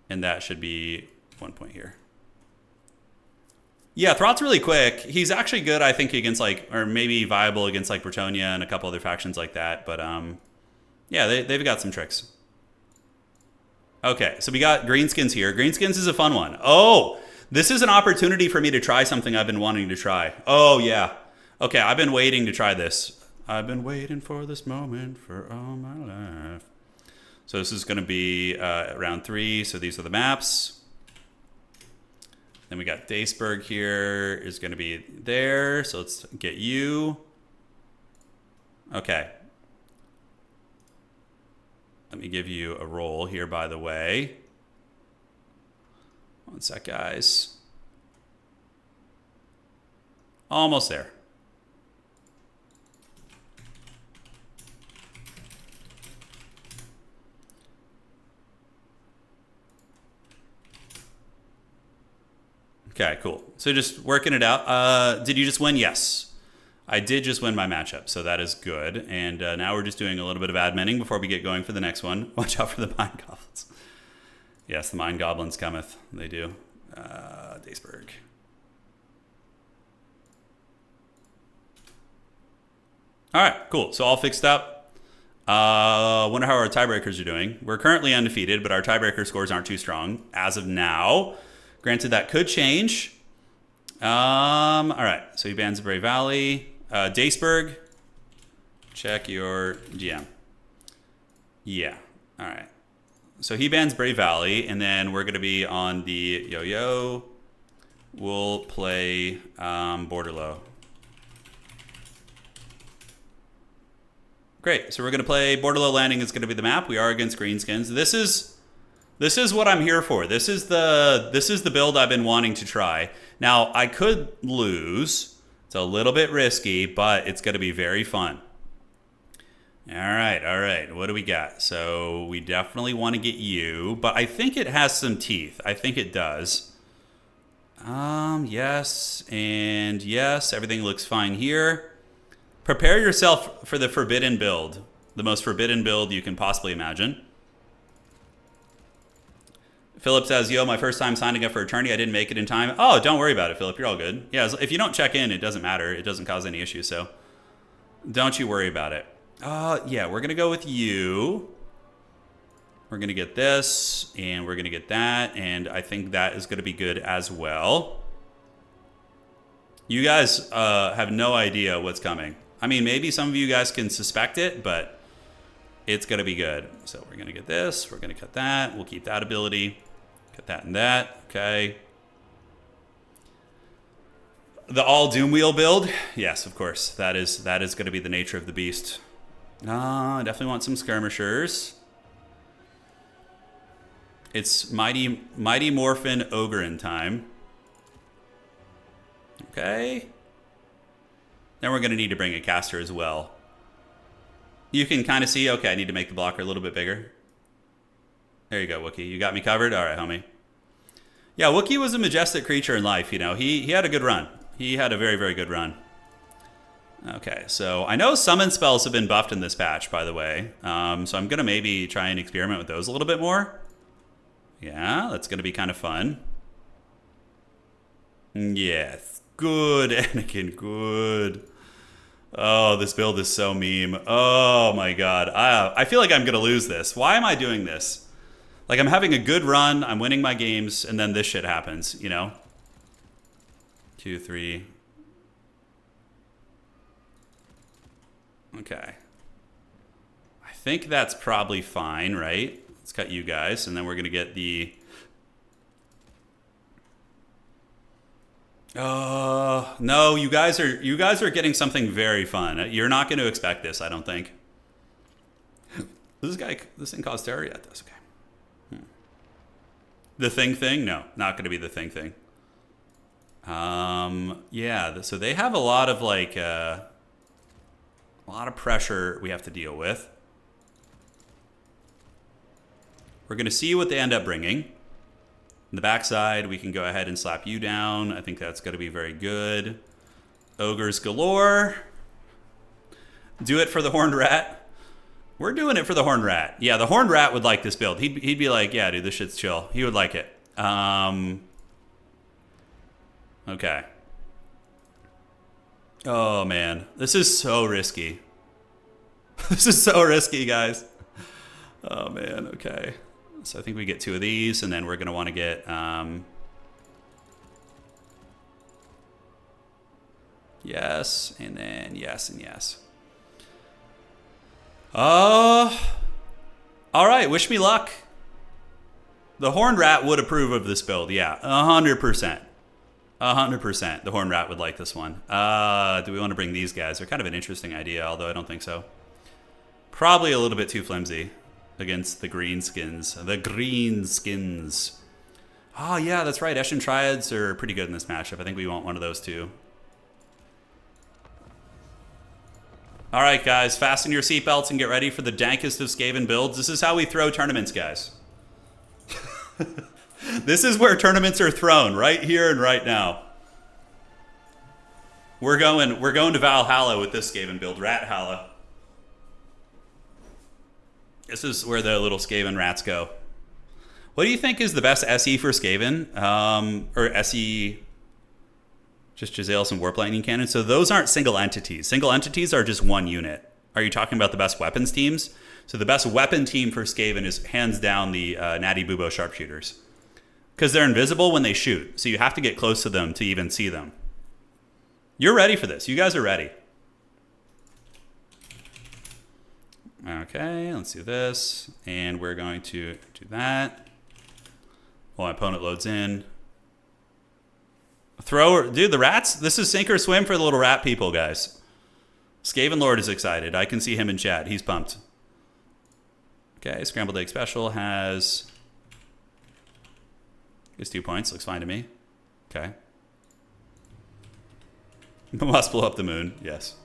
And that should be 1 point here. Yeah, Throt's really quick. He's actually good, I think, against like, or maybe viable against like Bretonnia and a couple other factions like that. But yeah, they've got some tricks. Okay, so we got Greenskins here. Greenskins is a fun one. Oh, this is an opportunity for me to try something I've been wanting to try. Oh, yeah. Okay, I've been waiting to try this. I've been waiting for this moment for all my life. So this is going to be round 3. So these are the maps. Then we got Daceberg here is going to be there. So let's get you. Okay. Let me give you a roll here, by the way. 1 sec, guys. Almost there. Okay, cool. So just working it out. Did you just win? Yes. I did just win my matchup, so that is good. And now we're just doing a little bit of adminning before we get going for the next one. Watch out for the Mind Goblins. Yes, the Mind Goblins cometh. They do. Daceberg. All right, cool. So all fixed up. Wonder how our tiebreakers are doing. We're currently undefeated, but our tiebreaker scores aren't too strong as of now. Granted, that could change. All right, so he bans Bray Valley. Daceberg, check your GM. Yeah, all right. So he bans Bray Valley, and then we're going to be on the yo-yo. We'll play Borderlow. Great, so we're going to play Borderlow Landing. Is going to be the map. We are against Greenskins. This is what I'm here for. This is the build I've been wanting to try. Now, I could lose. It's a little bit risky, but it's going to be very fun. All right. What do we got? So we definitely want to get you, but I think it has some teeth. I think it does. Yes, and yes. Everything looks fine here. Prepare yourself for the forbidden build. The most forbidden build you can possibly imagine. Philip says, yo, my first time signing up for a tourney. I didn't make it in time. Oh, don't worry about it, Philip. You're all good. Yeah, if you don't check in, it doesn't matter. It doesn't cause any issues, so don't you worry about it. Yeah, we're going to go with you. We're going to get this, and we're going to get that, and I think that is going to be good as well. You guys have no idea what's coming. I mean, maybe some of you guys can suspect it, but it's going to be good. So we're going to get this. We're going to cut that. We'll keep that ability. Cut that and that. Okay. The all doom wheel build? Yes, of course. That is going to be the nature of the beast. I definitely want some skirmishers. It's Mighty Morphin Ogre time. Okay. Then we're going to need to bring a caster as well. You can kind of see, okay, I need to make the blocker a little bit bigger. There you go, Wookiee. You got me covered? All right, homie. Yeah, Wookiee was a majestic creature in life, you know. He had a good run. He had a very, very good run. Okay, so I know summon spells have been buffed in this patch, by the way. So I'm going to maybe try and experiment with those a little bit more. Yeah, that's going to be kind of fun. Yes. Good, Anakin, good. Oh, this build is so meme. Oh my god. I feel like I'm going to lose this. Why am I doing this? Like, I'm having a good run, I'm winning my games, and then this shit happens, you know? 2, 3. Okay. I think that's probably fine, right? Let's cut you guys, and then we're going to get the... no, you guys are getting something very fun. You're not going to expect this, I don't think. This thing caused terror yet? That's okay. The thing? No, not going to be the thing. Yeah, so they have a lot of like a lot of pressure we have to deal with. We're going to see what they end up bringing. In the backside, we can go ahead and slap you down. I think that's going to be very good. Ogres galore. Do it for the Horned Rat. We're doing it for the Horned Rat. Yeah, the Horned Rat would like this build. He'd be like, yeah, dude, this shit's chill. He would like it. Okay. Oh, man. This is so risky. This is so risky, guys. Oh, man. Okay. So I think we get 2 of these, and then we're going to want to get... yes, and then yes, and yes. All right, wish me luck. The Horned Rat would approve of this build, yeah, 100%. 100%. The Horned Rat would like this one. Do we want to bring these guys? They're kind of an interesting idea, although I don't think so. Probably a little bit too flimsy against the Greenskins. The Greenskins. Oh, yeah, that's right. Eshin Triads are pretty good in this matchup. I think we want one of those too. All right, guys, fasten your seatbelts and get ready for the dankest of Skaven builds. This is how we throw tournaments, guys. This is where tournaments are thrown, right here and right now. We're going to Valhalla with this Skaven build, Rat Halla. This is where the little Skaven rats go. What do you think is the best SE for Skaven? Or SE... just Jezzails and Warp Lightning Cannon. So those aren't single entities. Single entities are just one unit. Are you talking about the best weapons teams? So the best weapon team for Skaven is hands down the Natty Bubo Sharpshooters. Because they're invisible when they shoot. So you have to get close to them to even see them. You're ready for this. You guys are ready. Okay, let's do this. And we're going to do that. While my opponent loads in. Thrower, dude, the rats, this is sink or swim for the little rat people, guys. Skaven Lord is excited. I can see him in chat. He's pumped. Okay, Scrambled Egg Special has... gets 2 points. Looks fine to me. Okay. Must blow up the moon. Yes.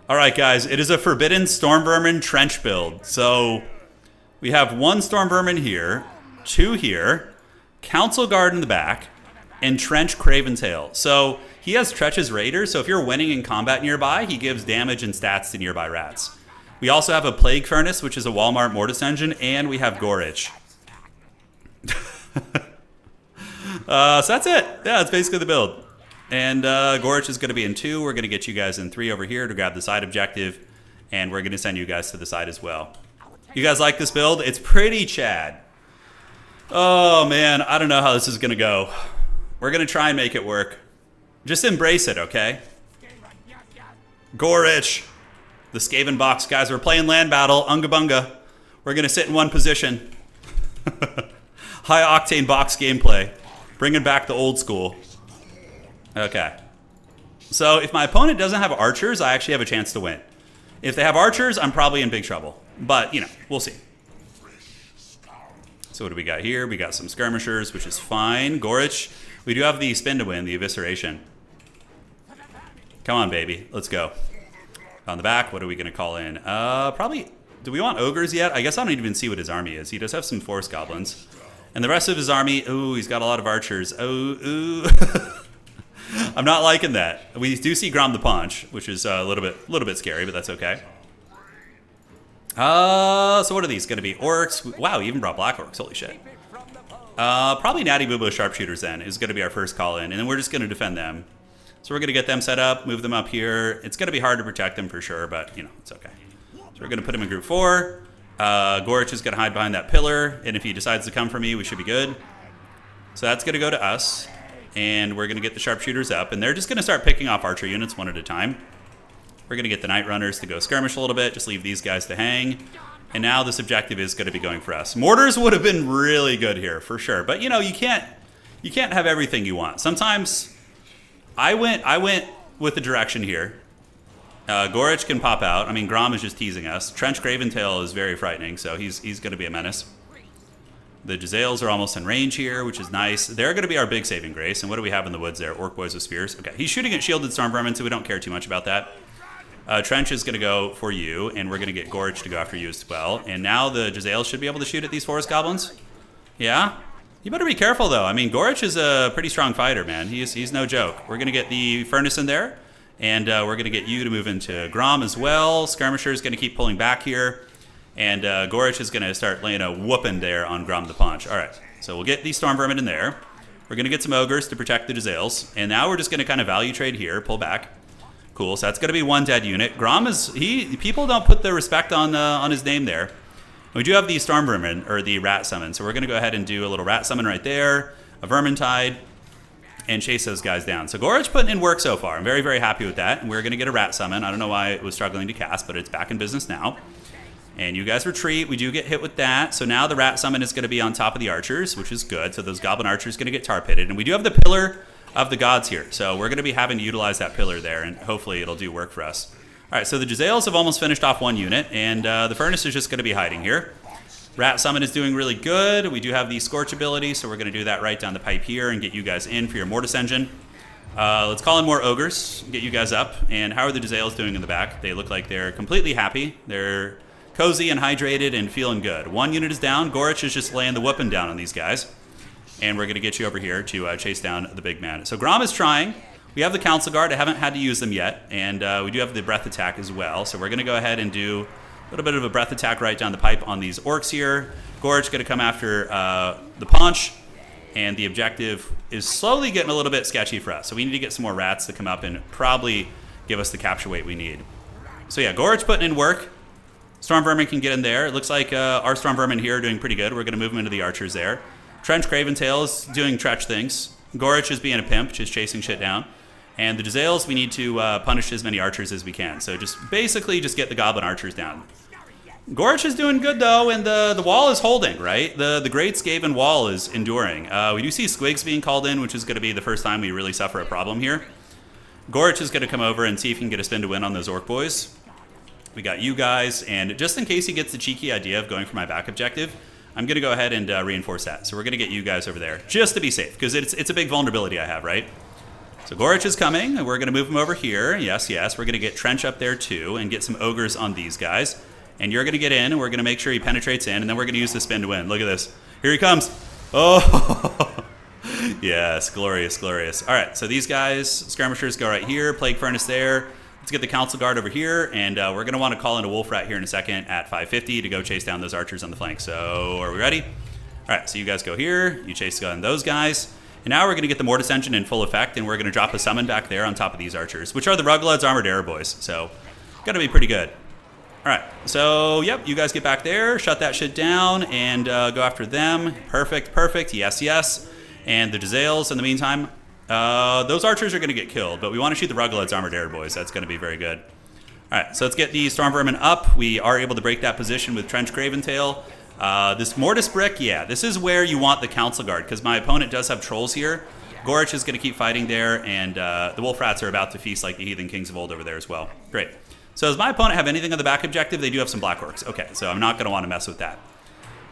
All right, guys. It is a Forbidden Storm Vermin Trench build. So we have 1 Storm Vermin here, 2 here, Council Guard in the back, and Trench Craven Tail. So he has Tretch's Raider, so if you're winning in combat nearby, he gives damage and stats to nearby rats. We also have a Plague Furnace, which is a Walmart Mortis Engine, and we have Gorich. So that's it. Yeah, that's basically the build. And Gorich is going to be in 2. We're going to get you guys in 3 over here to grab the side objective, and we're going to send you guys to the side as well. You guys like this build? It's pretty Chad. Oh, man, I don't know how this is going to go. We're going to try and make it work. Just embrace it, okay? Gorich. The Skaven box. Guys, we're playing land battle. Unga bunga. We're going to sit in one position. High octane box gameplay. Bringing back the old school. Okay. So if my opponent doesn't have archers, I actually have a chance to win. If they have archers, I'm probably in big trouble. But, you know, we'll see. So what do we got here? We got some skirmishers, which is fine. Gorich, we do have the spin to win, the evisceration. Come on, baby. Let's go. On the back, what are we going to call in? Probably, do we want ogres yet? I guess I don't even see what his army is. He does have some forest goblins. And the rest of his army, ooh, he's got a lot of archers. Ooh. I'm not liking that. We do see Grom the Punch, which is a little bit scary, but that's okay. So what are these going to be? Orcs? Wow, he even brought black orcs. Holy shit. Probably Natty Boobo Sharpshooters then is going to be our first call in, and then we're just going to defend them. So we're going to get them set up, move them up here. It's going to be hard to protect them for sure, but, you know, it's okay. So we're going to put him in group 4. Gorich is going to hide behind that pillar, and if he decides to come for me, we should be good. So that's going to go to us. And we're going to get the sharpshooters up, and they're just going to start picking off archer units one at a time. We're going to get the night runners to go skirmish a little bit, just leave these guys to hang. And now this objective is going to be going for us. Mortars would have been really good here, for sure. But, you know, you can't have everything you want. Sometimes I went with the direction here. Gorich can pop out. I mean, Grom is just teasing us. Trench Graventail is very frightening, so he's going to be a menace. The Jezzails are almost in range here, which is nice. They're going to be our big saving grace. And what do we have in the woods there? Orc boys with spears. Okay, he's shooting at shielded storm vermin, so we don't care too much about that. Trench is going to go for you, and we're going to get Gorich to go after you as well. And now the Jezzails should be able to shoot at these forest goblins. Yeah? You better be careful, though. I mean, Gorich is a pretty strong fighter, man. He's no joke. We're going to get the furnace in there, and we're going to get you to move into Grom as well. Skirmisher is going to keep pulling back here. And Gorich is going to start laying a whooping there on Grom the Punch. All right, so we'll get these storm vermin in there. We're going to get some ogres to protect the Jezzails. And now we're just going to kind of value trade here, pull back. Cool, so that's going to be one dead unit. Grom is, people don't put the respect on his name there. We do have the storm vermin, or the rat summon. So we're going to go ahead and do a little rat summon right there, a vermintide, and chase those guys down. So Gorich putting in work so far. I'm very, very happy with that. And we're going to get a rat summon. I don't know why it was struggling to cast, but it's back in business now. And you guys retreat. We do get hit with that. So now the rat summon is going to be on top of the archers, which is good. So those goblin archers are going to get tar pitted. And we do have the pillar of the gods here. So we're going to be having to utilize that pillar there, and hopefully it'll do work for us. All right, so the Jezzails have almost finished off one unit, and the furnace is just going to be hiding here. Rat summon is doing really good. We do have the scorch ability, so we're going to do that right down the pipe here and get you guys in for your mortis engine. Let's call in more ogres, get you guys up. And how are the Jezzails doing in the back? They look like they're completely happy. They're cozy and hydrated and feeling good. One unit is down. Gorich is just laying the whooping down on these guys. And we're going to get you over here to chase down the big man. So Grom is trying. We have the Council Guard. I haven't had to use them yet. And we do have the breath attack as well. So we're going to go ahead and do a little bit of a breath attack right down the pipe on these orcs here. Gorich going to come after the Paunch. And the objective is slowly getting a little bit sketchy for us. So we need to get some more rats to come up and probably give us the capture weight we need. So yeah, Gorich putting in work. Storm Vermin can get in there. It looks like our Storm Vermin here are doing pretty good. We're going to move them into the archers there. Trench Craventail is doing Tretch things. Gorich is being a pimp, just chasing shit down. And the Jezzails, we need to punish as many archers as we can. So just basically just get the goblin archers down. Gorich is doing good, though, and the wall is holding, right? The Great Skaven wall is enduring. We do see Squigs being called in, which is going to be the first time we really suffer a problem here. Gorich is going to come over and see if he can get a spin to win on those orc boys. We got you guys, and just in case he gets the cheeky idea of going for my back objective, I'm going to go ahead and reinforce that. So we're going to get you guys over there, just to be safe, because it's a big vulnerability I have, right? So Gorich is coming, and we're going to move him over here. Yes, yes, we're going to get Trench up there too, and get some ogres on these guys. And you're going to get in, and we're going to make sure he penetrates in, and then we're going to use the spin to win. Look at this. Here he comes. Oh, yes, glorious, glorious. All right, so these guys, skirmishers, go right here. Plague Furnace there. Let's get the Council Guard over here, and we're going to want to call in a Wolf Rat here in a second at 550 to go chase down those archers on the flank. So are we ready? All right, so you guys go here. You chase down those guys. And now we're going to get the Mortis Engine in full effect, and we're going to drop a summon back there on top of these archers, which are the Ruglad's Armored Air Boys. So got to be pretty good. All right, so yep, you guys get back there, shut that shit down, and go after them. Perfect, perfect. Yes, yes. And the Jezzails in the meantime. Those archers are going to get killed, but we want to shoot the Ruglad's Armored Air Boys. That's going to be very good. All right, so let's get the Storm Vermin up. We are able to break that position with Trench Craventail. This Mortis Brick, yeah, this is where you want the Council Guard, because my opponent does have trolls here. Gorich is going to keep fighting there, and the wolf rats are about to feast like the heathen kings of old over there as well. Great. So does my opponent have anything on the back objective? They do have some black orcs. Okay, so I'm not going to want to mess with that.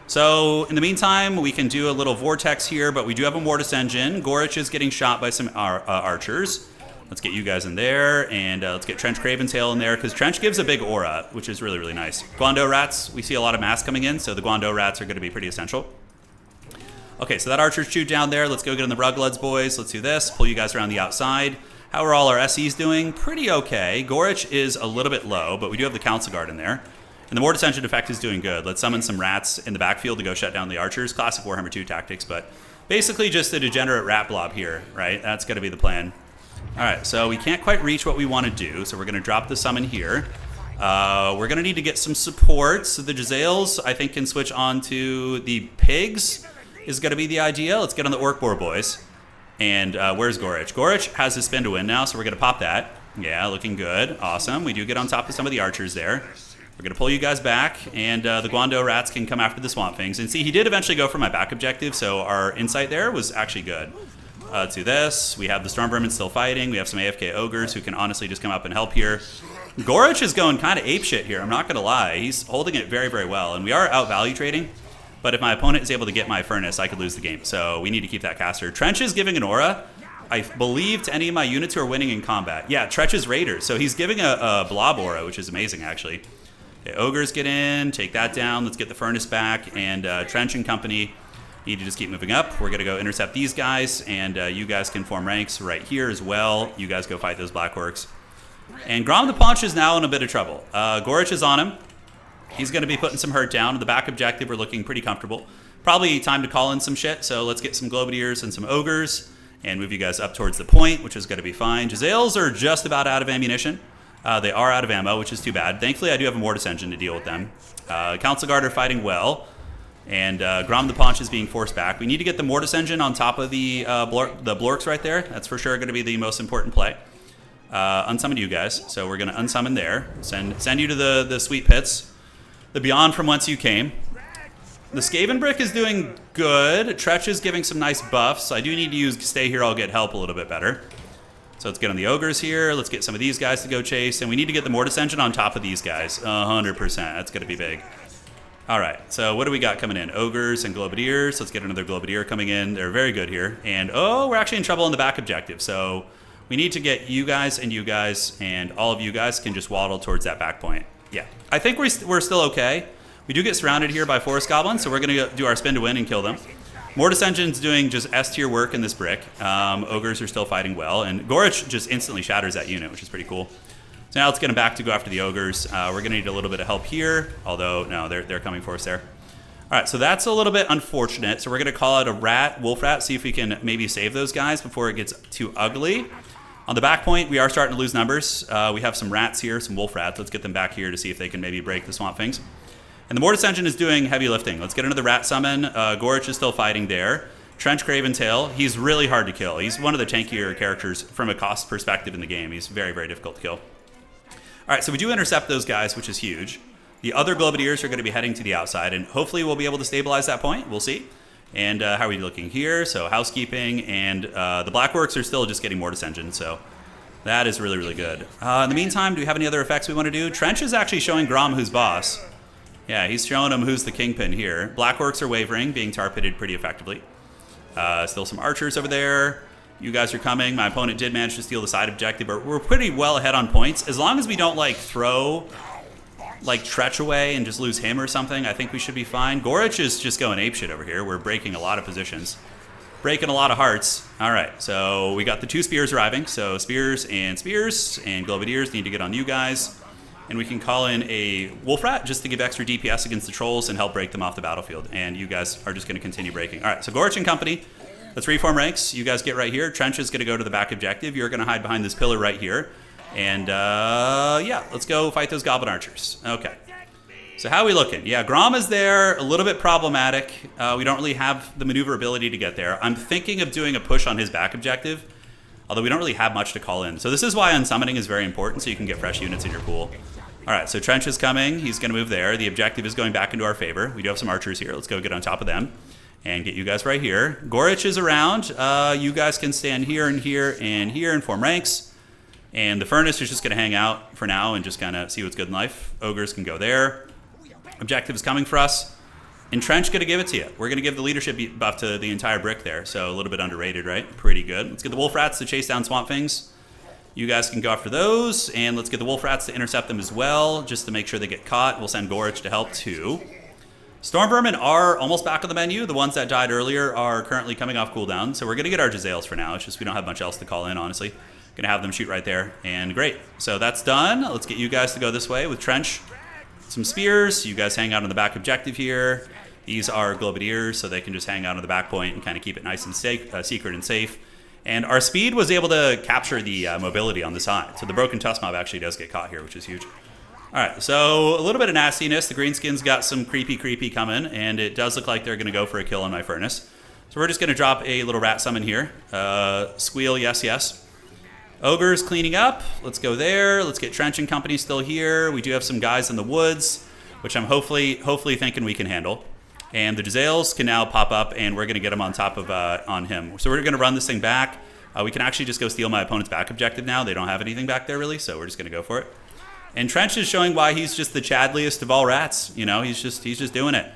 So in the meantime, we can do a little vortex here, but we do have a mortis engine. Gorich is getting shot by some archers. Let's get you guys in there, and let's get Trench Craventail in there, because Trench gives a big aura, which is really, really nice. Guando rats, we see a lot of mass coming in, so the Guando rats are going to be pretty essential. Okay, so that archer's chewed down there. Let's go get in the Rugleds, boys. Let's do this. Pull you guys around the outside. How are all our SEs doing? Pretty okay. Gorich is a little bit low, but we do have the Council Guard in there. And the Mortis Engine effect is doing good. Let's summon some rats in the backfield to go shut down the archers. Classic Warhammer 2 tactics, but basically just a degenerate rat blob here, right? That's going to be the plan. All right, so we can't quite reach what we want to do, so we're going to drop the summon here. We're going to need to get some support. So the Jezzails, I think, can switch on to the pigs is going to be the idea. Let's get on the Orc Boar, boys. And where's Gorich? Gorich has his spin to win now, so we're going to pop that. Yeah, looking good. Awesome. We do get on top of some of the archers there. We're going to pull you guys back, and the Guando rats can come after the Swamp Things. And see, he did eventually go for my back objective, so our insight there was actually good. Let's do this. We have the Storm Vermin still fighting. We have some AFK Ogres who can honestly just come up and help here. Gorich is going kind of apeshit here, I'm not going to lie. He's holding it very, very well, and we are out value trading. But if my opponent is able to get my Furnace, I could lose the game. So we need to keep that caster. Trench is giving an aura, I believe, to any of my units who are winning in combat. Yeah, Trench is Raiders. So he's giving a blob aura, which is amazing, actually. Okay, Ogres get in, take that down. Let's get the Furnace back. And Trench and company need to just keep moving up. We're going to go intercept these guys. And you guys can form ranks right here as well. You guys go fight those Black Orcs. And Grom the Paunch is now in a bit of trouble. Gorich is on him. He's going to be putting some hurt down. The back objective, we're looking pretty comfortable. Probably time to call in some shit, so let's get some Globadiers and some Ogres and move you guys up towards the point, which is going to be fine. Jezzails are just about out of ammunition. They are out of ammo, which is too bad. Thankfully, I do have a Mortis Engine to deal with them. Council Guard are fighting well, and Grom the Paunch is being forced back. We need to get the Mortis Engine on top of the Blorks right there. That's for sure going to be the most important play. Unsummon you guys, so we're going to unsummon there. Send you to the Sweet Pits. The Beyond from whence you came. The Skaven brick is doing good. Tretch is giving some nice buffs. I do need to use Stay Here, I'll Get Help a little bit better. So let's get on the Ogres here. Let's get some of these guys to go chase. And we need to get the Mortis Engine on top of these guys. 100%. That's going to be big. All right. So what do we got coming in? Ogres and Globadiers. Let's get another Globadier coming in. They're very good here. And, oh, we're actually in trouble on the back objective. So we need to get you guys, and all of you guys can just waddle towards that back point. Yeah, I think we're still okay. We do get surrounded here by Forest Goblins, so we're going to do our spin to win and kill them. Mortis Engine's doing just S-tier work in this brick. Ogres are still fighting well, and Gorich just instantly shatters that unit, which is pretty cool. So now let's get them back to go after the Ogres. We're going to need a little bit of help here, although, no, they're coming for us there. All right, so that's a little bit unfortunate. So we're going to call out a wolf rat, see if we can maybe save those guys before it gets too ugly. On the back point, we are starting to lose numbers. We have some rats here, some wolf rats. Let's get them back here to see if they can maybe break the Swamp Things. And the Mortis Engine is doing heavy lifting. Let's get another rat summon. Gorich is still fighting there. Trench Craventail, he's really hard to kill. He's one of the tankier characters from a cost perspective in the game. He's very, very difficult to kill. All right, so we do intercept those guys, which is huge. The other Globadiers are going to be heading to the outside, and hopefully we'll be able to stabilize that point. We'll see. And how are we looking here? So housekeeping, and the Black Orcs are still just getting Mortis Engine, so that is really, really good. In the meantime, do we have any other effects we want to do? Trench is actually showing Grom who's boss. Yeah, he's showing him who's the kingpin here. Black Orcs are wavering, being tar-pitted pretty effectively. Still some archers over there. You guys are coming. My opponent did manage to steal the side objective, but we're pretty well ahead on points. As long as we don't, like, throw like Tretch away and just lose him or something, I think we should be fine. Gorich is just going apeshit over here. We're breaking a lot of positions. Breaking a lot of hearts. All right, so we got the 2 spears arriving. So spears and Globadiers need to get on you guys. And we can call in a Wolf Rat just to give extra DPS against the trolls and help break them off the battlefield. And you guys are just going to continue breaking. All right, so Gorich and company, let's reform ranks. You guys get right here. Trench is going to go to the back objective. You're going to hide behind this pillar right here. And yeah, let's go fight those Goblin Archers. Okay. So how are we looking? Yeah, Grom is there, a little bit problematic. We don't really have the maneuverability to get there. I'm thinking of doing a push on his back objective, although we don't really have much to call in. So this is why unsummoning is very important, so you can get fresh units in your pool. All right, so Trench is coming. He's going to move there. The objective is going back into our favor. We do have some archers here. Let's go get on top of them. and get you guys right here. Gorich is around. You guys can stand here and here and here and form ranks. And the Furnace is just going to hang out for now and just kind of see what's good in life. Ogres can go there. Objective is coming for us. Entrench going to give it to you. We're going to give the leadership buff to the entire brick there. So a little bit underrated, right? Pretty good. Let's get the Wolf Rats to chase down Swamp Things. You guys can go after those. And let's get the Wolf Rats to intercept them as well, just to make sure they get caught. We'll send Gorich to help too. Storm Vermin are almost back on the menu. The ones that died earlier are currently coming off cooldown. So we're going to get our Jezzails for now. It's just we don't have much else to call in, honestly. Going to have them shoot right there. And great. So that's done. Let's get you guys to go this way with Trench. Some spears. You guys hang out on the back objective here. These are Globadiers, so they can just hang out on the back point and kind of keep it nice and secret and safe. And our speed was able to capture the mobility on the side. So the Broken Tusk Mob actually does get caught here, which is huge. All right, so a little bit of nastiness. The Greenskins got some creepy coming, and it does look like they're going to go for a kill on my Furnace. So we're just going to drop a little Rat Summon here. Squeal, yes. Ogres cleaning up. Let's go there. Let's get Trench and Company still here. We do have some guys in the woods, which I'm hopefully thinking we can handle. And the Jezzails can now pop up, and we're going to get them on top of on him. So we're going to run this thing back. We can actually just go steal my opponent's back objective now. They don't have anything back there, really, so we're just going to go for it. And Trench is showing why he's just the Chadliest of all rats. You know, he's just doing it.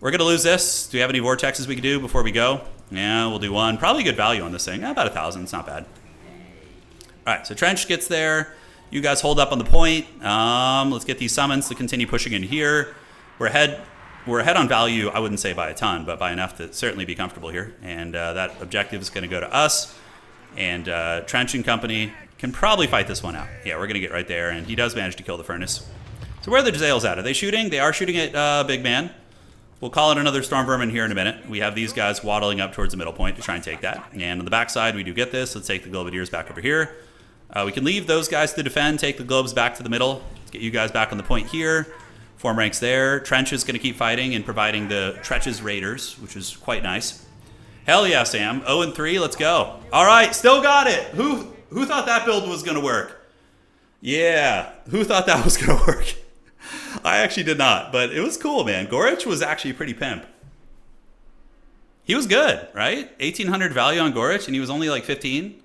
We're going to lose this. Do we have any vortexes we can do before we go? Yeah, we'll do one. Probably good value on this thing. About 1,000. It's not bad. All right, so Trench gets there. You guys hold up on the point. Let's get these summons to continue pushing in here. We're ahead on value, I wouldn't say by a ton, but by enough to certainly be comfortable here. And that objective is going to go to us. And Trench and Company can probably fight this one out. Yeah, we're going to get right there. And he does manage to kill the Furnace. So where are the Jezzails at? Are they shooting? They are shooting at Big Man. We'll call it another Storm Vermin here in a minute. We have these guys waddling up towards the middle point to try and take that. And on the backside, we do get this. Let's take the Globadiers back over here. We can leave those guys to defend, take the Globes back to the middle. Let's get you guys back on the point here. Form ranks there. Trench is going to keep fighting and providing the Trench's Raiders, which is quite nice. Hell yeah, Sam. 0-3, let's go. All right, still got it. Who thought that build was going to work? Yeah, who thought that was going to work? I actually did not, but it was cool, man. Gorich was actually pretty pimp. He was good, right? 1,800 value on Gorich, and he was only like 15.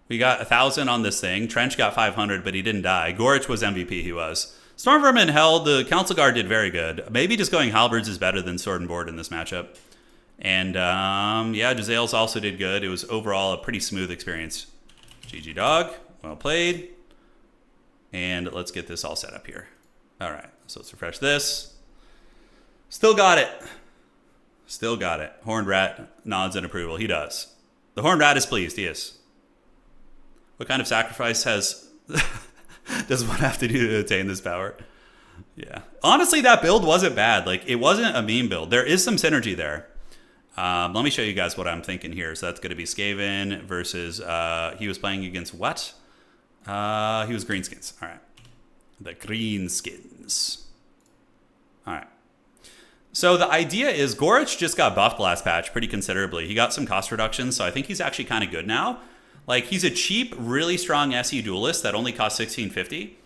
We got 1,000 on this thing. Trench got 500, but he didn't die. Gorich was MVP, he was. Storm Vermin held. The Council Guard did very good. Maybe just going Halberds is better than Sword and Board in this matchup. And yeah, Jezzails also did good. It was overall a pretty smooth experience. GG dog. Well played. And let's get this all set up here. All right, so let's refresh this. Still got it. Still got it. Horned Rat nods in approval. He does. The Horned Rat is pleased. He is. What kind of sacrifice does one have to do to attain this power? Yeah. Honestly, that build wasn't bad. Like, it wasn't a meme build. There is some synergy there. Let me show you guys what I'm thinking here. So that's going to be Skaven versus, he was playing against what? He was Greenskins. All right. The Greenskins. All right. So the idea is Gorich just got buffed last patch pretty considerably. He got some cost reductions, so I think he's actually kind of good now. Like, he's a cheap, really strong SE duelist that only costs 1650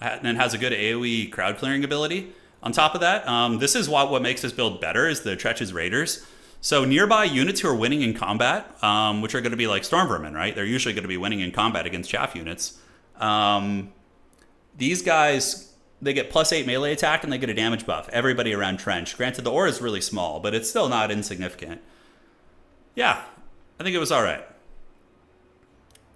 and has a good AoE crowd clearing ability. On top of that, this is what makes this build better is the Trench's Raiders. So nearby units who are winning in combat, which are going to be like Storm Vermin, right? They're usually going to be winning in combat against chaff units. These guys, they get +8 melee attack and they get a damage buff. Everybody around Trench. Granted, the aura is really small, but it's still not insignificant. Yeah, I think it was all right.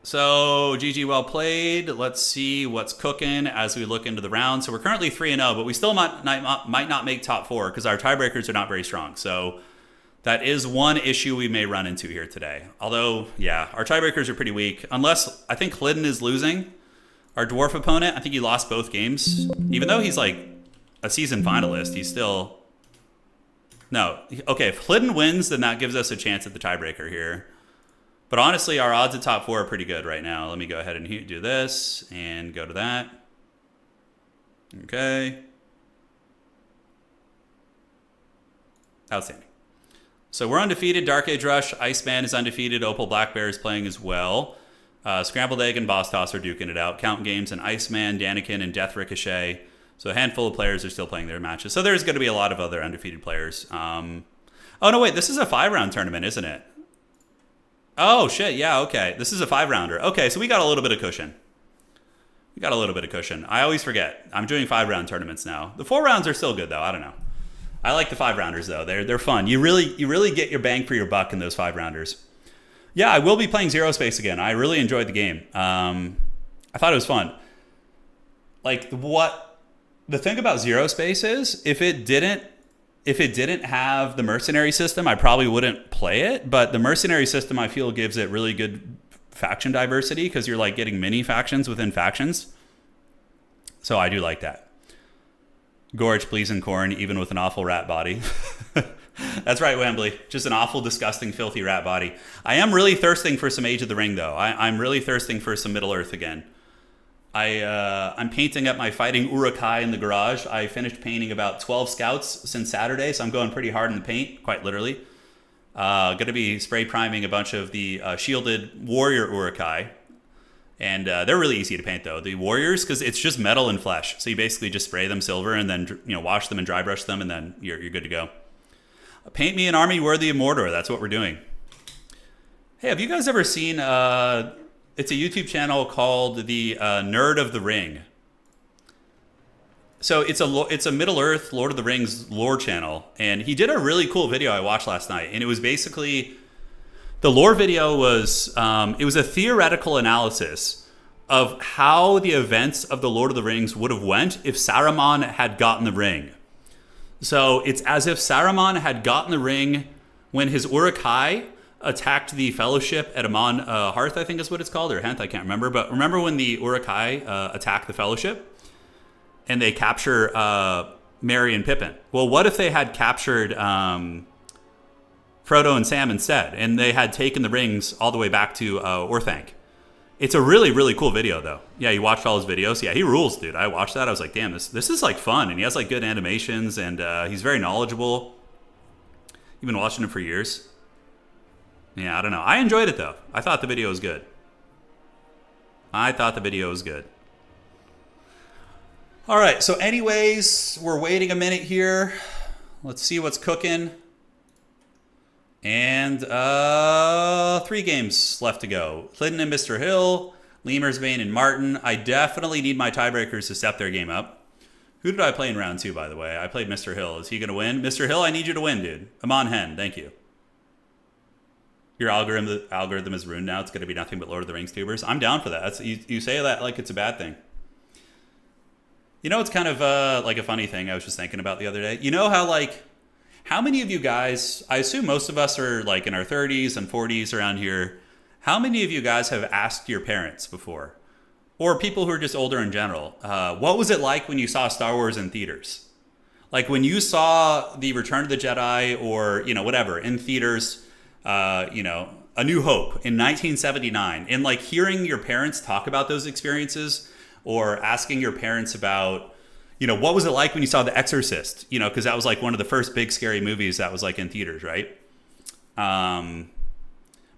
So, GG, well played. Let's see what's cooking as we look into the round. So we're currently 3-0, but we still might not make top 4 because our tiebreakers are not very strong. So that is one issue we may run into here today. Although, yeah, our tiebreakers are pretty weak. Unless, I think Hliden is losing. Our Dwarf opponent, I think he lost both games. Even though he's like a season finalist, he's still... No. Okay, if Hliden wins, then that gives us a chance at the tiebreaker here. But honestly, our odds at top 4 are pretty good right now. Let me go ahead and do this and go to that. Okay. Outstanding. So we're undefeated. Dark Age Rush, Iceman is undefeated. Opal Black Bear is playing as well. Scrambled Egg and Boss Toss are duking it out. Count Games and Iceman, Danikin, and Death Ricochet. So a handful of players are still playing their matches. So there's going to be a lot of other undefeated players. Oh, no, wait. This is a 5-round tournament, isn't it? Oh, shit. Yeah, okay. This is a 5-rounder. Okay, so we got a little bit of cushion. I always forget. I'm doing 5-round tournaments now. The 4 rounds are still good, though. I don't know. I like the 5-rounders, though. They're fun. You really get your bang for your buck in those 5-rounders. Yeah, I will be playing Zero Space again. I really enjoyed the game. I thought it was fun. Like, the thing about Zero Space is, if it didn't have the mercenary system, I probably wouldn't play it. But the mercenary system, I feel, gives it really good faction diversity because you're like getting mini factions within factions. So I do like that. Gorge, please, and corn, even with an awful rat body. That's right, Wembley. Just an awful, disgusting, filthy rat body. I am really thirsting for some Age of the Ring, though. I'm really thirsting for some Middle Earth again. I'm painting up my fighting Urukai in the garage. I finished painting about 12 scouts since Saturday, so I'm going pretty hard in the paint, quite literally. Going to be spray priming a bunch of the shielded warrior Urukai. And they're really easy to paint, though. The warriors, because it's just metal and flesh. So you basically just spray them silver and then wash them and dry brush them, and then you're good to go. Paint me an army worthy of Mordor. That's what we're doing. Hey, have you guys ever seen... it's a YouTube channel called the Nerd of the Ring. So it's a Middle Earth Lord of the Rings lore channel. And he did a really cool video I watched last night. And it was basically... The lore video was... it was a theoretical analysis of how the events of the Lord of the Rings would have went if Saruman had gotten the ring. So it's as if Saruman had gotten the ring when his Uruk-hai attacked the Fellowship at Amon Hearth, I think is what it's called, or Henth, I can't remember. But remember when the Uruk-hai attacked the Fellowship and they capture Merry and Pippin? Well, what if they had captured Frodo and Sam instead, and they had taken the rings all the way back to Orthanc? It's a really, really cool video, though. Yeah, you watched all his videos. Yeah, he rules, dude. I watched that. I was like, damn, this is like fun, and he has like good animations, and he's very knowledgeable. You've been watching him for years. Yeah, I don't know. I enjoyed it, though. I thought the video was good. All right, so anyways, we're waiting a minute here. Let's see what's cooking. And 3 games left to go. Clinton and Mr. Hill, Lemurs, Vane, and Martin. I definitely need my tiebreakers to step their game up. Who did I play in round 2, by the way? I played Mr. Hill. Is he going to win? Mr. Hill, I need you to win, dude. Amon Hen, thank you. Your algorithm is ruined now. It's going to be nothing but Lord of the Rings tubers. I'm down for that. You say that like it's a bad thing. You know, it's kind of like a funny thing I was just thinking about the other day. You know how many of you guys, I assume most of us are like in our 30s and 40s around here. How many of you guys have asked your parents before? Or people who are just older in general, what was it like when you saw Star Wars in theaters? Like when you saw The Return of the Jedi or, whatever, in theaters, A New Hope in 1979. And like hearing your parents talk about those experiences or asking your parents about, what was it like when you saw The Exorcist? Because that was like one of the first big scary movies that was like in theaters, right?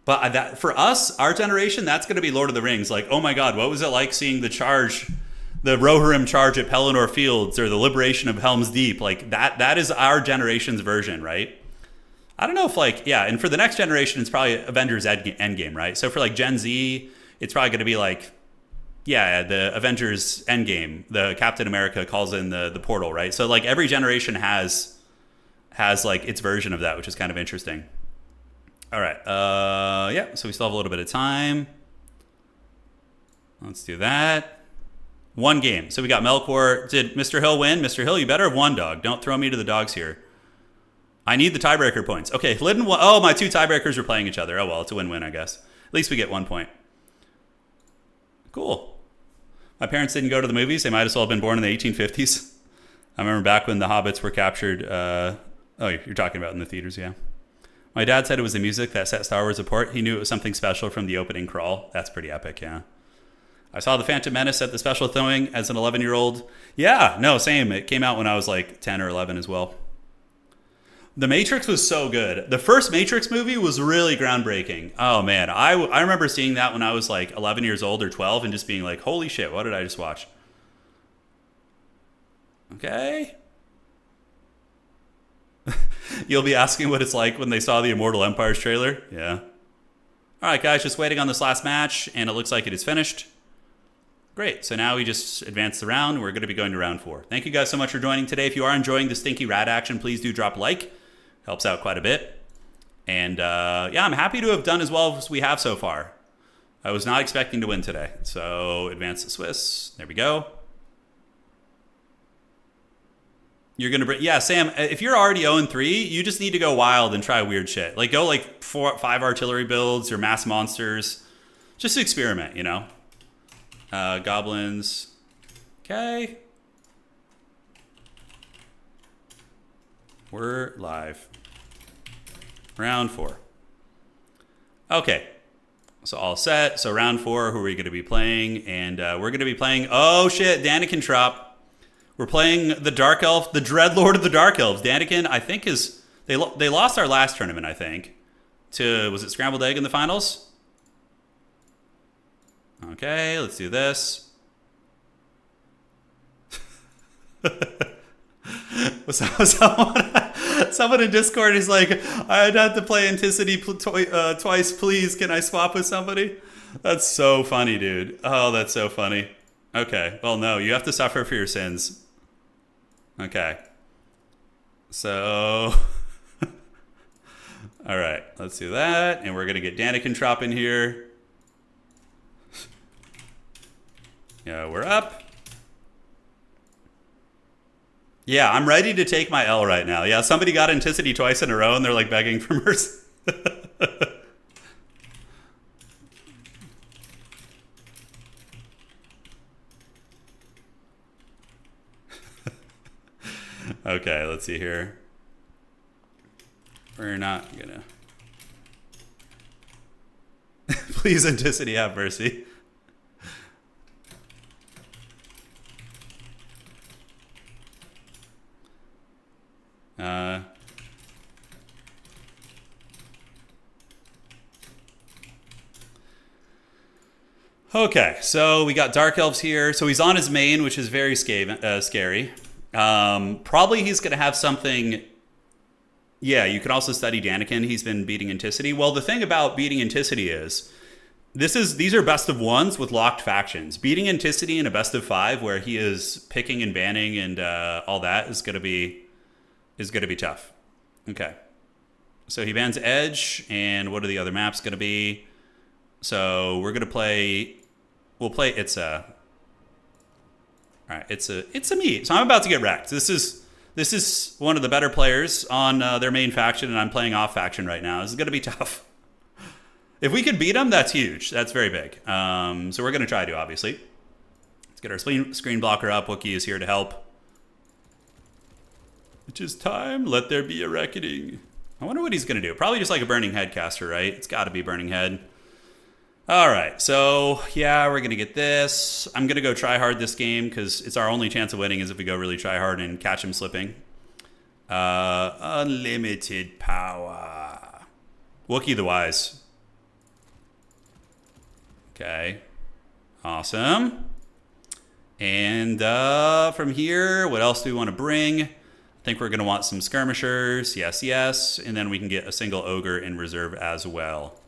But that for us, our generation, that's going to be Lord of the Rings. Like, oh my God, what was it like seeing the Rohirrim charge at Pelennor Fields or the liberation of Helm's Deep? Like that is our generation's version, right? I don't know if and for the next generation, it's probably Avengers Endgame, right? So for like Gen Z, it's probably going to be like, the Avengers Endgame, the Captain America calls in the portal, right? So like every generation has like its version of that, which is kind of interesting. All right. So we still have a little bit of time. Let's do that. 1 game. So we got Melkor. Did Mr. Hill win? Mr. Hill, you better have won, dog. Don't throw me to the dogs here. I need the tiebreaker points. Okay, Liddon won. Oh, my 2 tiebreakers are playing each other. Oh, well, it's a win-win, I guess. At least we get 1 point. Cool. My parents didn't go to the movies. They might as well have been born in the 1850s. I remember back when the Hobbits were captured. You're talking about in the theaters, yeah. My dad said it was the music that set Star Wars apart. He knew it was something special from the opening crawl. That's pretty epic, yeah. I saw The Phantom Menace at the special throwing as an 11-year-old. Yeah, no, same. It came out when I was like 10 or 11 as well. The Matrix was so good. The first Matrix movie was really groundbreaking. Oh, man. I remember seeing that when I was like 11 years old or 12 and just being like, holy shit, what did I just watch? Okay. You'll be asking what it's like when they saw the Immortal Empires trailer? Yeah. All right, guys, just waiting on this last match, and it looks like it is finished. Great, so now we just advance the round. We're going to be going to round 4. Thank you guys so much for joining today. If you are enjoying the Stinky Rat action, please do drop a like. Helps out quite a bit. And yeah, I'm happy to have done as well as we have so far. I was not expecting to win today. So advance the Swiss. There we go. You're going to bring... Yeah, Sam, if you're already 0-3, you just need to go wild and try weird shit. Like, go like 4, 5 artillery builds or mass monsters. Just experiment, you know? Goblins. Okay. We're live. Round 4. Okay. So all set. So round 4, who are we going to be playing? And we're going to be playing... Oh, shit. Daniken Trop. We're playing the Dark Elf, the Dreadlord of the Dark Elves. Daniken, I think, is... They lost our last tournament, I think. To... Was it Scrambled Egg in the finals? Okay, let's do this. Someone in Discord is like, I'd have to play Anticity twice, please. Can I swap with somebody? That's so funny, dude. Oh, that's so funny. Okay, well, no, you have to suffer for your sins. Okay. So, all right, let's do that. And we're going to get Daniken Trop in here. Yeah, we're up. Yeah, I'm ready to take my L right now. Yeah, somebody got Anticity twice in a row and they're like begging for mercy. Okay, let's see here. We're not gonna... Please, Anticity, have mercy. Okay, so we got Dark Elves here. So he's on his main, which is very scary. Probably he's going to have something... Yeah, you can also study Daniken. He's been beating Anticity. Well, the thing about beating Anticity is... These are best of 1s with locked factions. Beating Anticity in a best of 5 where he is picking and banning and all that is going to be tough. Okay. So he bans Edge, and what are the other maps going to be? So we're going to play... We'll play Itza. All right, Itza me. So I'm about to get wrecked. This is one of the better players on their main faction, and I'm playing off faction right now. This is going to be tough. If we could beat him, that's huge. That's very big. So we're going to try to, obviously. Let's get our screen blocker up. Wookiee is here to help. It's just time. Let there be a reckoning. I wonder what he's going to do. Probably just like a Burning Head caster, right? It's got to be Burning Head. All right. So, yeah, we're going to get this. I'm going to go try hard this game because it's our only chance of winning is if we go really try hard and catch him slipping. Unlimited power. Wookiee the Wise. Okay. Awesome. And from here, what else do we want to bring? I think we're going to want some skirmishers. Yes, yes. And then we can get a single ogre in reserve as well.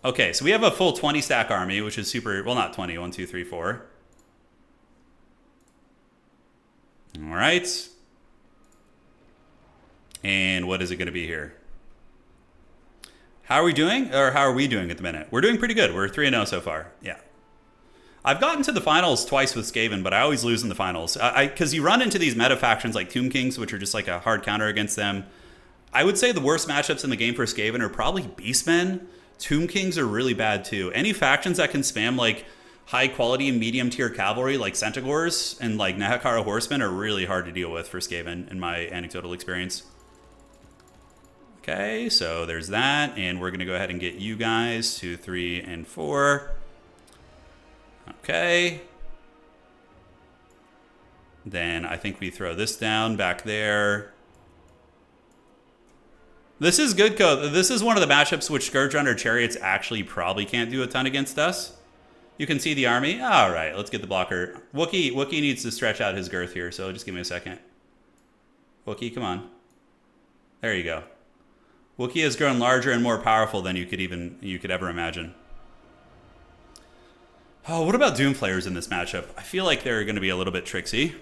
Okay, so we have a full 20 stack army, which is super... Well, not 20. 1, 2, 3, 4. All right. And what is it going to be here? How are we doing? Or how are we doing at the minute? We're doing pretty good. We're 3-0 so far. Yeah. I've gotten to the finals twice with Skaven, but I always lose in the finals. Because you run into these meta factions like Tomb Kings, which are just like a hard counter against them. I would say the worst matchups in the game for Skaven are probably Beastmen. Tomb Kings are really bad too. Any factions that can spam like high quality and medium tier cavalry like Centaurs and like Nahakara Horsemen are really hard to deal with for Skaven in my anecdotal experience. Okay, so there's that. And we're going to go ahead and get you guys 2, 3, and 4. Okay. Then I think we throw this down back there. This is good code. This is one of the matchups which Scourge Runner Chariots actually probably can't do a ton against us. You can see the army. All right, let's get the blocker. Wookiee needs to stretch out his girth here, so just give me a second. Wookiee, come on. There you go. Wookiee has grown larger and more powerful than you could ever imagine. Oh, what about Doom players in this matchup? I feel like they're going to be a little bit tricksy.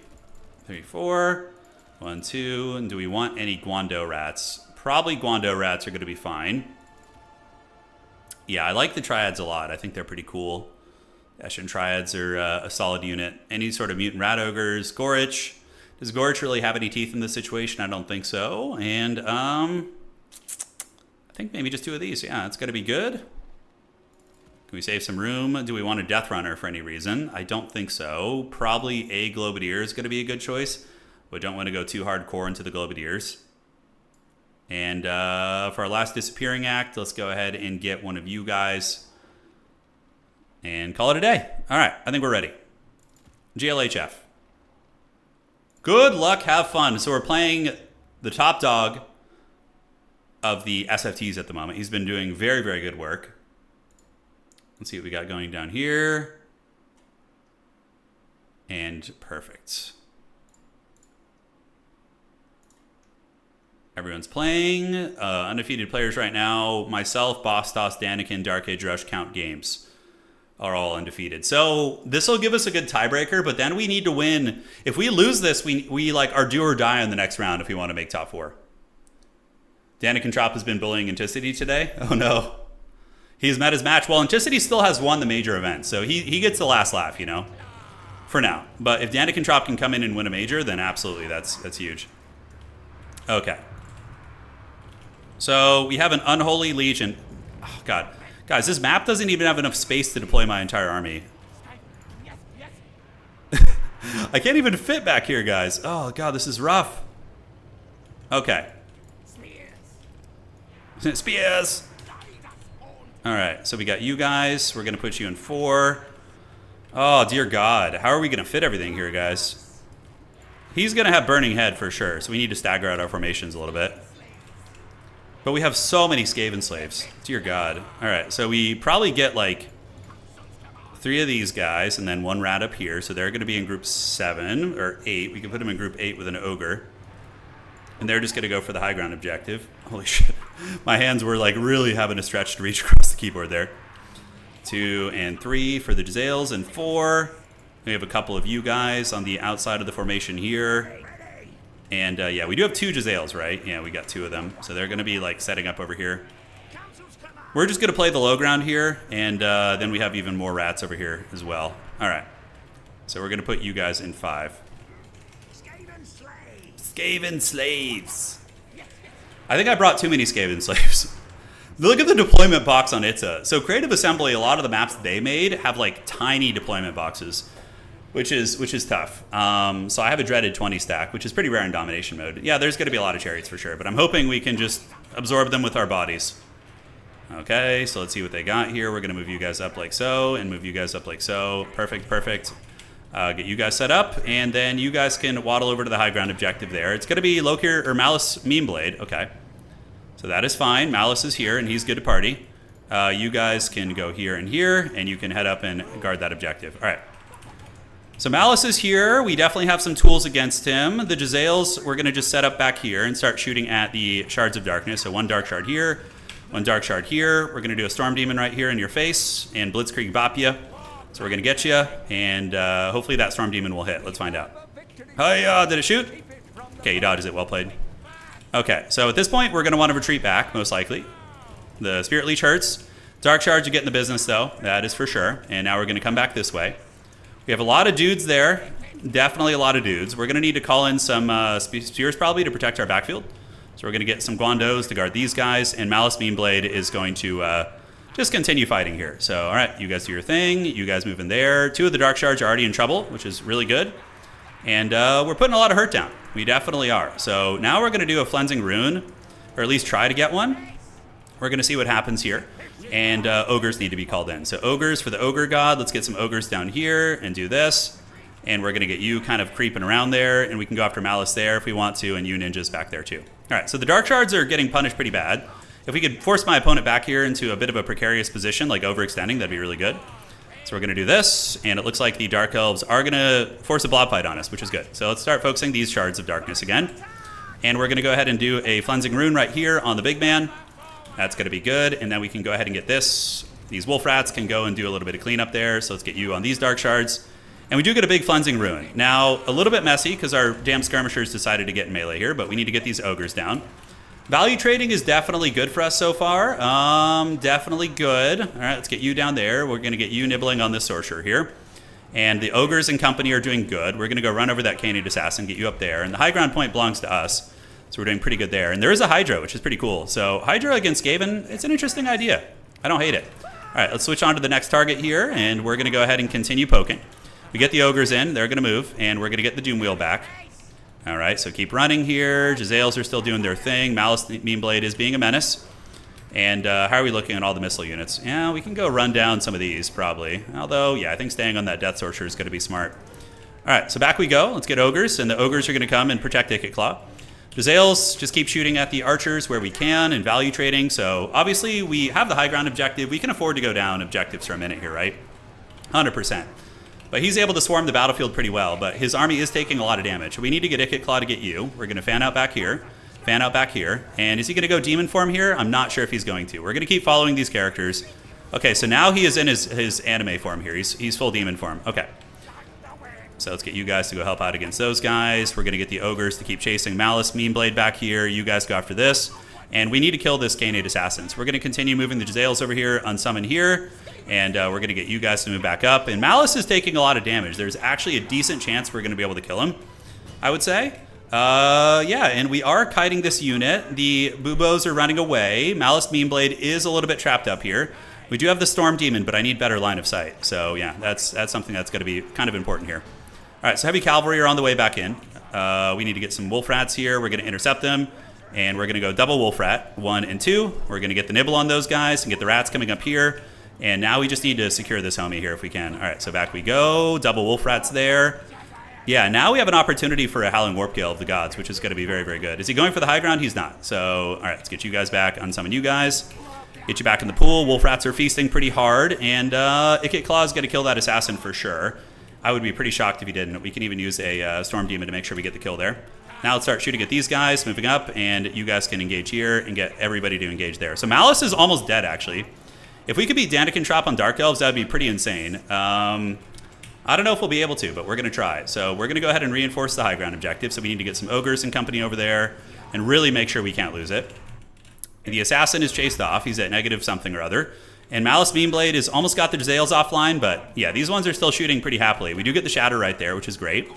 3, 4. 1, 2. And do we want any Guando rats? Probably Guando rats are going to be fine. Yeah, I like the Triads a lot. I think they're pretty cool. Ashen Triads are a solid unit. Any sort of mutant rat ogres. Gorich. Does Gorich really have any teeth in this situation? I don't think so. And I think maybe just 2 of these. Yeah, it's going to be good. Can we save some room? Do we want a Death Runner for any reason? I don't think so. Probably a Globadier is going to be a good choice. We don't want to go too hardcore into the Globadiers. And for our last Disappearing Act, let's go ahead and get one of you guys and call it a day. All right, I think we're ready. GLHF. Good luck, have fun. So we're playing the top dog of the SFTs at the moment. He's been doing very, very good work. Let's see what we got going down here. And perfect. Everyone's playing. Undefeated players right now. Myself, Bostos, Danikin, Dark Age Rush, Count Games are all undefeated. So this will give us a good tiebreaker, but then we need to win. If we lose this, we like are do or die in the next round if we want to make top 4. Danikin Trop has been bullying Anticity today. Oh no. He's met his match. Well, Anticity still has won the major event, so he gets the last laugh, you know, for now. But if Danikin Trop can come in and win a major, then absolutely, that's huge. Okay. So we have an Unholy Legion. Oh, God. Guys, this map doesn't even have enough space to deploy my entire army. I can't even fit back here, guys. Oh, God, this is rough. Okay. Spears! All right, so we got you guys. We're going to put you in 4. Oh, dear God. How are we going to fit everything here, guys? He's going to have Burning Head for sure, so we need to stagger out our formations a little bit. But we have so many Skaven slaves. Dear God. All right, so we probably get like 3 of these guys and then 1 rat up here. So they're going to be in group 7 or 8. We can put them in group 8 with an ogre. And they're just going to go for the high ground objective. Holy shit. My hands were like really having to stretch to reach across the keyboard there. 2 and 3 for the Jezzails and 4. We have a couple of you guys on the outside of the formation here. And yeah, we do have 2 Jezzails, right? Yeah, we got 2 of them. So they're going to be like setting up over here. We're just going to play the low ground here. And then we have even more rats over here as well. All right. So we're going to put you guys in 5. Skaven slaves. I think I brought too many Skaven slaves. Look at the deployment box on Itza. So Creative Assembly, a lot of the maps they made have like tiny deployment boxes, which is tough. So I have a dreaded 20 stack, which is pretty rare in domination mode. Yeah, there's going to be a lot of chariots for sure, but I'm hoping we can just absorb them with our bodies. Okay, so let's see what they got here. We're going to move you guys up like so, and move you guys up like so. Perfect, perfect. Get you guys set up, and then you guys can waddle over to the high ground objective there. It's going to be Lokir or Malice Meme Blade. Okay. So that is fine. Malice is here, and he's good to party. You guys can go here, and you can head up and guard that objective. All right. So Malice is here. We definitely have some tools against him. The Jezzails, we're going to just set up back here and start shooting at the Shards of Darkness. So 1 Dark Shard here, 1 Dark Shard here. We're going to do a Storm Demon right here in your face, and Blitzkrieg bop ya. So we're going to get you, and hopefully that Storm Demon will hit. Let's find out. Hi, did it shoot? Okay, he dodges it. Well played. Okay, so at this point, we're going to want to retreat back, most likely. The Spirit Leech hurts. Dark Shards, you get in the business, though. That is for sure. And now we're going to come back this way. We have a lot of dudes there. Definitely a lot of dudes. We're going to need to call in some spears, probably, to protect our backfield. So we're going to get some Guandos to guard these guys, and Malice Meme Blade is going to just continue fighting here. So, all right, you guys do your thing. You guys move in there. 2 of the Dark Shards are already in trouble, which is really good. And we're putting a lot of hurt down. We definitely are. So now we're going to do a Flensing Rune, or at least try to get one. We're going to see what happens here. And Ogres need to be called in. So Ogres for the Ogre God. Let's get some Ogres down here and do this. And we're going to get you kind of creeping around there. And we can go after Malice there if we want to, and you ninjas back there too. All right, so the Dark Shards are getting punished pretty bad. If we could force my opponent back here into a bit of a precarious position, like overextending, that'd be really good. So we're going to do this, and it looks like the Dark Elves are going to force a blob fight on us, which is good. So let's start focusing these Shards of Darkness again. And we're going to go ahead and do a Cleansing Rune right here on the big man. That's going to be good. And then we can go ahead and get this. These Wolf Rats can go and do a little bit of cleanup there. So let's get you on these Dark Shards. And we do get a big Cleansing Rune. Now, a little bit messy because our damn Skirmishers decided to get in melee here, but we need to get these Ogres down. Value trading is definitely good for us so far. Definitely good. All right, let's get you down there. We're going to get you nibbling on this Sorcerer here. And the Ogres and company are doing good. We're going to go run over that Canid Assassin, get you up there. And the high ground point belongs to us. So we're doing pretty good there. And there is a Hydra, which is pretty cool. So Hydra against Skaven, it's an interesting idea. I don't hate it. All right, let's switch on to the next target here. And we're going to go ahead and continue poking. We get the Ogres in. They're going to move. And we're going to get the Doom Wheel back. All right, so keep running here. Jezzails are still doing their thing. Malice Meanblade is being a menace. And how are we looking at all the missile units? Yeah, we can go run down some of these, probably. Although, yeah, I think staying on that Death Sorcerer is going to be smart. All right, so back we go. Let's get Ogres, and the Ogres are going to come and protect Icket Claw. Jezzails just keep shooting at the Archers where we can and value trading. So, obviously, we have the high ground objective. We can afford to go down objectives for a minute here, right? 100%. But he's able to swarm the battlefield pretty well, but his army is taking a lot of damage. We need to get Icket Claw to get you. We're going to fan out back here. Fan out back here. And is he going to go demon form here? I'm not sure if he's going to. We're going to keep following these characters. Okay, so now he is in his anime form here. He's full demon form. Okay. So let's get you guys to go help out against those guys. We're going to get the Ogres to keep chasing Malice Meanblade back here. You guys go after this. And we need to kill this Canid Assassin. So we're going to continue moving the Jezzails over here, unsummon here. And we're going to get you guys to move back up. And Malice is taking a lot of damage. There's actually a decent chance we're going to be able to kill him, I would say. Yeah, and we are kiting this unit. The Buboes are running away. Malice Meanblade is a little bit trapped up here. We do have the Storm Demon, but I need better line of sight. So yeah, that's something that's going to be kind of important here. All right, so Heavy Cavalry are on the way back in. We need to get some Wolf Rats here. We're going to intercept them, and we're going to go double Wolf Rat, 1 and 2. We're going to get the nibble on those guys and get the Rats coming up here. And now we just need to secure this homie here if we can. All right, so back we go. Double Wolf Rats there. Yeah, now we have an opportunity for a Howling Warp Gale of the Gods, which is going to be very, very good. Is he going for the high ground? He's not. So, all right, let's get you guys back, unsummon you guys. Get you back in the pool. Wolf Rats are feasting pretty hard, and Icket Claw is going to kill that assassin for sure. I would be pretty shocked if he didn't. We can even use a Storm Demon to make sure we get the kill there. Now let's start shooting at these guys, moving up, and you guys can engage here and get everybody to engage there. So Malice is almost dead, actually. If we could beat Daniken Trop on Dark Elves, that would be pretty insane. I don't know if we'll be able to, but we're going to try. So we're going to go ahead and reinforce the high ground objective. So we need to get some Ogres and company over there and really make sure we can't lose it. And the Assassin is chased off. He's at negative something or other. And Malice Meanblade has almost got the Jezzails offline, but yeah, these ones are still shooting pretty happily. We do get the Shatter right there, which is great.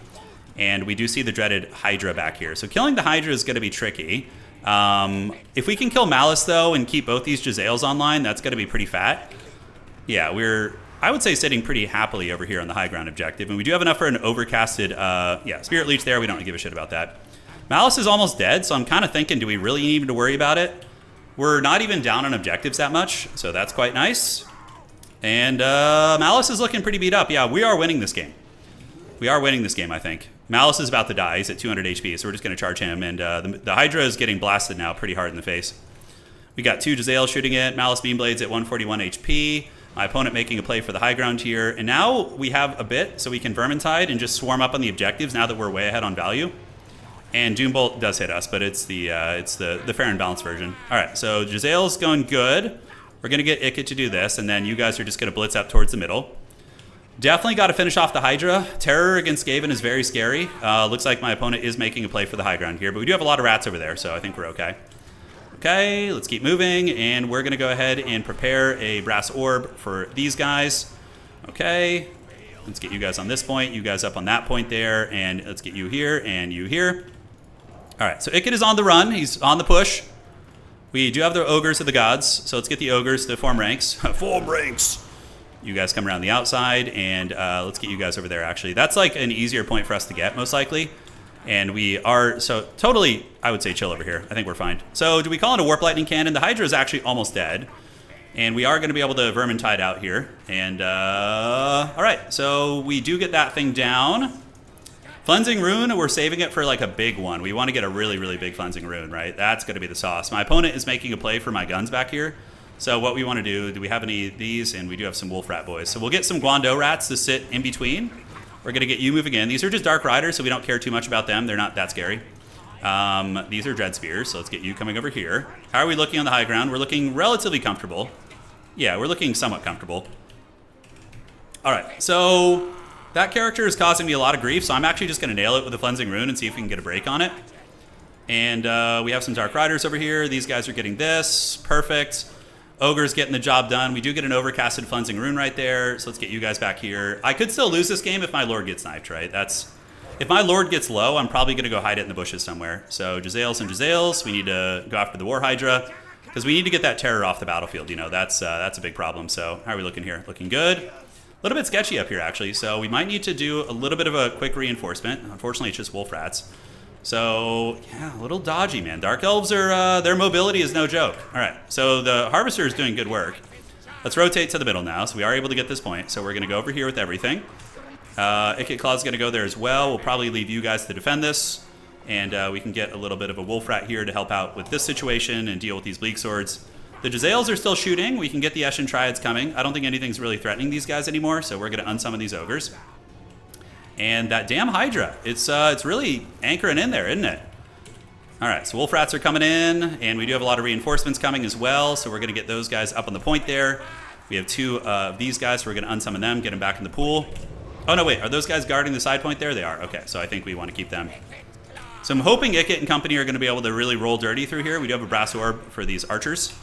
And we do see the dreaded Hydra back here. So killing the Hydra is going to be tricky. If we can kill Malice, though, and keep both these Jezzails online, that's going to be pretty fat. Yeah, I would say, sitting pretty happily over here on the high ground objective. And we do have enough for an overcasted, Spirit Leech there. We don't give a shit about that. Malice is almost dead, so I'm kind of thinking, do we really need to worry about it? We're not even down on objectives that much, so that's quite nice. And Malice is looking pretty beat up. Yeah, we are winning this game. We are winning this game, I think. Malice is about to die. He's at 200 HP, so we're just going to charge him. And the Hydra is getting blasted now pretty hard in the face. We got 2 Jezzails shooting it. Malice Beanblades at 141 HP. My opponent making a play for the high ground here. And now we have a bit, so we can Vermintide and just swarm up on the objectives now that we're way ahead on value. And Doombolt does hit us, but it's the fair and balanced version. All right, so Jezzail's going good. We're going to get Icket to do this, and then you guys are just going to blitz up towards the middle. Definitely got to finish off the Hydra. Terror against Skaven is very scary. Looks like my opponent is making a play for the high ground here, but we do have a lot of rats over there, so I think we're okay. Okay, let's keep moving, and we're going to go ahead and prepare a Brass Orb for these guys. Okay, let's get you guys on this point, you guys up on that point there, and let's get you here and you here. All right, so Icket is on the run. He's on the push. We do have the Ogres of the Gods, so let's get the Ogres to form ranks. Form ranks! You guys come around the outside, and let's get you guys over there, actually. That's like an easier point for us to get, most likely. And we are, so totally, I would say chill over here. I think we're fine. So do we call it a Warp Lightning Cannon? The Hydra is actually almost dead. And we are going to be able to Vermintide out here. And, all right, so we do get that thing down. Cleansing Rune, we're saving it for like a big one. We want to get a really, really big Cleansing Rune, right? That's going to be the sauce. My opponent is making a play for my guns back here. So what we want to do we have any of these? And we do have some Wolf Rat boys. So we'll get some Guando Rats to sit in between. We're going to get you moving in. These are just Dark Riders, so we don't care too much about them. They're not that scary. These are Dread Spears, so let's get you coming over here. How are we looking on the high ground? We're looking relatively comfortable. Yeah, we're looking somewhat comfortable. All right, so that character is causing me a lot of grief, so I'm actually just going to nail it with a Cleansing Rune and see if we can get a break on it. And we have some Dark Riders over here. These guys are getting this. Perfect. Ogre's getting the job done. We do get an overcasted Cleansing Rune right there, so let's get you guys back here. I could still lose this game if my Lord gets knifed, right? If my Lord gets low, I'm probably going to go hide it in the bushes somewhere. So Jezzails and Jezzails, we need to go after the War Hydra, because we need to get that terror off the battlefield. You know, that's a big problem. So how are we looking here? Looking good. A little bit sketchy up here, actually. So we might need to do a little bit of a quick reinforcement. Unfortunately, it's just Wolf Rats. So, yeah, a little dodgy, man. Dark Elves are, their mobility is no joke. All right, so the Harvester is doing good work. Let's rotate to the middle now. So we are able to get this point. So we're going to go over here with everything. Ikit Claw's going to go there as well. We'll probably leave you guys to defend this. And we can get a little bit of a Wolf Rat here to help out with this situation and deal with these Bleak Swords. The Jezzails are still shooting. We can get the Eshin Triads coming. I don't think anything's really threatening these guys anymore, so we're going to unsummon these Ogres. And that damn Hydra, it's really anchoring in there, isn't it? All right, so Wolf Rats are coming in, and we do have a lot of reinforcements coming as well, so we're going to get those guys up on the point there. We have two of these guys, so we're going to unsummon them, get them back in the pool. Oh, no, wait, are those guys guarding the side point there? They are. Okay, so I think we want to keep them. So I'm hoping Ikit and company are going to be able to really roll dirty through here. We do have a Brass Orb for these archers.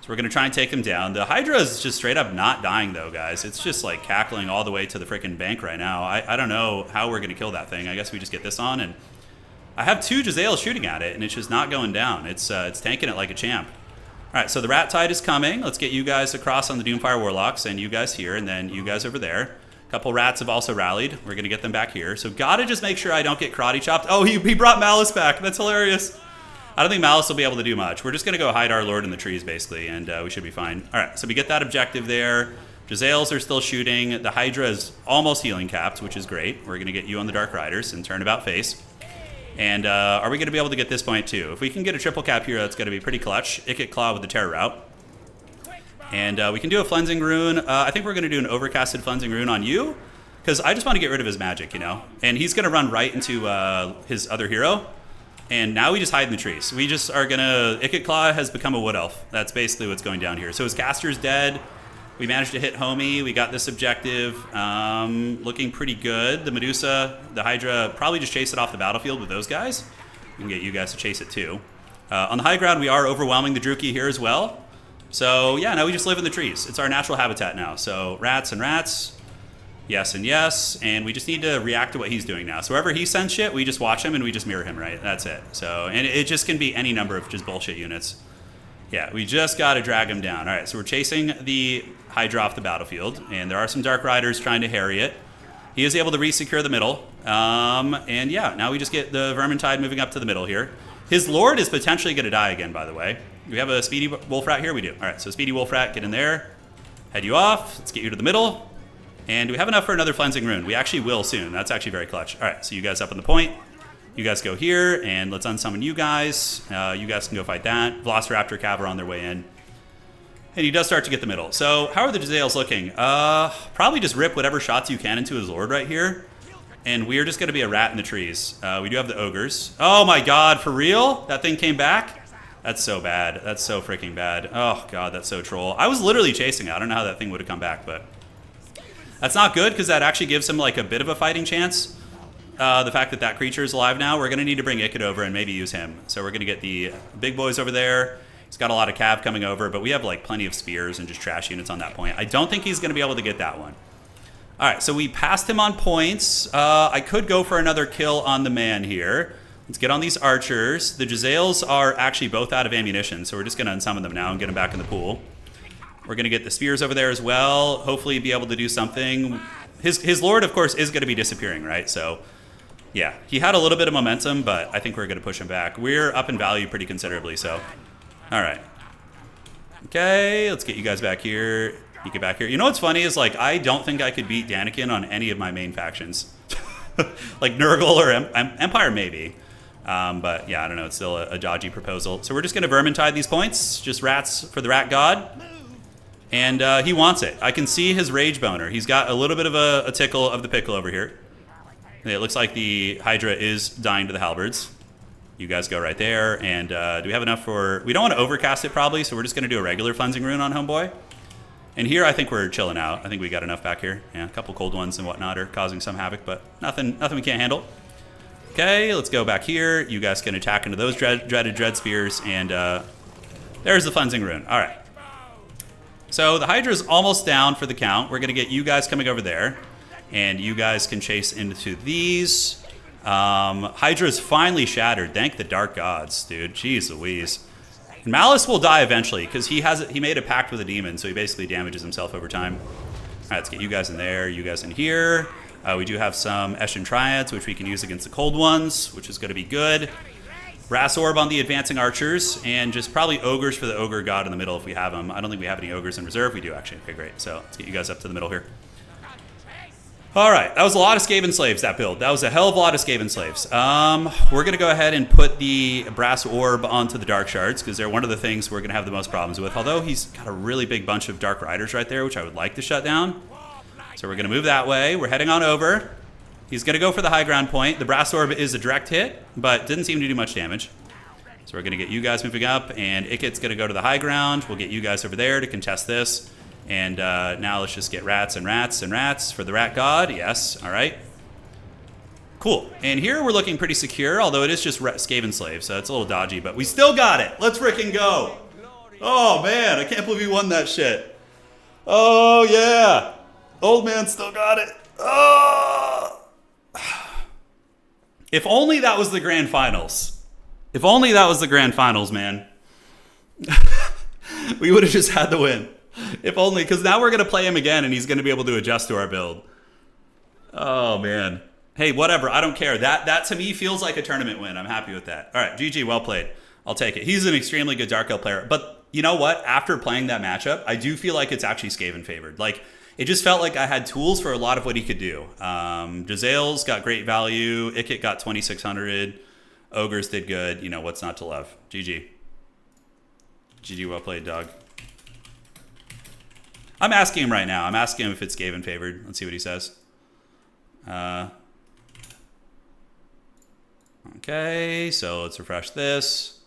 So we're going to try and take them down. The Hydra is just straight up not dying, though, guys. It's just, like, cackling all the way to the freaking bank right now. I don't know how we're going to kill that thing. I guess we just get this on, and I have two Jezzails shooting at it, and it's just not going down. It's tanking it like a champ. All right, so the Rat Tide is coming. Let's get you guys across on the Doomfire Warlocks, and you guys here, and then you guys over there. A couple Rats have also rallied. We're going to get them back here. So gotta just make sure I don't get karate chopped. Oh, he brought Malice back. That's hilarious. I don't think Malice will be able to do much. We're just going to go hide our Lord in the trees, basically, and we should be fine. All right, so we get that objective there. Jezzails are still shooting. The Hydra is almost healing capped, which is great. We're going to get you on the Dark Riders and turn about face. And are we going to be able to get this point, too? If we can get a triple cap here, that's going to be pretty clutch. Ikit Claw with the Terror Route. And we can do a Cleansing Rune. I think we're going to do an overcasted Cleansing Rune on you, because I just want to get rid of his magic, you know? And he's going to run right into his other hero. And now we just hide in the trees. We just are going to... Ikit Claw has become a Wood Elf. That's basically what's going down here. So his caster's dead. We managed to hit Homie. We got this objective. Looking pretty good. The Medusa, the Hydra, probably just chase it off the battlefield with those guys. We can get you guys to chase it too. On the high ground, we are overwhelming the Druki here as well. So yeah, now we just live in the trees. It's our natural habitat now. So rats and rats. Yes and yes, and we just need to react to what he's doing now. So wherever he sends shit, we just watch him and we just mirror him, right? That's it. So, and it just can be any number of just bullshit units. Yeah, we just got to drag him down. All right, so we're chasing the Hydra off the battlefield, and there are some Dark Riders trying to harry it. He is able to re-secure the middle. And yeah, now we just get the Vermintide moving up to the middle here. His Lord is potentially going to die again, by the way. Do we have a Speedy Wolf Rat here? We do. All right, so Speedy Wolf Rat, get in there. Head you off. Let's get you to the middle. And do we have enough for another Cleansing Rune? We actually will soon. That's actually very clutch. All right, so you guys up on the point. You guys go here, and let's unsummon you guys. You guys can go fight that. Velociraptor Cav are on their way in. And he does start to get the middle. So how are the Jezzails looking? Probably just rip whatever shots you can into his Lord right here. And we're just going to be a rat in the trees. We do have the Ogres. Oh my god, for real? That thing came back? That's so bad. That's so freaking bad. Oh god, that's so troll. I was literally chasing it. I don't know how that thing would have come back, but... That's not good, because that actually gives him like a bit of a fighting chance. The fact that that creature is alive now, we're going to need to bring Ikit over and maybe use him. So we're going to get the big boys over there. He's got a lot of cav coming over, but we have like plenty of spears and just trash units on that point. I don't think he's going to be able to get that one. All right, so we passed him on points. I could go for another kill on the man here. Let's get on these archers. The Jezzails are actually both out of ammunition, so we're just going to unsummon them now and get them back in the pool. We're going to get the spears over there as well. Hopefully be able to do something. His Lord, of course, is going to be disappearing, right? So, yeah. He had a little bit of momentum, but I think we're going to push him back. We're up in value pretty considerably, so. All right. Okay, let's get you guys back here. You get back here. You know what's funny is, like, I don't think I could beat Danikin on any of my main factions. Like, Nurgle or Empire, maybe. But, yeah, I don't know. It's still a dodgy proposal. So we're just going to Vermintide these points. Just rats for the Rat God. And he wants it. I can see his rage boner. He's got a little bit of a tickle of the pickle over here. And it looks like the Hydra is dying to the halberds. You guys go right there. And do we have enough for... We don't want to overcast it probably, so we're just going to do a regular cleansing rune on Homeboy. And here I think we're chilling out. I think we got enough back here. Yeah, a couple cold ones and whatnot are causing some havoc, but nothing we can't handle. Okay, let's go back here. You guys can attack into those dreaded dread spears, and there's the cleansing rune. All right. So the Hydra's almost down for the count. We're going to get you guys coming over there, and you guys can chase into these. Hydra's finally shattered. Thank the dark gods, dude. Jeez Louise. And Malice will die eventually because he made a pact with a demon, so he basically damages himself over time. All right, let's get you guys in there, you guys in here. We do have some Eshin Triads, which we can use against the cold ones, which is going to be good. Brass Orb on the advancing archers, and just probably ogres for the ogre god in the middle if we have them. I don't think we have any ogres in reserve. We do, actually. Okay, great. So let's get you guys up to the middle here. All right, that was a lot of Skaven slaves, that build. That was a hell of a lot of Skaven slaves. We're going to go ahead and put the Brass Orb onto the Dark Shards, because they're one of the things we're going to have the most problems with, although he's got a really big bunch of Dark Riders right there, which I would like to shut down. So we're going to move that way. We're heading on over. He's going to go for the high ground point. The Brass Orb is a direct hit, but didn't seem to do much damage. So we're going to get you guys moving up, and Ikit's going to go to the high ground. We'll get you guys over there to contest this. And now let's just get rats and rats and rats for the rat god. Yes, all right. Cool. And here we're looking pretty secure, although it is just Skaven slaves, so it's a little dodgy, but we still got it. Let's frickin' go. Oh, man, I can't believe we won that shit. Oh, yeah. Old man still got it. Oh. If only that was the grand finals. If only that was the grand finals, man. We would have just had the win. If only, because now we're going to play him again, and he's going to be able to adjust to our build. Oh, man. Hey, whatever. I don't care. That to me feels like a tournament win. I'm happy with that. All right, GG, well played. I'll take it. He's an extremely good Dark Elf player. But you know what? After playing that matchup, I do feel like it's actually Skaven favored. Like, it just felt like I had tools for a lot of what he could do. Jazale's got great value. Ikit got 2,600. Ogres did good. You know, what's not to love? GG. GG, well played, dog. I'm asking him right now. I'm asking him if it's Skaven favored. Let's see what he says. Okay, so let's refresh this.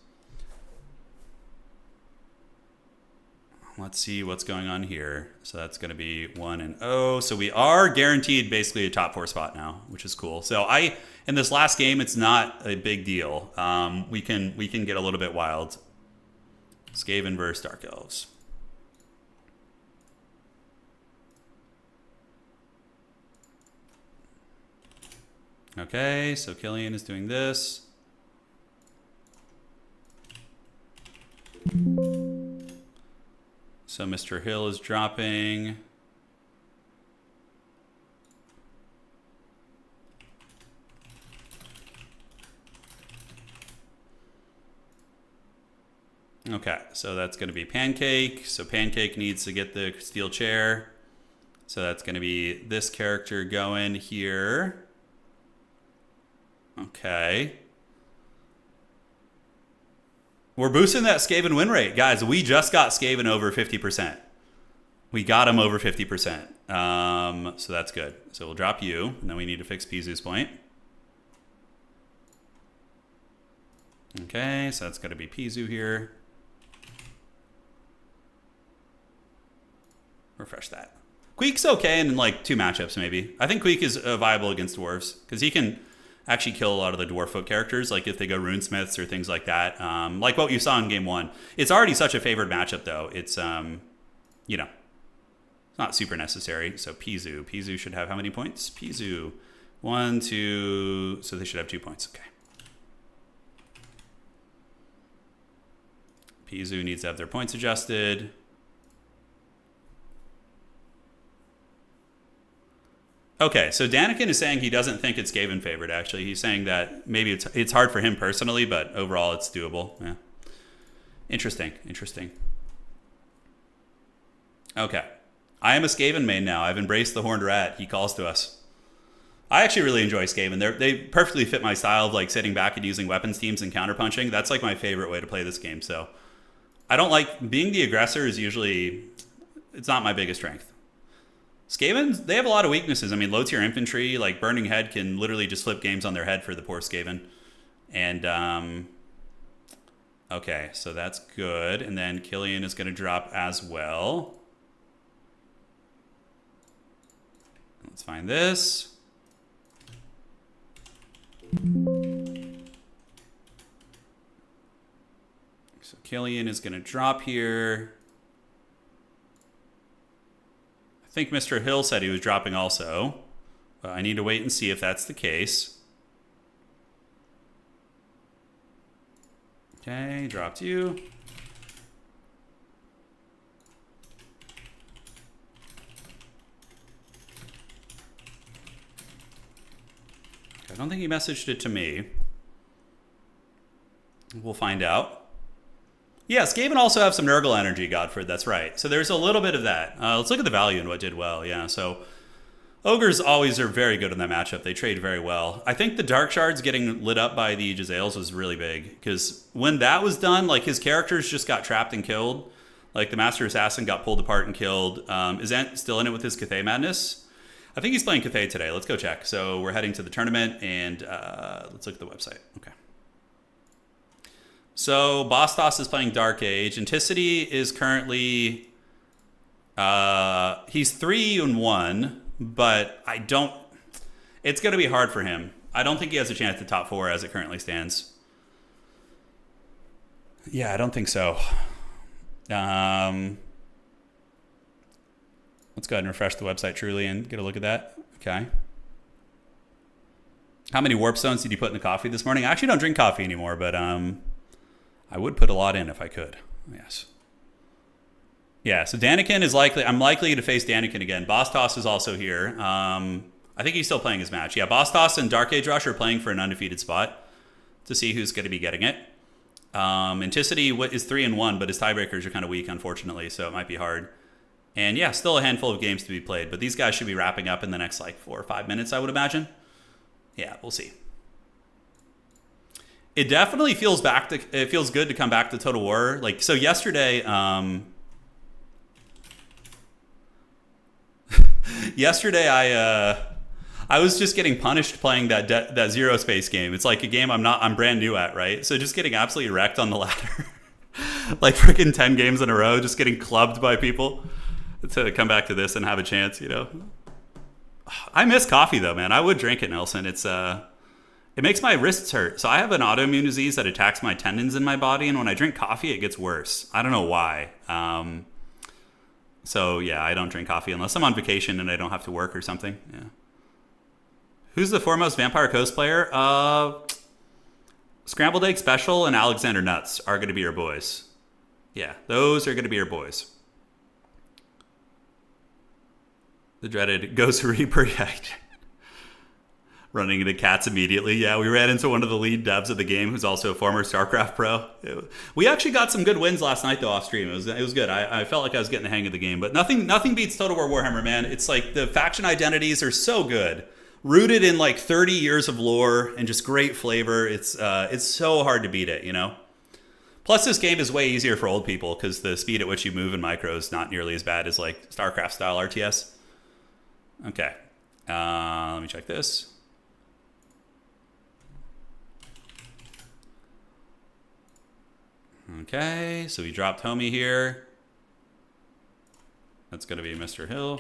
Let's see what's going on here. So that's going to be 1 and 0. So we are guaranteed basically a top 4 spot now, which is cool. So in this last game, it's not a big deal. We can get a little bit wild. Skaven versus Dark Elves. Okay, so Killian is doing this. So Mr. Hill is dropping. Okay, so that's going to be Pancake. So Pancake needs to get the steel chair. So that's going to be this character going here. Okay. We're boosting that Skaven win rate. Guys, we just got Skaven over 50%. We got him over 50%. So that's good. So we'll drop you. And then we need to fix Pizu's point. Okay, so that's going to be Pizu here. Refresh that. Queek's okay in like 2 matchups maybe. I think Queek is viable against Dwarves because he can actually kill a lot of the dwarf foot characters, like if they go runesmiths or things like that. Like what you saw in game 1. It's already such a favored matchup though. It's, you know, it's not super necessary. So Pizu. Pizu should have how many points? Pizu. 1, 2, so they should have 2 points. Okay. Pizu needs to have their points adjusted. Okay, so Daniken is saying he doesn't think it's Skaven favored, actually. He's saying that maybe it's hard for him personally, but overall it's doable. Yeah. Interesting, interesting. Okay. I am a Skaven main now. I've embraced the Horned Rat. He calls to us. I actually really enjoy Skaven. They perfectly fit my style of like sitting back and using weapons teams and counterpunching. That's like my favorite way to play this game. So I don't like being the aggressor is usually, it's not my biggest strength. Skaven, they have a lot of weaknesses. I mean, low tier infantry, like Burning Head can literally just flip games on their head for the poor Skaven. And, okay, so that's good. And then Killian is going to drop as well. Let's find this. So Killian is going to drop here. I think Mr. Hill said he was dropping also. But I need to wait and see if that's the case. Okay, dropped you. I don't think he messaged it to me. We'll find out. Yeah, Skaven also have some Nurgle energy, Godford. That's right. So there's a little bit of that. Let's look at the value and what did well. Yeah, so Ogres always are very good in that matchup. They trade very well. I think the Dark Shards getting lit up by the Jezzails was really big, because when that was done, like, his characters just got trapped and killed. Like, the Master Assassin got pulled apart and killed. Is Ant still in it with his Cathay madness? I think he's playing Cathay today. Let's go check. So we're heading to the tournament, and let's look at the website. Okay. So Bastos is playing Dark Age. Anticity is currently... he's 3-1, but I don't... It's going to be hard for him. I don't think he has a chance at top 4 as it currently stands. Yeah, I don't think so. Let's go ahead and refresh the website truly and get a look at that. Okay. How many warp stones did you put in the coffee this morning? I actually don't drink coffee anymore, but I would put a lot in if I could. Yes. Yeah, so Daniken is likely... I'm likely to face Daniken again. Bastos is also here. I think he's still playing his match. Yeah, Bastos and Dark Age Rush are playing for an undefeated spot to see who's going to be getting it. Anticity is 3-1, but his tiebreakers are kind of weak, unfortunately, so it might be hard. And yeah, still a handful of games to be played, but these guys should be wrapping up in the next, like, 4 or 5 minutes, I would imagine. Yeah, we'll see. It definitely feels it feels good to come back to Total War. Like, so yesterday, yesterday I was just getting punished playing that Zero Space game. It's like a game I'm brand new at, right? So just getting absolutely wrecked on the ladder. Like freaking 10 games in a row, just getting clubbed by people to come back to this and have a chance, you know. I miss coffee though, man. I would drink it, Nelson. It's it makes my wrists hurt. So I have an autoimmune disease that attacks my tendons in my body, and when I drink coffee, it gets worse. I don't know why. So yeah, I don't drink coffee unless I'm on vacation and I don't have to work or something. Yeah. Who's the foremost Vampire cosplayer? Scrambled Egg Special and Alexander Nuts are going to be your boys. Yeah, those are going to be your boys. The dreaded Ghost Reaper. Running into cats immediately. Yeah, we ran into one of the lead devs of the game who's also a former StarCraft pro. We actually got some good wins last night, though, off stream. It was good. I felt like I was getting the hang of the game. But nothing beats Total War Warhammer, man. It's like the faction identities are so good. Rooted in like 30 years of lore and just great flavor. It's so hard to beat it, you know? Plus, this game is way easier for old people because the speed at which you move in micro is not nearly as bad as like StarCraft-style RTS. Okay. Let me check this. Okay, so we dropped Homie here. That's going to be Mr. Hill.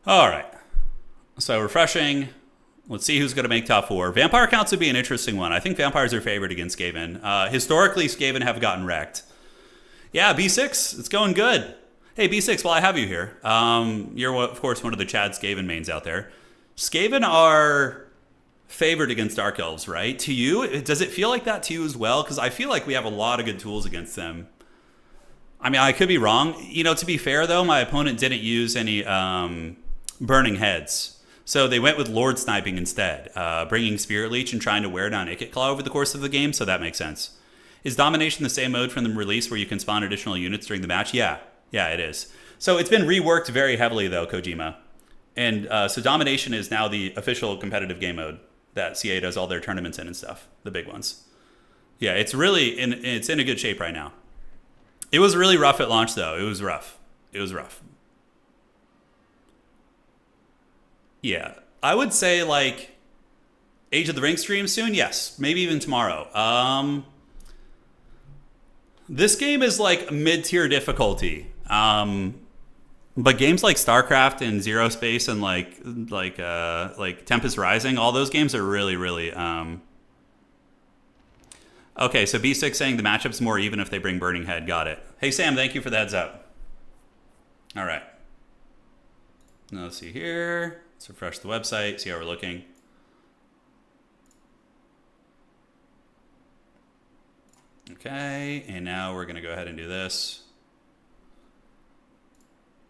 All right. So refreshing. Let's see who's going to make top 4. Vampire counts would be an interesting one. I think vampires are favored against Skaven. Historically, Skaven have gotten wrecked. Yeah, B6, it's going good. Hey, B6, while I have you here, you're, of course, one of the Chad Skaven mains out there. Skaven are favored against Dark Elves, right? To you, does it feel like that to you as well? Because I feel like we have a lot of good tools against them. I mean, I could be wrong. You know, to be fair, though, my opponent didn't use any burning heads. So they went with Lord Sniping instead, bringing Spirit Leech and trying to wear down Ikit Claw over the course of the game, so that makes sense. Is Domination the same mode from the release where you can spawn additional units during the match? Yeah, it is. So it's been reworked very heavily, though, Kojima. And so Domination is now the official competitive game mode that CA does all their tournaments in and stuff, the big ones. Yeah, it's really it's in a good shape right now. It was really rough at launch, though. It was rough. It was rough. Yeah. I would say, like, Age of the Ring stream soon? Yes. Maybe even tomorrow. This game is, like, mid-tier difficulty. But games like StarCraft and Zero Space and, like Tempest Rising, all those games are really, really... Okay, so B6 saying the matchup's more even if they bring Burning Head. Got it. Hey, Sam, thank you for the heads up. All right. Now let's see here. Let's refresh the website, see how we're looking. Okay, and now we're going to go ahead and do this.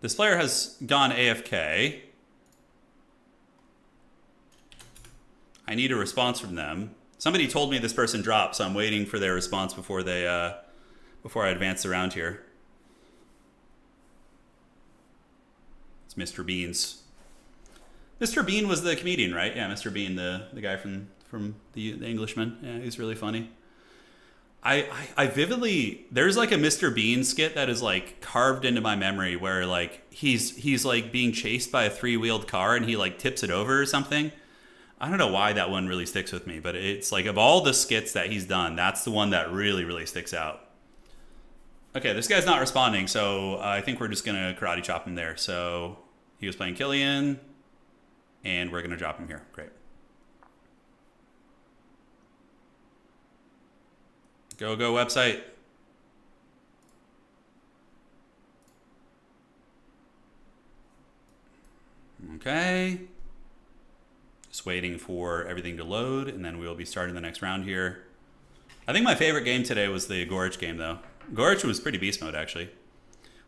This player has gone AFK. I need a response from them. Somebody told me this person dropped, so I'm waiting for their response before I advance around here. It's Mr. Beans. Mr. Bean was the comedian, right? Yeah, Mr. Bean, the guy from the Englishman. Yeah, he's really funny. I vividly, there's like a Mr. Bean skit that is like carved into my memory where like he's like being chased by a 3-wheeled car and he like tips it over or something. I don't know why that one really sticks with me, but it's like of all the skits that he's done, that's the one that really, really sticks out. Okay, this guy's not responding, so I think we're just going to karate chop him there. So he was playing Killian, and we're going to drop him here. Great. Go website. Okay. Just waiting for everything to load, and then we'll be starting the next round here. I think my favorite game today was the Gorge game, though. Gorge was pretty beast mode, actually.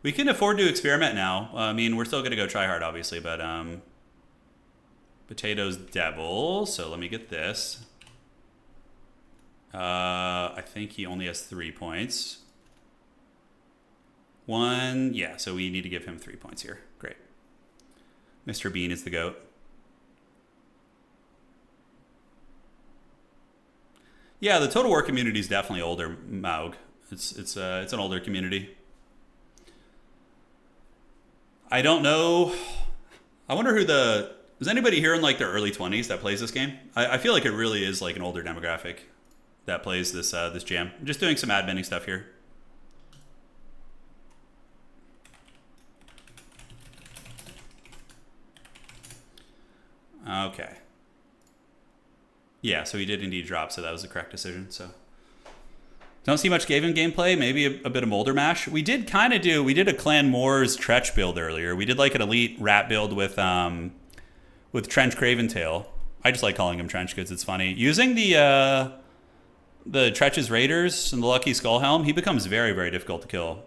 We can afford to experiment now. I mean, we're still going to go try hard, obviously, but Potatoes Devil. So let me get this. I think he only has 3 points. 1, yeah, so we need to give him 3 points here. Great. Mr. Bean is the GOAT. Yeah, the Total War community is definitely older, Maug. It's an older community. I don't know. I wonder who is anybody here in like their early 20s that plays this game? I feel like it really is like an older demographic that plays this jam. I'm just doing some adminning stuff here. Okay. Yeah, so he did indeed drop, so that was the correct decision. So don't see much Skaven gameplay, maybe a bit of Molder Mash. We did a Clan Moors Tretch build earlier. We did like an elite rat build with Trench Craventail. I just like calling him Trench because it's funny. Using the Tretch's Raiders and the Lucky Skullhelm, he becomes very, very difficult to kill.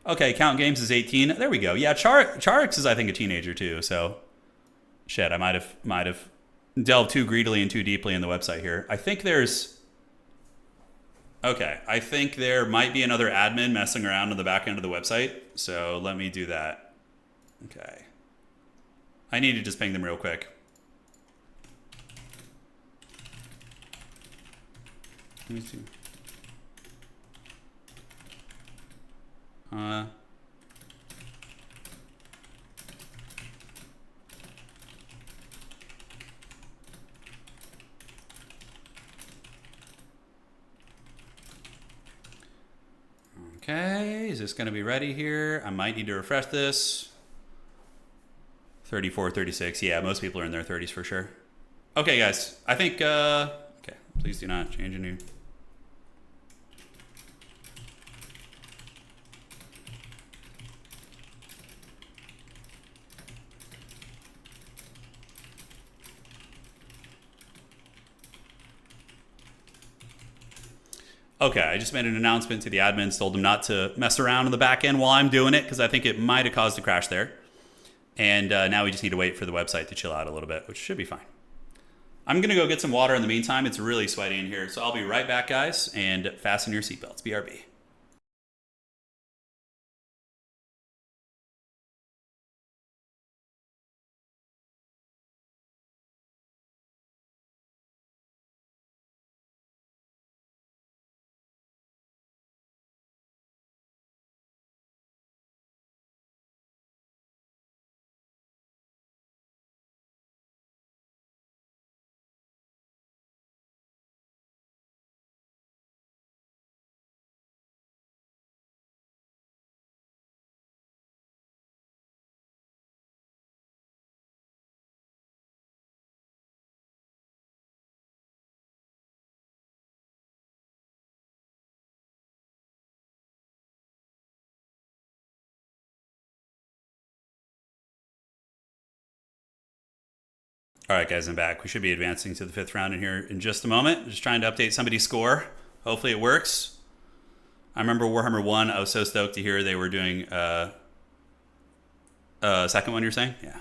Okay, Count Games is 18. There we go. Yeah, Charix is, I think, a teenager too, so shit, I might have delved too greedily and too deeply in the website here. I think there might be another admin messing around on the back end of the website, so let me do that. Okay. I need to just ping them real quick. Let me see. Okay, is this going to be ready here? I might need to refresh this. 34, 36. Yeah, most people are in their 30s for sure. Okay, guys. I think, okay, please do not change any. Okay, I just made an announcement to the admins, told them not to mess around in the back end while I'm doing it, because I think it might have caused a crash there. And now we just need to wait for the website to chill out a little bit, which should be fine. I'm going to go get some water in the meantime. It's really sweaty in here. So I'll be right back, guys, and fasten your seatbelts. BRB. All right, guys, I'm back. We should be advancing to the 5th round in here in just a moment. Just trying to update somebody's score. Hopefully it works. I remember Warhammer 1. I was so stoked to hear they were doing second one, you're saying? Yeah.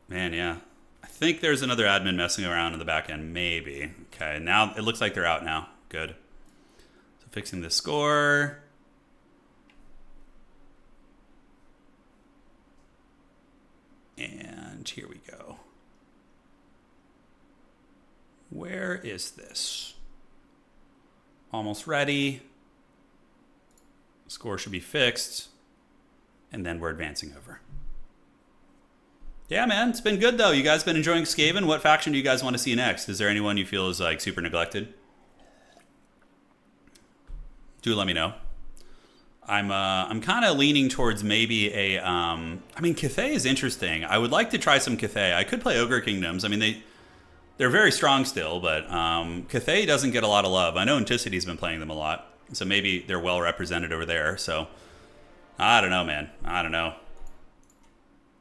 Man, yeah. I think there's another admin messing around in the back end. Maybe. Okay, now it looks like they're out now. Good. So fixing the score. And here we go. Where is this? Almost ready. Score should be fixed. And then we're advancing over. Yeah, man, it's been good though. You guys been enjoying Skaven? What faction do you guys want to see next? Is there anyone you feel is like super neglected? Do let me know. I'm kind of leaning towards maybe a I mean, Cathay is interesting. I would like to try some Cathay. I could play Ogre Kingdoms. I mean, they're very strong still, but Cathay doesn't get a lot of love. I know Anticity's been playing them a lot, so maybe they're well represented over there. So I don't know, man. I don't know.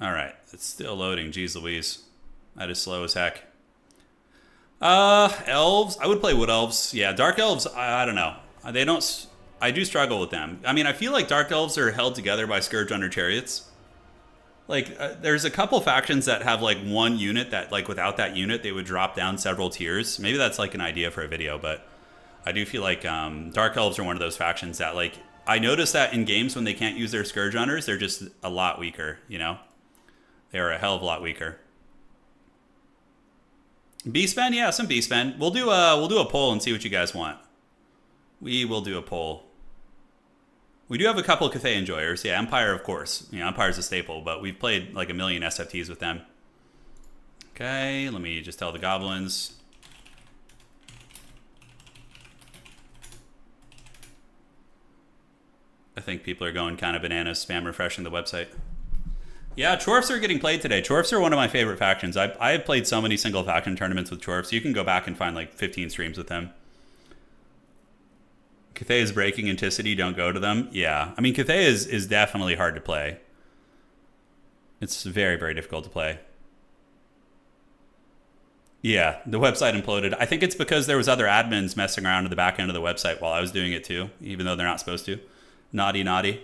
All right, it's still loading. Jeez Louise, that is slow as heck. Elves. I would play Wood Elves. Yeah, Dark Elves. I don't know. They don't. I do struggle with them. I mean, I feel like Dark Elves are held together by Scourge Under Chariots. Like, there's a couple factions that have, like, one unit that, like, without that unit, they would drop down several tiers. Maybe that's, like, an idea for a video, but I do feel like Dark Elves are one of those factions that, like, I notice that in games when they can't use their Scourge Hunters, they're just a lot weaker, you know? They are a hell of a lot weaker. Beastmen? Yeah, some Beastmen. We'll do a poll and see what you guys want. We will do a poll. We do have a couple of Cathay enjoyers. Yeah, Empire, of course. You know, Empire's a staple, but we've played like a million SFTs with them. Okay, let me just tell the goblins. I think people are going kind of bananas, spam refreshing the website. Yeah, Dwarfs are getting played today. Dwarfs are one of my favorite factions. I have played so many single faction tournaments with Dwarfs. You can go back and find like 15 streams with them. Cathay is breaking Anticity, don't go to them. Yeah, I mean, Cathay is definitely hard to play. It's very, very difficult to play. Yeah, the website imploded. I think it's because there was other admins messing around in the back end of the website while I was doing it too, even though they're not supposed to. Naughty, naughty.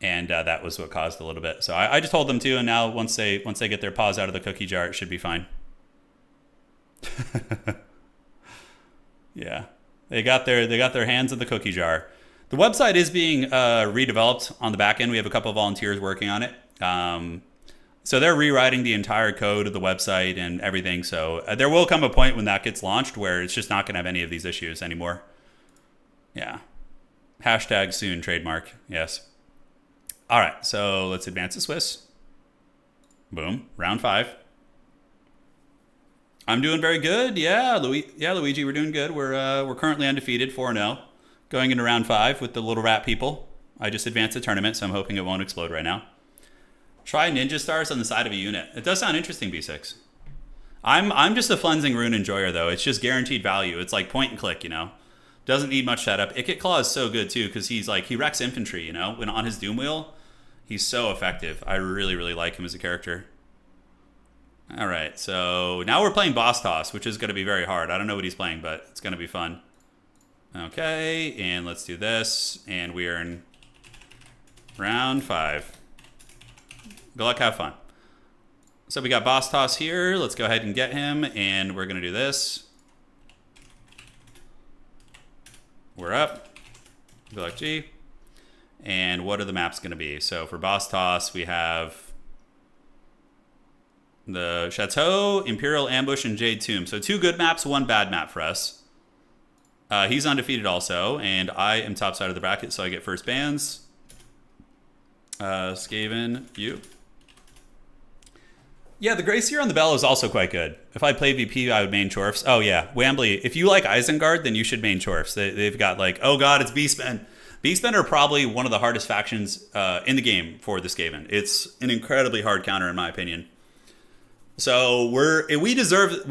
And that was what caused a little bit. So I just told them to, and now once they get their paws out of the cookie jar, it should be fine. Yeah. They got their hands in the cookie jar. The website is being redeveloped on the back end. We have a couple of volunteers working on it. So they're rewriting the entire code of the website and everything. So there will come a point when that gets launched where it's just not going to have any of these issues anymore. Yeah. Hashtag soon trademark. Yes. All right. So let's advance the Swiss. Boom. Round 5. I'm doing very good. Yeah, Luigi, we're doing good. We're currently undefeated, 4-0, going into round 5 with the little rat people. I just advanced the tournament, so I'm hoping it won't explode right now. Try ninja stars on the side of a unit. It does sound interesting, B6. I'm just a Flensing Rune enjoyer though. It's just guaranteed value. It's like point and click, you know. Doesn't need much setup. Ikit Claw is so good too because he wrecks infantry, you know. When on his Doom Wheel, he's so effective. I really, really like him as a character. All right, so now we're playing Boss Toss, which is going to be very hard. I don't know what he's playing, but it's going to be fun. Okay, and let's do this. And we are in round 5. Good luck, have fun. So we got Boss Toss here. Let's go ahead and get him, and we're going to do this. We're up. Good luck, G. And what are the maps going to be? So for Boss Toss, we have the Chateau, Imperial Ambush, and Jade Tomb. So 2 good maps, 1 bad map for us. He's undefeated also, and I am top side of the bracket, so I get first bans. Skaven, you. Yeah, the Gracier on the Bell is also quite good. If I play VP, I would main Dwarfs. Oh yeah, Wambly. If you like Isengard, then you should main Dwarfs. They've got like, oh god, it's Beastmen. Beastmen are probably one of the hardest factions in the game for the Skaven. It's an incredibly hard counter in my opinion. So we deserve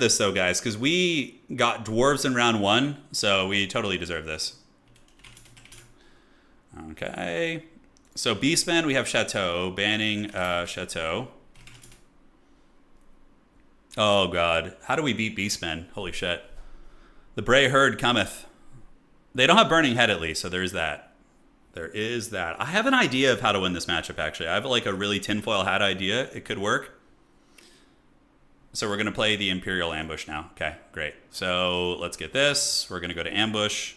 this though, guys, because we got Dwarves in round 1, so we totally deserve this. Okay, so Beastmen, we have Chateau, banning Chateau. Oh, God. How do we beat Beastmen? Holy shit. The Bray Herd cometh. They don't have Burning Head, at least, so there's that. There is that. I have an idea of how to win this matchup, actually. I have, like, a really tinfoil hat idea. It could work. So we're going to play the Imperial Ambush now. Okay, great. So let's get this. We're going to go to Ambush.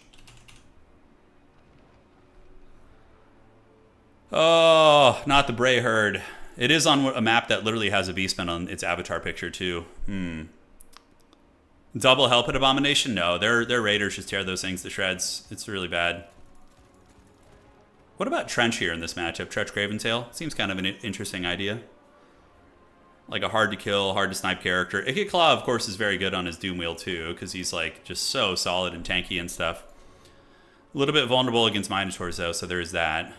Oh, not the Bray Herd. It is on a map that literally has a Beastman on its avatar picture, too. Double Hellpit Abomination? No, their raiders just tear those things to shreds. It's really bad. What about Trench here in this matchup? Trench Craventail? Seems kind of an interesting idea. Like a hard to kill, hard to snipe character. Ikit Claw, of course, is very good on his Doom Wheel, too, because he's like just so solid and tanky and stuff. A little bit vulnerable against Minotaurs, though, so there's that.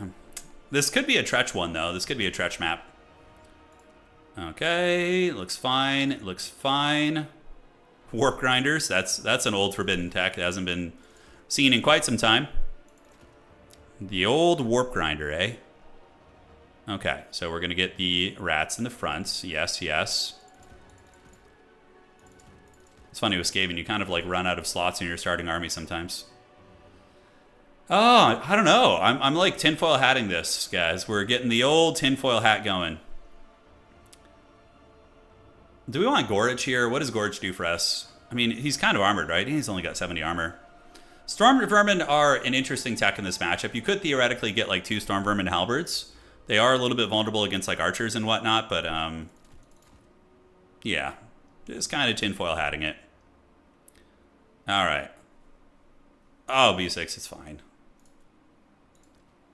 This could be a Tretch one, though. This could be a Tretch map. Okay, it looks fine. It looks fine. Warp Grinders, that's an old forbidden tech that hasn't been seen in quite some time. The old Warp Grinder, eh? Okay, so we're going to get the rats in the front. Yes, yes. It's funny with Skaven, you kind of like run out of slots in your starting army sometimes. Oh, I don't know. I'm like tinfoil hatting this, guys. We're getting the old tinfoil hat going. Do we want Gorge here? What does Gorge do for us? I mean, he's kind of armored, right? He's only got 70 armor. Storm Vermin are an interesting tech in this matchup. You could theoretically get like 2 Storm Vermin halberds. They are a little bit vulnerable against like archers and whatnot, but yeah, just kind of tinfoil hatting it. All right. Oh, B6, it's fine.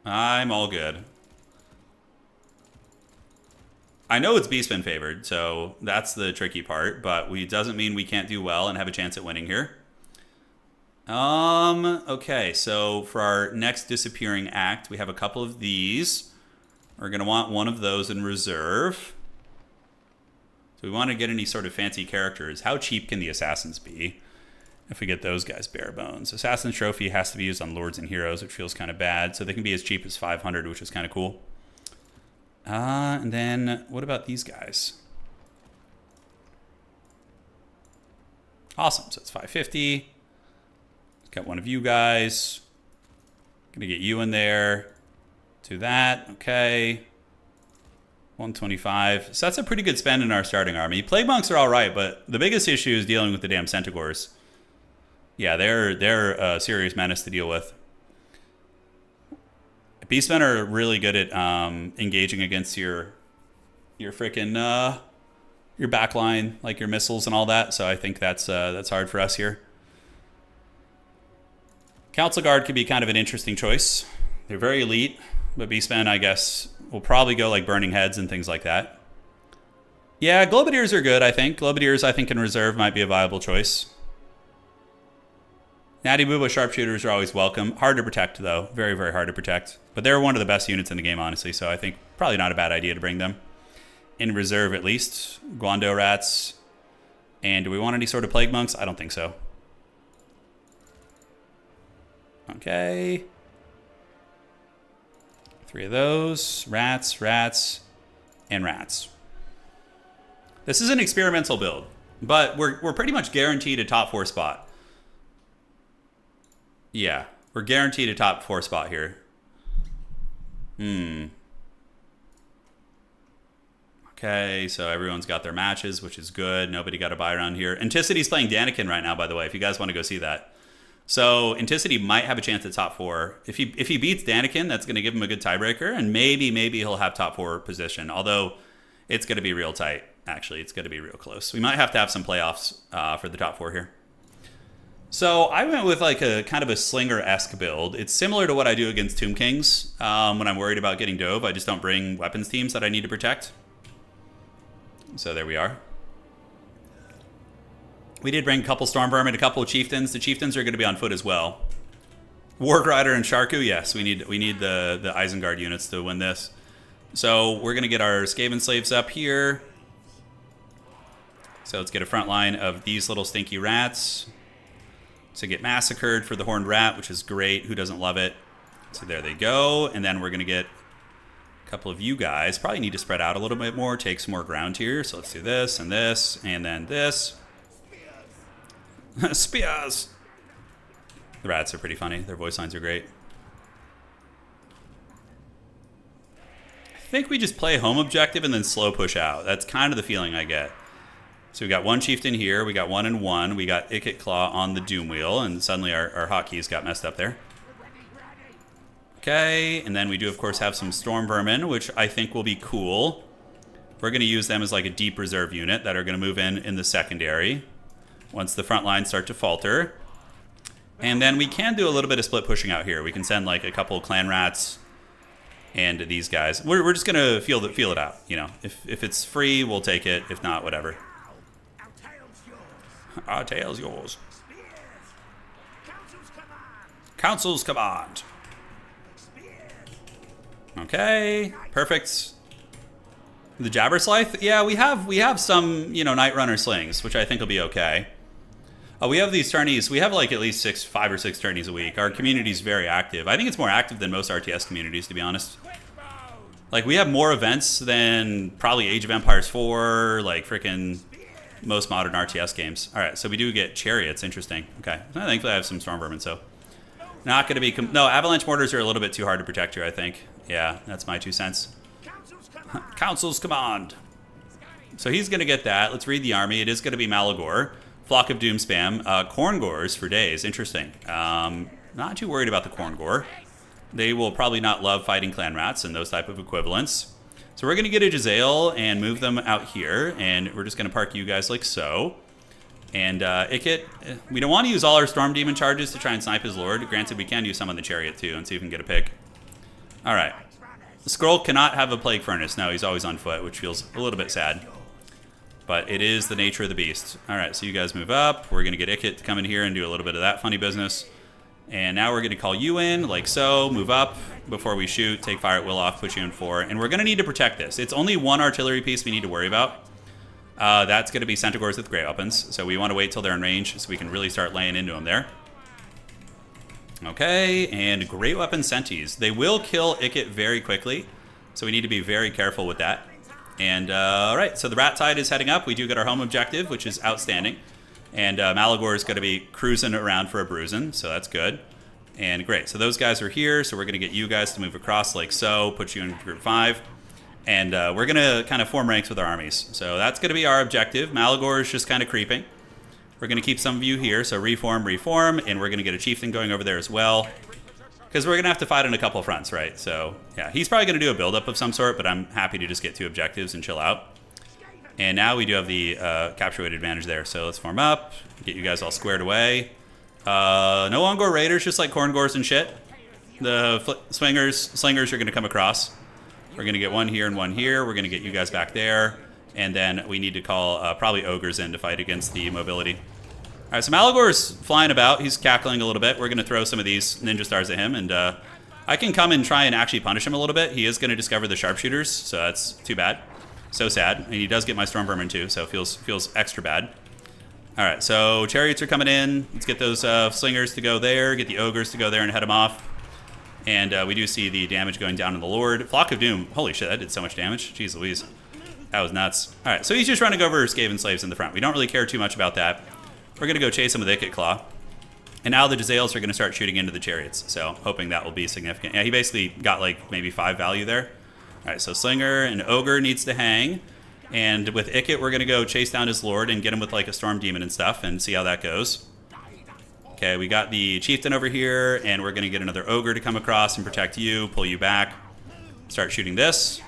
I'm all good. I know it's Beastmen favored, so that's the tricky part, but it doesn't mean we can't do well and have a chance at winning here. Okay, so for our next disappearing act, we have a couple of these. We're going to want one of those in reserve. So we want to get any sort of fancy characters. How cheap can the assassins be if we get those guys bare bones? Assassin's Trophy has to be used on Lords and Heroes, which feels kind of bad. So they can be as cheap as 500, which is kind of cool. And then what about these guys? Awesome. So it's 550. Got one of you guys. Gonna get you in there. Do that. Okay. 125. So that's a pretty good spend in our starting army. Plague Monks are all right, but the biggest issue is dealing with the damn Centaurs. Yeah, they're a serious menace to deal with. Beastmen are really good at engaging against your frickin' your backline, like your missiles and all that. So I think that's hard for us here. Council Guard could be kind of an interesting choice. They're very elite, but Beastmen, I guess, will probably go like Burning Heads and things like that. Yeah, Globadiers are good, I think. Globadiers, I think, in reserve might be a viable choice. Natty Booba Sharpshooters are always welcome. Hard to protect, though. Very, very hard to protect. But they're one of the best units in the game, honestly, so I think probably not a bad idea to bring them. In reserve, at least. Guando Rats. And do we want any sort of Plague Monks? I don't think so. Okay. 3 of those. Rats, rats, and rats. This is an experimental build, but we're pretty much guaranteed a top 4 spot. Yeah, we're guaranteed a top 4 spot here. Okay, so everyone's got their matches, which is good. Nobody got a buy around here. Anticity's playing Daniken right now, by the way, if you guys want to go see that. So Anticity might have a chance at top 4. If he beats Daniken, that's going to give him a good tiebreaker, and maybe he'll have top 4 position. Although it's going to be real tight. Actually, it's going to be real close. We might have to have some playoffs for the top 4 here. So I went with like a kind of a Slinger-esque build. It's similar to what I do against Tomb Kings when I'm worried about getting dove. I just don't bring weapons teams that I need to protect. So there we are. We did bring a couple Storm Vermin, a couple of Chieftains. The Chieftains are going to be on foot as well. Warg Rider and Sharku, yes, we need the Isengard units to win this. So we're going to get our Skaven slaves up here. So let's get a front line of these little stinky rats to get massacred for the Horned Rat, which is great. Who doesn't love it? So there they go. And then we're going to get A couple of you guys probably need to spread out a little bit more, take some more ground here. So let's do this, and then this. Spears! The rats are pretty funny. Their voice lines are great. I think we just play home objective and then slow push out. That's kind of the feeling I get. So we got one chieftain here. We got 1 and 1. We got Ikit Claw on the Doom Wheel. And suddenly our hotkeys got messed up there. Okay. And then we do, of course, have some Storm Vermin, which I think will be cool. We're going to use them as like a deep reserve unit that are going to move in the secondary once the front lines start to falter. And then we can do a little bit of split pushing out here. We can send like a couple of clan rats and these guys. We're just going to feel it out. You know, if it's free, we'll take it. If not, whatever. Our tail's yours. Council's command. Okay, perfect. The Jabber Scythe? Yeah, we have some, you know, Night Runner slings, which I think will be okay. We have these tourneys. We have like at least 5 or 6 tourneys a week. Our community's very active. I think it's more active than most RTS communities, to be honest. Like, we have more events than probably Age of Empires 4, like freaking most modern RTS games. All right, so we do get chariots. Interesting. Okay, thankfully I have some Storm Vermin, so not going to be... no, Avalanche Mortars are a little bit too hard to protect here, I think. Yeah, that's my 2 cents. Council's command. So he's going to get that. Let's read the army. It is going to be Malagor. Flock of Doom spam. Corngors for days. Interesting. Not too worried about the Corngor. They will probably not love fighting clan rats and those type of equivalents. So we're going to get a Jezzail and move them out here. And we're just going to park you guys like so. And Ikit, we don't want to use all our Storm Demon charges to try and snipe his lord. Granted, we can use some on the chariot too and see if we can get a pick. All right. The Skrull cannot have a Plague Furnace. No, he's always on foot, which feels a little bit sad. But it is the nature of the beast. All right, so you guys move up. We're going to get Ikit to come in here and do a little bit of that funny business. And now we're going to call you in, like so. Move up before we shoot. Take fire at will off, put you in 4. And we're going to need to protect this. It's only 1 artillery piece we need to worry about. That's going to be Centaurs with great weapons. So we want to wait till they're in range so we can really start laying into them there. Okay, and great weapon Centis. They will kill Ikit very quickly. So we need to be very careful with that. And, all right, so the Rat Tide is heading up. We do get our home objective, which is outstanding. And Malagor is going to be cruising around for a bruising, so that's good. And great, so those guys are here, so we're going to get you guys to move across like so, put you in group 5. And we're going to kind of form ranks with our armies. So that's going to be our objective. Malagor is just kind of creeping. We're going to keep some of you here, so reform, and we're going to get a chieftain going over there as well. Because we're going to have to fight on a couple of fronts, right? So, yeah, he's probably going to do a build-up of some sort, but I'm happy to just get 2 objectives and chill out. And now we do have the capture weight advantage there. So let's form up, get you guys all squared away. No Ongor Raiders, just like Corngors and shit. The slingers are going to come across. We're going to get 1 here and 1 here. We're going to get you guys back there. And then we need to call probably Ogres in to fight against the mobility. All right, so Malagor's flying about. He's cackling a little bit. We're going to throw some of these Ninja Stars at him. And I can come and try and actually punish him a little bit. He is going to discover the Sharpshooters, so that's too bad. So sad. And he does get my Storm Vermin too, so it feels extra bad. All right, so Chariots are coming in. Let's get those Slingers to go there, get the Ogres to go there and head them off. And we do see the damage going down on the Lord. Flock of Doom. Holy shit, that did so much damage. Jeez Louise. That was nuts. All right, so he's just running over Skaven slaves in the front. We don't really care too much about that. We're going to go chase him with Ikit Claw. And now the Jezzails are going to start shooting into the Chariots. So hoping that will be significant. Yeah, he basically got like maybe 5 value there. All right, so Slinger and Ogre needs to hang. And with Ikit, we're going to go chase down his Lord and get him with like a Storm Demon and stuff and see how that goes. Okay, we got the Chieftain over here, and we're going to get another Ogre to come across and protect you, pull you back, start shooting this.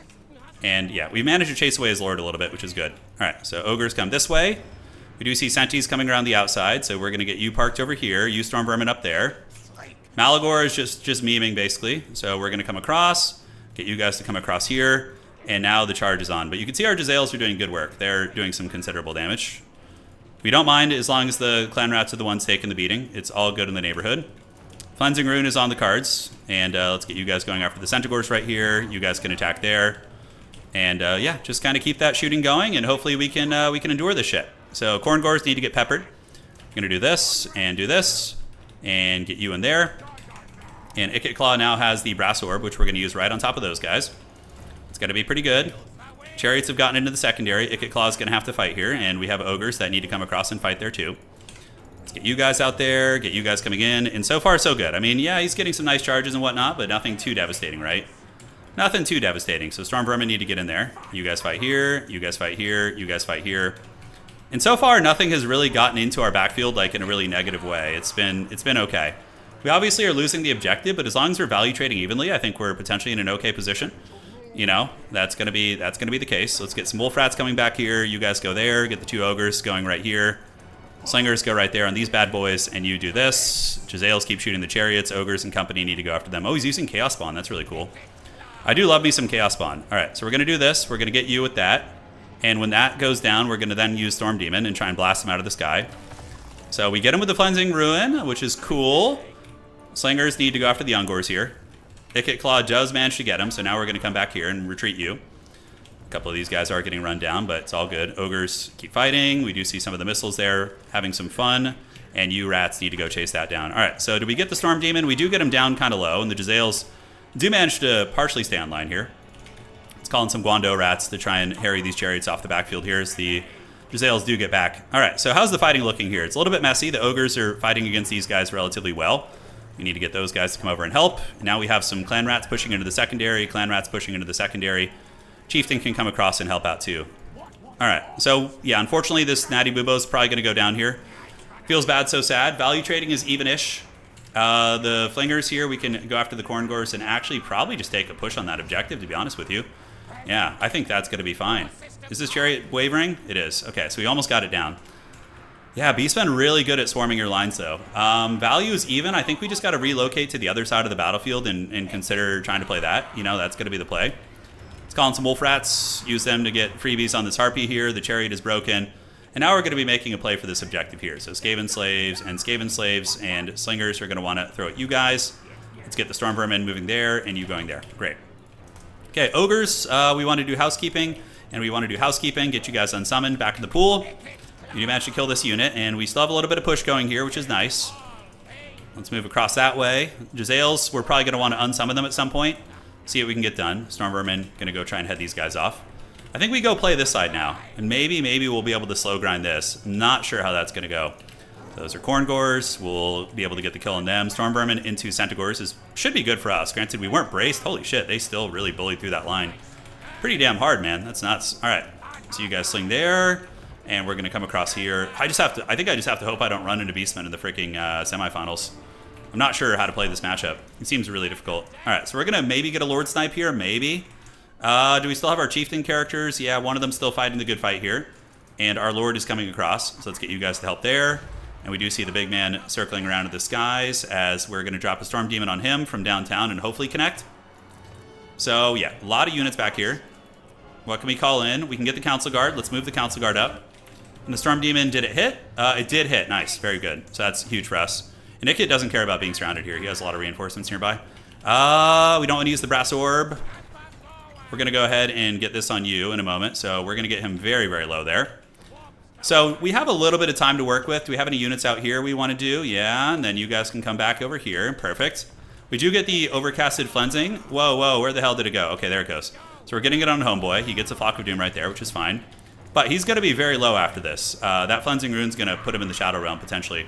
And yeah, we managed to chase away his Lord a little bit, which is good. All right, so Ogres come this way. We do see Sentis coming around the outside, so we're going to get you parked over here, you Storm Vermin up there. Malagor is just memeing, basically. So we're going to come across, get you guys to come across here, and now the charge is on. But you can see our Jezzails are doing good work. They're doing some considerable damage. We don't mind as long as the Clan Rats are the ones taking the beating. It's all good in the neighborhood. Cleansing Rune is on the cards, and let's get you guys going after the Centaurs right here. You guys can attack there. And yeah, just kind of keep that shooting going, and hopefully we can endure this shit. So Corngors need to get peppered. We're going to do this, and get you in there. And Ikit Claw now has the Brass Orb, which we're going to use right on top of those guys. It's going to be pretty good. Chariots have gotten into the secondary. Ikit Claw is going to have to fight here, and we have ogres that need to come across and fight there too. Let's get you guys out there, get you guys coming in, and so far so good. I mean, yeah, he's getting some nice charges and whatnot, but nothing too devastating, right? Nothing too devastating. So Storm Vermin need to get in there. You guys fight here, you guys fight here, you guys fight here. And so far, nothing has really gotten into our backfield like in a really negative way. It's been okay. We obviously are losing the objective, but as long as we're value trading evenly, I think we're potentially in an okay position. You know, that's gonna be the case. So let's get some wolf rats coming back here. You guys go there. Get the 2 ogres going right here. Slingers go right there on these bad boys, and you do this. Jezzails keep shooting the chariots. Ogres and company need to go after them. Oh, he's using Chaos Spawn. That's really cool. I do love me some Chaos Spawn. All right, so we're gonna do this. We're gonna get you with that. And when that goes down, we're going to then use Storm Demon and try and blast him out of the sky. So we get him with the Cleansing Ruin, which is cool. Slingers need to go after the Ungors here. Ikit Claw does manage to get him, so now we're going to come back here and retreat you. A couple of these guys are getting run down, but it's all good. Ogres keep fighting. We do see some of the missiles there having some fun. And you rats need to go chase that down. All right, so do we get the Storm Demon? We do get him down kind of low, and the Jezzails do manage to partially stay online here. Calling some Guando rats to try and harry these chariots off the backfield here as the Jezzails do get back. All right, so how's the fighting looking here? It's a little bit messy. The ogres are fighting against these guys relatively well. We need to get those guys to come over and help. Now we have some clan rats pushing into the secondary, clan rats pushing into the secondary. Chieftain can come across and help out too. All right, so yeah, unfortunately this Natty Bubo is probably going to go down here. Feels bad, so sad. Value trading is even-ish. The Flingers here, we can go after the Corngors and actually probably just take a push on that objective, to be honest with you. Yeah, I think that's going to be fine. Is this chariot wavering? It is. Okay, so we almost got it down. Yeah, Beastmen really good at swarming your lines, though. Value is even. I think we just got to relocate to the other side of the battlefield and consider trying to play that. You know, that's going to be the play. Let's call in some wolf rats. Use them to get freebies on this harpy here. The chariot is broken. And now we're going to be making a play for this objective here. So Skaven slaves and slingers are going to want to throw at you guys. Let's get the Storm Vermin moving there and you going there. Great. Okay, ogres, we want to do housekeeping, and we want to do housekeeping, get you guys unsummoned back in the pool. You managed to kill this unit, and we still have a little bit of push going here, which is nice. Let's move across that way. Jezzails, we're probably going to want to unsummon them at some point, see what we can get done. Storm Vermin, going to go try and head these guys off. I think we go play this side now, and maybe we'll be able to slow grind this. Not sure how that's going to go. Those are Corngors. We'll be able to get the kill on them. Storm Vermin into Centaurs should be good for us. Granted, we weren't braced. Holy shit, they still really bullied through that line. Pretty damn hard, man. That's nuts. All right, so you guys sling there, and we're going to come across here. I think I just have to hope I don't run into Beastmen in the freaking semifinals. I'm not sure how to play this matchup. It seems really difficult. All right, so we're going to maybe get a Lord Snipe here, maybe. Do we still have our Chieftain characters? Yeah, one of them still fighting the good fight here. And our Lord is coming across, so let's get you guys to help there. And we do see the big man circling around in the skies as we're going to drop a Storm Demon on him from downtown and hopefully connect. So, yeah, a lot of units back here. What can we call in? We can get the Council Guard. Let's move the Council Guard up. And the Storm Demon, did it hit? It did hit. Nice. Very good. So that's huge for us. And Ikit doesn't care about being surrounded here. He has a lot of reinforcements nearby. We don't want to use the Brass Orb. We're going to go ahead and get this on you in a moment. So we're going to get him very, very low there. So we have a little bit of time to work with. Do we have any units out here we want to do? Yeah, and then you guys can come back over here. Perfect. We do get the Overcasted Flensing. Whoa, where the hell did it go? Okay, there it goes. So we're getting it on Homeboy. He gets a Flock of Doom right there, which is fine. But he's going to be very low after this. That Flensing Rune's going to put him in the Shadow Realm, potentially.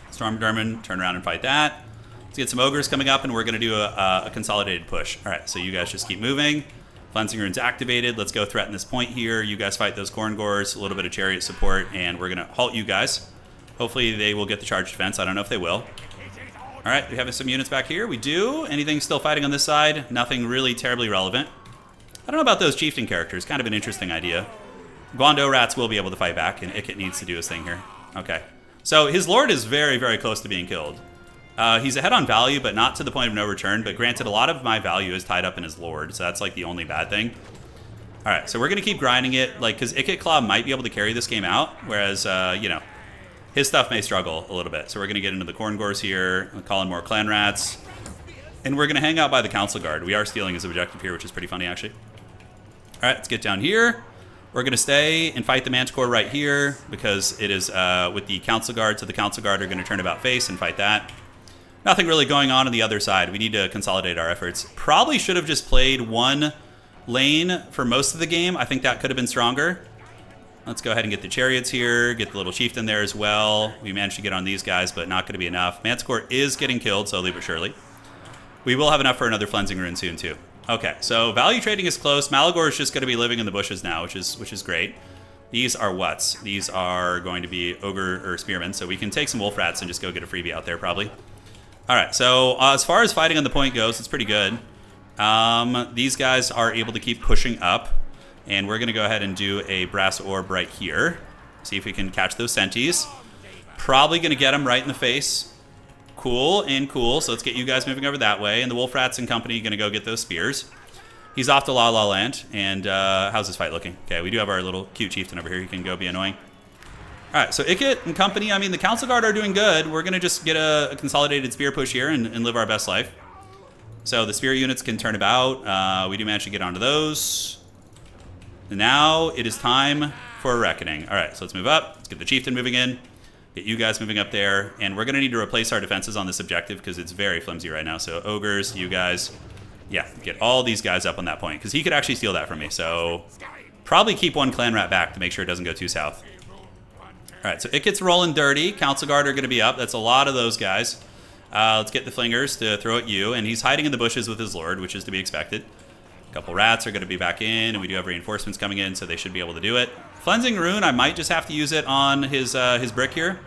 Storm Vermin, turn around and fight that. Let's get some Ogres coming up, and we're going to do a consolidated push. All right, so you guys just keep moving. Flensing Rune's activated. Let's go threaten this point here. You guys fight those Corngors, a little bit of chariot support, and we're going to halt you guys. Hopefully they will get the charge defense. I don't know if they will. All right, we have some units back here. We do. Anything still fighting on this side? Nothing really terribly relevant. I don't know about those Chieftain characters. Kind of an interesting idea. Guando rats will be able to fight back, and Ikit needs to do his thing here. Okay. So his Lord is very, very close to being killed. He's ahead on value, but not to the point of no return. But granted, a lot of my value is tied up in his Lord, so that's like the only bad thing. All right, so we're going to keep grinding it, like, because Ikit Claw might be able to carry this game out, whereas, you know, his stuff may struggle a little bit. So we're going to get into the Corngors here, call in more Clan Rats, and we're going to hang out by the Council Guard. We are stealing his objective here, which is pretty funny, actually. All right, let's get down here. We're going to stay and fight the Manticore right here, because it is with the Council Guard, so the Council Guard are going to turn about face and fight that. Nothing really going on the other side. We need to consolidate our efforts. Probably should have just played one lane for most of the game. I think that could have been stronger. Let's go ahead and get the chariots here, get the little chieftain there as well. We managed to get on these guys, but not going to be enough. Manticore is getting killed slowly but surely. We will have enough for another cleansing rune soon too. Okay, so value trading is close. Malagor is just going to be living in the bushes now, which is great. These are what's? These are going to be ogre or spearmen, so we can take some wolf rats and just go get a freebie out there probably. All right, so as far as fighting on the point goes, it's pretty good. These guys are able to keep pushing up, and we're going to go ahead and do a brass orb right here. See if we can catch those senties. Probably going to get them right in the face. Cool and cool. So let's get you guys moving over that way. And the Wolf Rats and company going to go get those spears. He's off to La La Land. And how's this fight looking? Okay, we do have our little cute chieftain over here. He can go be annoying. All right, so Ikit and company, I mean, the Council Guard are doing good. We're going to just get a consolidated spear push here and live our best life. So the spear units can turn about. We do manage to get onto those. And now it is time for a reckoning. All right, so let's move up. Let's get the chieftain moving in. Get you guys moving up there. And we're going to need to replace our defenses on this objective because it's very flimsy right now. So ogres, you guys. Yeah, get all these guys up on that point because he could actually steal that from me. So probably keep one clan rat back to make sure it doesn't go too south. All right, so it gets rolling dirty. Council Guard are going to be up. That's a lot of those guys. Let's get the flingers to throw at you. And he's hiding in the bushes with his lord, which is to be expected. A couple rats are going to be back in, and we do have reinforcements coming in, so they should be able to do it. Cleansing Rune, I might just have to use it on his brick here.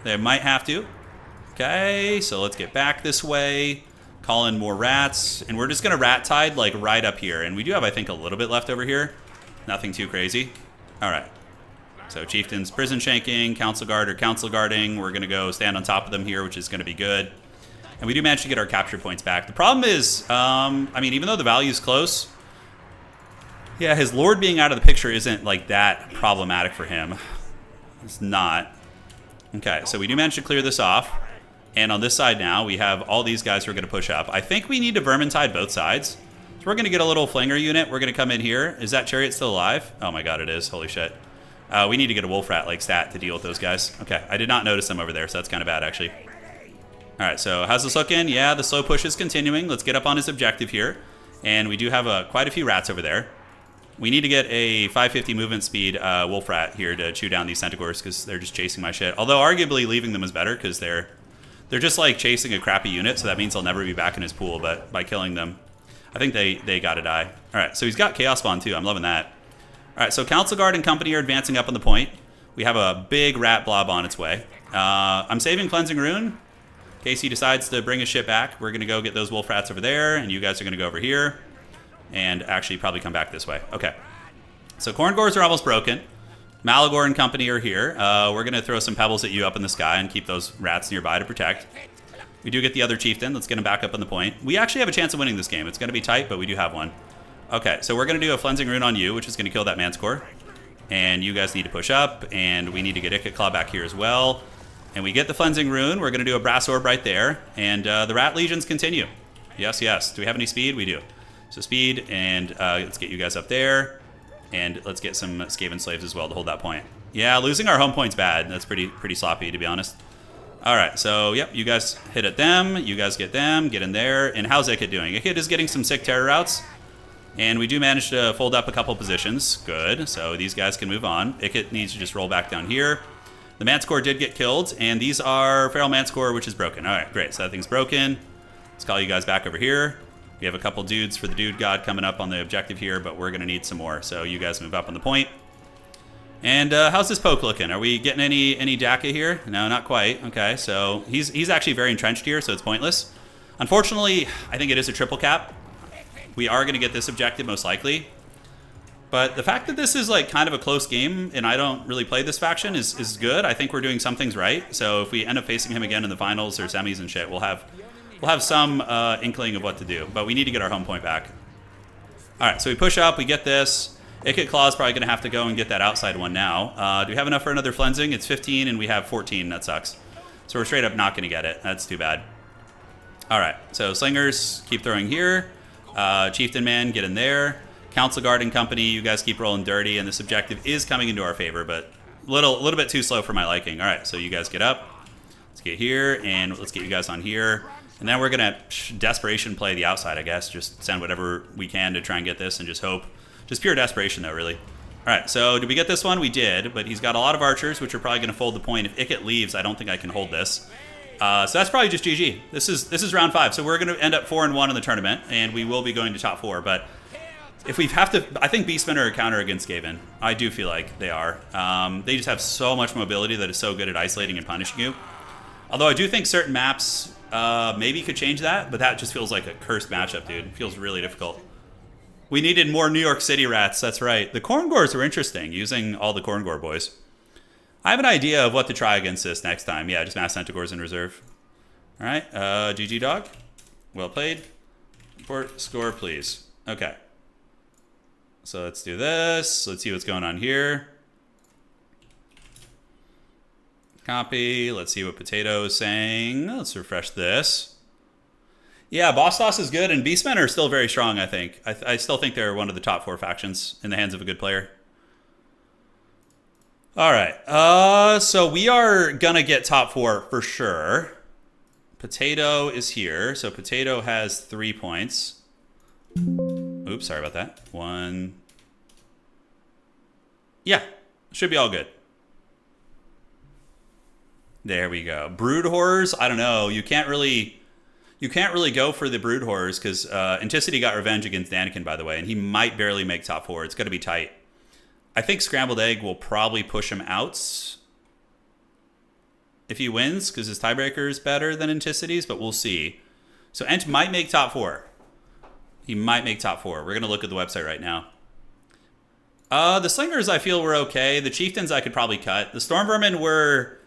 They might have to. Okay, so let's get back this way. Call in more rats, and we're just going to rat tide like right up here. And we do have, I think, a little bit left over here. Nothing too crazy. All right. So Chieftain's prison shanking, Council Guard or Council Guarding. We're going to go stand on top of them here, which is going to be good. And we do manage to get our capture points back. The problem is, I mean, even though the value is close, yeah, his Lord being out of the picture isn't like that problematic for him. It's not. Okay, so we do manage to clear this off. And on this side now, we have all these guys who are going to push up. I think we need to Vermintide both sides. So we're going to get a little flinger unit. We're going to come in here. Is that chariot still alive? Oh my god, it is. Holy shit. We need to get a wolf rat like stat to deal with those guys. Okay, I did not notice them over there, so that's kind of bad actually. All right, so how's this looking? Yeah, the slow push is continuing. Let's get up on his objective here. And we do have quite a few rats over there. We need to get a 550 movement speed wolf rat here to chew down these centaurs because they're just chasing my shit. Although arguably leaving them is better because they're just like chasing a crappy unit, so that means they'll never be back in his pool. But by killing them, I think they gotta die. All right, so he's got Chaos Spawn too. I'm loving that. All right, so Council Guard and company are advancing up on the point. We have a big rat blob on its way. I'm saving Cleansing Rune. In case he decides to bring his shit back, we're going to go get those wolf rats over there, and you guys are going to go over here, and actually probably come back this way. Okay. So Corngors are almost broken. Malagor and company are here. We're going to throw some pebbles at you up in the sky and keep those rats nearby to protect. We do get the other chieftain. Let's get him back up on the point. We actually have a chance of winning this game. It's going to be tight, but we do have one. Okay, so we're going to do a Cleansing Rune on you, which is going to kill that Manticore. And you guys need to push up, and we need to get Ikit Claw back here as well. And we get the Cleansing Rune. We're going to do a Brass Orb right there. And the Rat Legions continue. Yes, yes. Do we have any speed? We do. So speed, and let's get you guys up there. And let's get some Skaven Slaves as well to hold that point. Yeah, losing our home point's bad. That's pretty sloppy, to be honest. All right, so, yep, you guys hit at them. You guys get them. Get in there. And how's Ikit doing? Ikit is getting some sick terror routes. And we do manage to fold up a couple positions. Good. So these guys can move on. Ikit needs to just roll back down here. The Manticore did get killed, and these are Feral Manticore, which is broken. All right, great. So that thing's broken. Let's call you guys back over here. We have a couple dudes for the Dude God coming up on the objective here, but we're going to need some more. So you guys move up on the point. And how's this poke looking? Are we getting any Daka here? No, not quite. Okay, so he's actually very entrenched here, so it's pointless. Unfortunately, I think it is a triple cap. We are going to get this objective most likely. But the fact that this is like kind of a close game and I don't really play this faction is good. I think we're doing some things right. So if we end up facing him again in the finals or semis and shit, we'll have some inkling of what to do. But we need to get our home point back. All right, so we push up, we get this. Ikit Claw is probably going to have to go and get that outside one now. Do we have enough for another Flensing? It's 15 and we have 14. That sucks. So we're straight up not going to get it. That's too bad. All right, so Slingers, keep throwing here. Chieftain Man, get in there. Council Guard and company, you guys keep rolling dirty, and this objective is coming into our favor, but a little bit too slow for my liking. All right, so you guys get up. Let's get here, and let's get you guys on here. And then we're going to desperation play the outside, I guess. Just send whatever we can to try and get this and just hope. Just pure desperation, though, really. All right, so did we get this one? We did, but he's got a lot of archers, which are probably going to fold the point. If Icket leaves, I don't think I can hold this. So that's probably just GG. This is round 5, so we're going to end up 4-1 in the tournament, and we will be going to top 4. But if we have to, I think Beastmen are a counter against Scaven. I do feel like they are. They just have so much mobility that is so good at isolating and punishing you. Although I do think certain maps maybe could change that, but that just feels like a cursed matchup, dude. It feels really difficult. We needed more New York City rats, that's right. The Corngors were interesting, using all the Corngor boys. I have an idea of what to try against this next time. Yeah, just Mass Centaurs in reserve. All right, GG dog. Well played. Report score, please. Okay. So let's do this. Let's see what's going on here. Copy. Let's see what Potato is saying. Let's refresh this. Yeah, Boss Toss is good, and Beastmen are still very strong, I think. I still think they're one of the top 4 factions in the hands of a good player. All right. So we are going to get top 4 for sure. Potato is here. So Potato has 3 points. Oops, sorry about that. 1. Yeah, should be all good. There we go. Brood Horrors, I don't know. You can't really go for the Brood Horrors because Anticity got revenge against Anakin, by the way, and he might barely make top 4. It's going to be tight. I think Scrambled Egg will probably push him out if he wins because his tiebreaker is better than Anticity's, but we'll see. So Ent might make top 4. He might make top 4. We're going to look at the website right now. The Slingers, I feel, were okay. The Chieftains, I could probably cut. The Stormvermin were...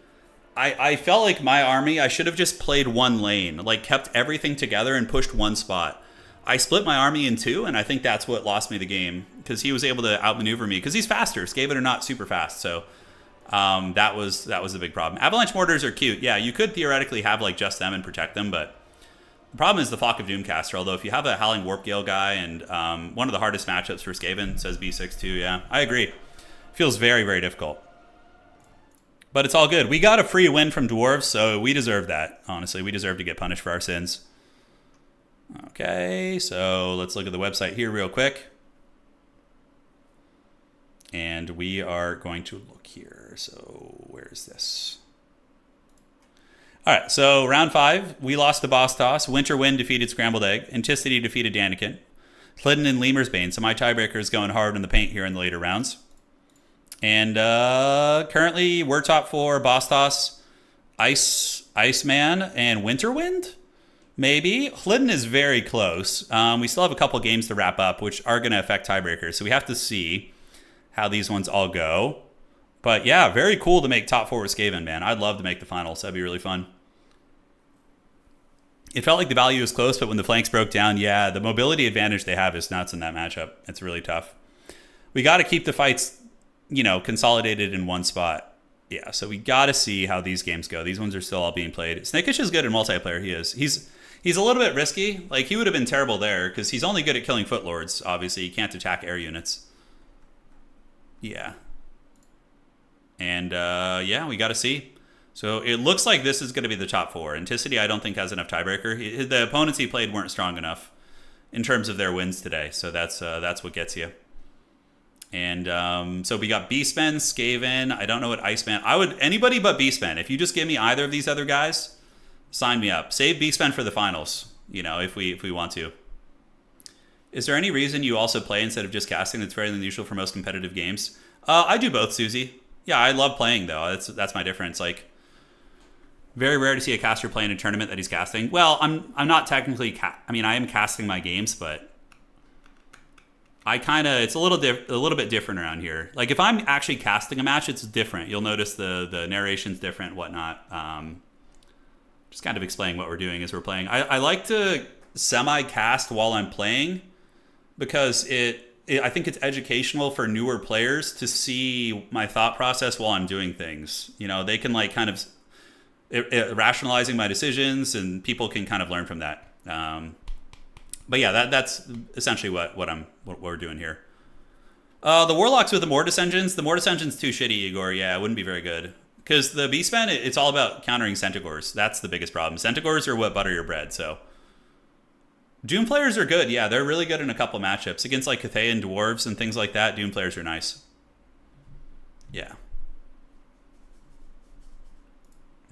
I felt like my army, I should have just played one lane, like kept everything together and pushed one spot. I split my army in 2, and I think that's what lost me the game, because he was able to outmaneuver me, because he's faster. Skaven are not super fast, so that was the big problem. Avalanche Mortars are cute. Yeah, you could theoretically have like just them and protect them, but the problem is the Flock of Doomcaster, although if you have a Howling Warp Gale guy, and one of the hardest matchups for Skaven, says B6 too, yeah, I agree. Feels very, very difficult. But it's all good. We got a free win from Dwarves, so we deserve that. Honestly, we deserve to get punished for our sins. Okay, so let's look at the website here real quick. And we are going to look here. So where is this? All right, so round 5, we lost the Boss Toss. Winter Wind defeated Scrambled Egg. Anticity defeated Daniken. Flitten and Lemur's Bane. So my tiebreaker is going hard in the paint here in the later rounds. And currently, we're top 4, Boss Toss, Iceman, and Winterwind, maybe. Flitten is very close. We still have a couple games to wrap up, which are going to affect tiebreakers. So we have to see how these ones all go. But yeah, very cool to make top 4 with Skaven, man. I'd love to make the finals. That'd be really fun. It felt like the value was close, but when the flanks broke down, yeah, the mobility advantage they have is nuts in that matchup. It's really tough. We got to keep the fights, you know, consolidated in one spot. Yeah, so we got to see how these games go. These ones are still all being played. Snakish is good in multiplayer. He is. He's a little bit risky. Like, he would have been terrible there because he's only good at killing Footlords, obviously. He can't attack air units. Yeah. And, yeah, we got to see. So it looks like this is going to be the top 4. Anticity, I don't think, has enough tiebreaker. The opponents he played weren't strong enough in terms of their wins today. So that's what gets you. And so we got Beastmen, Skaven. I don't know what Iceman. Anybody but Beastmen. If you just give me either of these other guys, sign me up. Save Beastmen for the finals, you know, if we want to. Is there any reason you also play instead of just casting that's very unusual for most competitive games? I do both, Susie. Yeah, I love playing, though. That's my difference. Like, very rare to see a caster play in a tournament that he's casting. Well, I'm not technically... I mean, I am casting my games, but... it's a little bit different around here. Like, if I'm actually casting a match, it's different. You'll notice the narration's different, whatnot. Just kind of explaining what we're doing as we're playing. I like to semi-cast while I'm playing because I think it's educational for newer players to see my thought process while I'm doing things. You know, they can like kind of rationalizing my decisions, and people can kind of learn from that. But yeah, that's essentially what we're doing here. The Warlocks with the Mortis Engines. The Mortis Engine's too shitty, Igor. Yeah, it wouldn't be very good. Because the Beastmen, it's all about countering Centaurs. That's the biggest problem. Centaurs are what butter your bread, so. Doom players are good. Yeah, they're really good in a couple matchups. Against like Cathayan Dwarves and things like that, Doom players are nice. Yeah.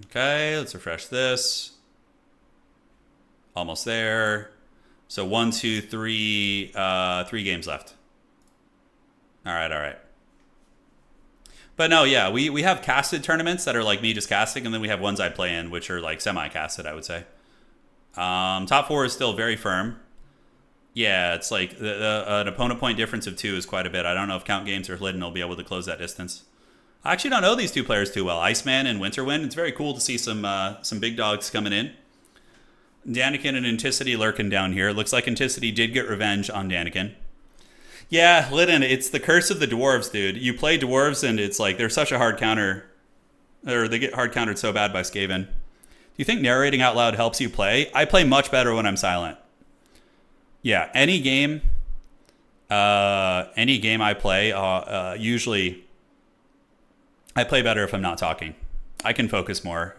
Okay, let's refresh this. Almost there. So 1, 2, 3, 3 games left. All right. But no, yeah, we have casted tournaments that are like me just casting, and then we have ones I play in, which are like semi-casted, I would say. Top 4 is still very firm. Yeah, it's like an opponent point difference of 2 is quite a bit. I don't know if Count Games or Hlidden will be able to close that distance. I actually don't know these two players too well. Iceman and Winterwind. It's very cool to see some big dogs coming in. Daniken and Anticity lurking down here. Looks like Anticity did get revenge on Daniken. Yeah, Hlidden, it's the curse of the Dwarves, dude. You play Dwarves and it's like they're such a hard counter. Or they get hard countered so bad by Skaven. Do you think narrating out loud helps you play? I play much better when I'm silent. Yeah, any game I play, usually I play better if I'm not talking. I can focus more.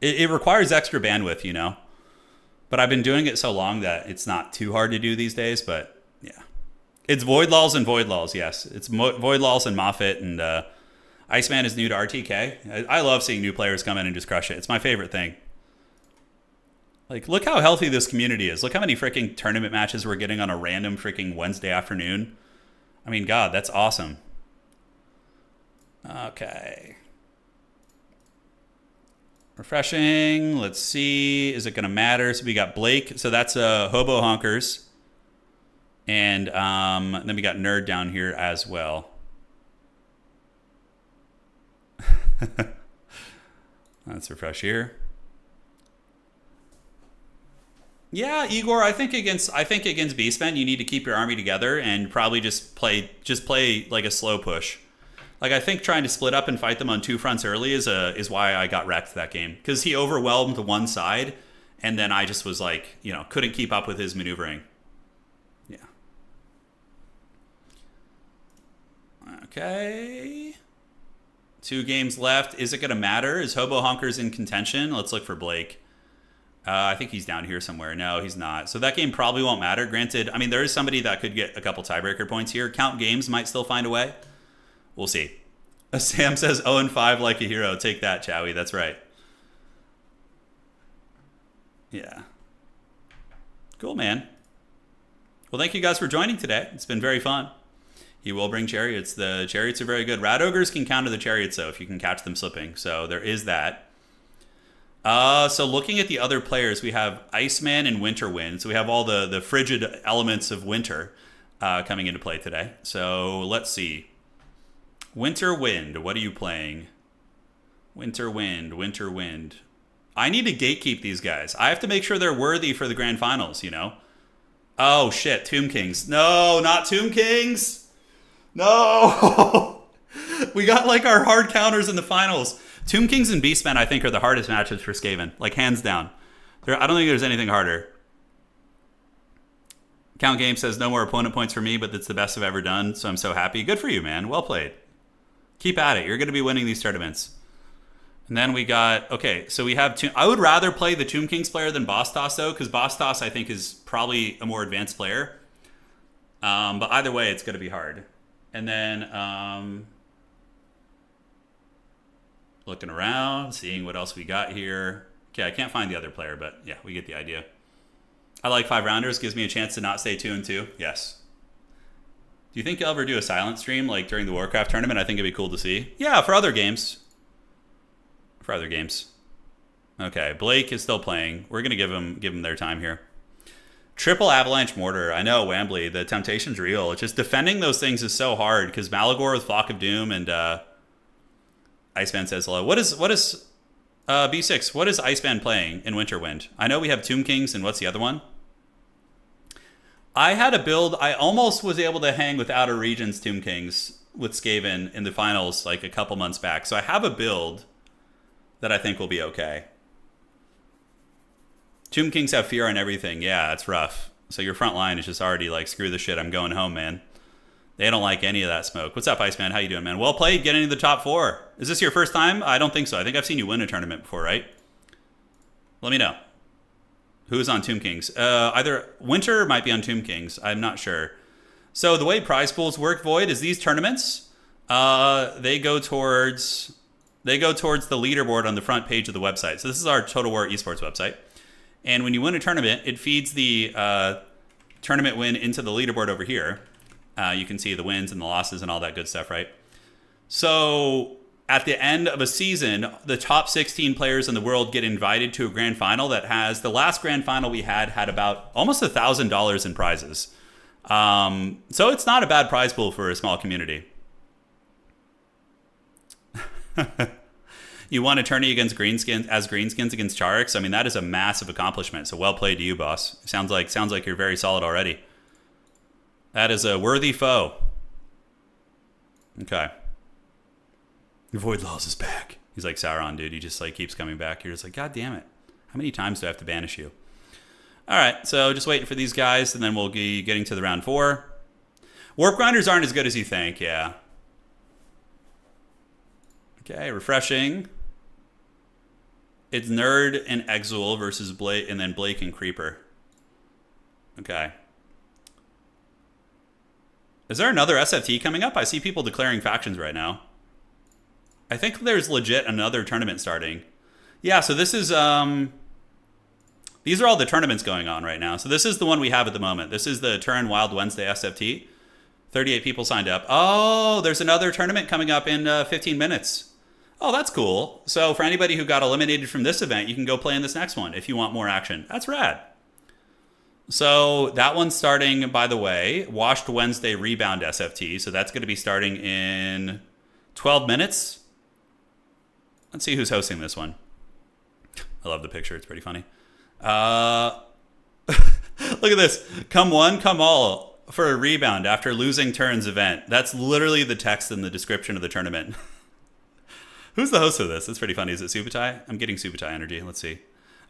It requires extra bandwidth, you know? But I've been doing it so long that it's not too hard to do these days, but yeah. It's Void Lulls and Void Lulls, yes. It's Void Lulls and Moffat, and Iceman is new to RTK. I love seeing new players come in and just crush it. It's my favorite thing. Like, look how healthy this community is. Look how many freaking tournament matches we're getting on a random freaking Wednesday afternoon. I mean, God, that's awesome. Okay. Refreshing. Let's see. Is it going to matter? So we got Blake. So that's Hobo Honkers. And then we got Nerd down here as well. Let's refresh here. Yeah, Igor, I think against Beastmen, you need to keep your army together and probably just play like a slow push. Like, I think trying to split up and fight them on 2 fronts early is why I got wrecked that game. Because he overwhelmed the one side, and then I just was like, you know, couldn't keep up with his maneuvering. Yeah. Okay. 2 games left. Is it going to matter? Is Hobo Honkers in contention? Let's look for Blake. I think he's down here somewhere. No, he's not. So that game probably won't matter. Granted, I mean, there is somebody that could get a couple tiebreaker points here. Count Games might still find a way. We'll see. Sam says 0-5 like a hero. Take that, Chowie. That's right. Yeah. Cool, man. Well, thank you guys for joining today. It's been very fun. He will bring chariots. The chariots are very good. Rat Ogres can counter the chariots, though, if you can catch them slipping. So there is that. So looking at the other players, we have Iceman and Winterwind. So we have all the frigid elements of winter coming into play today. So let's see. Winterwind, what are you playing? Winterwind. I need to gatekeep these guys. I have to make sure they're worthy for the grand finals, you know? Oh, shit. Tomb Kings. No, not Tomb Kings. No. We got, like, our hard counters in the finals. Tomb Kings and Beastmen, I think, are the hardest matchups for Skaven. Like, hands down. I don't think there's anything harder. Count Game says, no more opponent points for me, but that's the best I've ever done, so I'm so happy. Good for you, man. Well played. Keep at it. You're going to be winning these tournaments. And then we got... Okay, so we have... I would rather play the Tomb Kings player than Bastos, though, because Bastos, I think, is probably a more advanced player. But either way, it's going to be hard. And then... looking around, seeing what else we got here. Okay, I can't find the other player, but yeah, we get the idea. I like 5 rounders. Gives me a chance to not stay 2-2. Yes. Do you think you'll ever do a silent stream like during the Warcraft tournament? I think it'd be cool to see. Yeah, for other games. Okay, Blake is still playing. We're gonna give him their time here. Triple Avalanche Mortar. I know, Wambly. The temptation's real. It's just defending those things is so hard because Malagor with Flock of Doom and Iceman says hello. What is B6? What is Iceman playing in Winterwind? I know we have Tomb Kings and what's the other one? I had a build. I almost was able to hang with Outer Regions Tomb Kings with Skaven in the finals like a couple months back. So I have a build that I think will be okay. Tomb Kings have fear on everything. Yeah, it's rough. So your front line is just already like, screw the shit, I'm going home, man. They don't like any of that smoke. What's up, Iceman? How you doing, man? Well played getting into the top 4. Is this your first time? I don't think so. I think I've seen you win a tournament before, right? Let me know. Who's on Tomb Kings? Either Winter might be on Tomb Kings. I'm not sure. So the way prize pools work, Void, is these tournaments, they go towards the leaderboard on the front page of the website. So this is our Total War Esports website. And when you win a tournament, it feeds the tournament win into the leaderboard over here. You can see the wins and the losses and all that good stuff, right? So at the end of a season, the top 16 players in the world get invited to a grand final that has, the last grand final we had about almost $1,000 in prizes. So it's not a bad prize pool for a small community. You won a tourney against Greenskins against Charix. I mean, that is a massive accomplishment. So well played to you, boss. Sounds like you're very solid already. That is a worthy foe. Okay. Your Void Laws is back. He's like Sauron, dude. He just like keeps coming back. You're just like, God damn it. How many times do I have to banish you? All right, so just waiting for these guys, and then we'll be getting to the round 4. Warp Grinders aren't as good as you think, yeah. Okay, refreshing. It's Nerd and Exul versus Blake, and then Blake and Creeper. Okay. Is there another SFT coming up? I see people declaring factions right now. I think there's legit another tournament starting. Yeah, so this is... these are all the tournaments going on right now. So this is the one we have at the moment. This is the Turin Wild Wednesday SFT. 38 people signed up. Oh, there's another tournament coming up in 15 minutes. Oh, that's cool. So for anybody who got eliminated from this event, you can go play in this next one if you want more action. That's rad. So that one's starting, by the way, Washed Wednesday Rebound SFT. So that's going to be starting in 12 minutes. Let's see who's hosting this one. I love the picture. It's pretty funny. Look at this. Come one, come all for a rebound after losing Turin's event. That's literally the text in the description of the tournament. Who's the host of this? That's pretty funny. Is it Subutai? I'm getting Subutai energy. Let's see.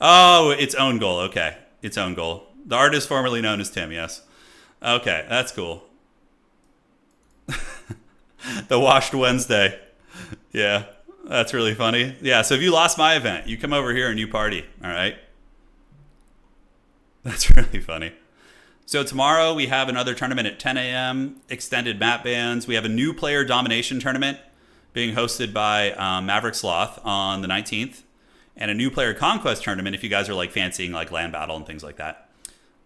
Oh, it's Own Goal. Okay. It's Own Goal. The artist formerly known as Tim, yes. Okay, that's cool. The Washed Wednesday. Yeah, that's really funny. Yeah, so if you lost my event, you come over here and you party, all right? That's really funny. So tomorrow we have another tournament at 10 a.m., extended map bans. We have a new player domination tournament being hosted by Maverick Sloth on the 19th, and a new player conquest tournament if you guys are like fancying like land battle and things like that.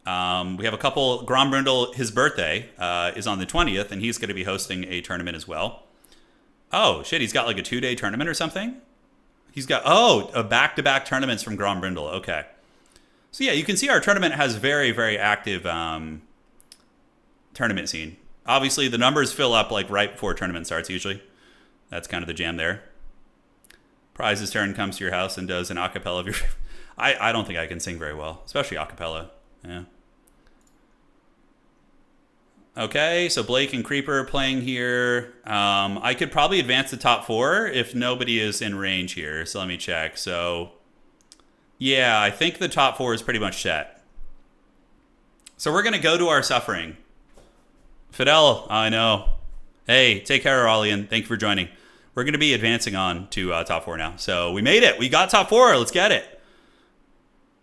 We have a couple. Grombrindle, his birthday is on the 20th, and he's going to be hosting a tournament as well. Oh, shit, he's got like a 2-day tournament or something? He's got, a back-to-back tournaments from Grombrindle. Okay. So yeah, you can see our tournament has very, very active tournament scene. Obviously, the numbers fill up like right before tournament starts usually. That's kind of the jam there. Prize's turn comes to your house and does an acapella of your... I don't think I can sing very well, especially acapella. Yeah. Okay, so Blake and Creeper are playing here. I could probably advance the top 4 if nobody is in range here. So let me check. So, yeah, I think the top 4 is pretty much set. So we're going to go to our suffering. Fidel, I know. Hey, take care, Aurelian. Thank you for joining. We're going to be advancing on to top 4 now. So we made it. We got top 4. Let's get it.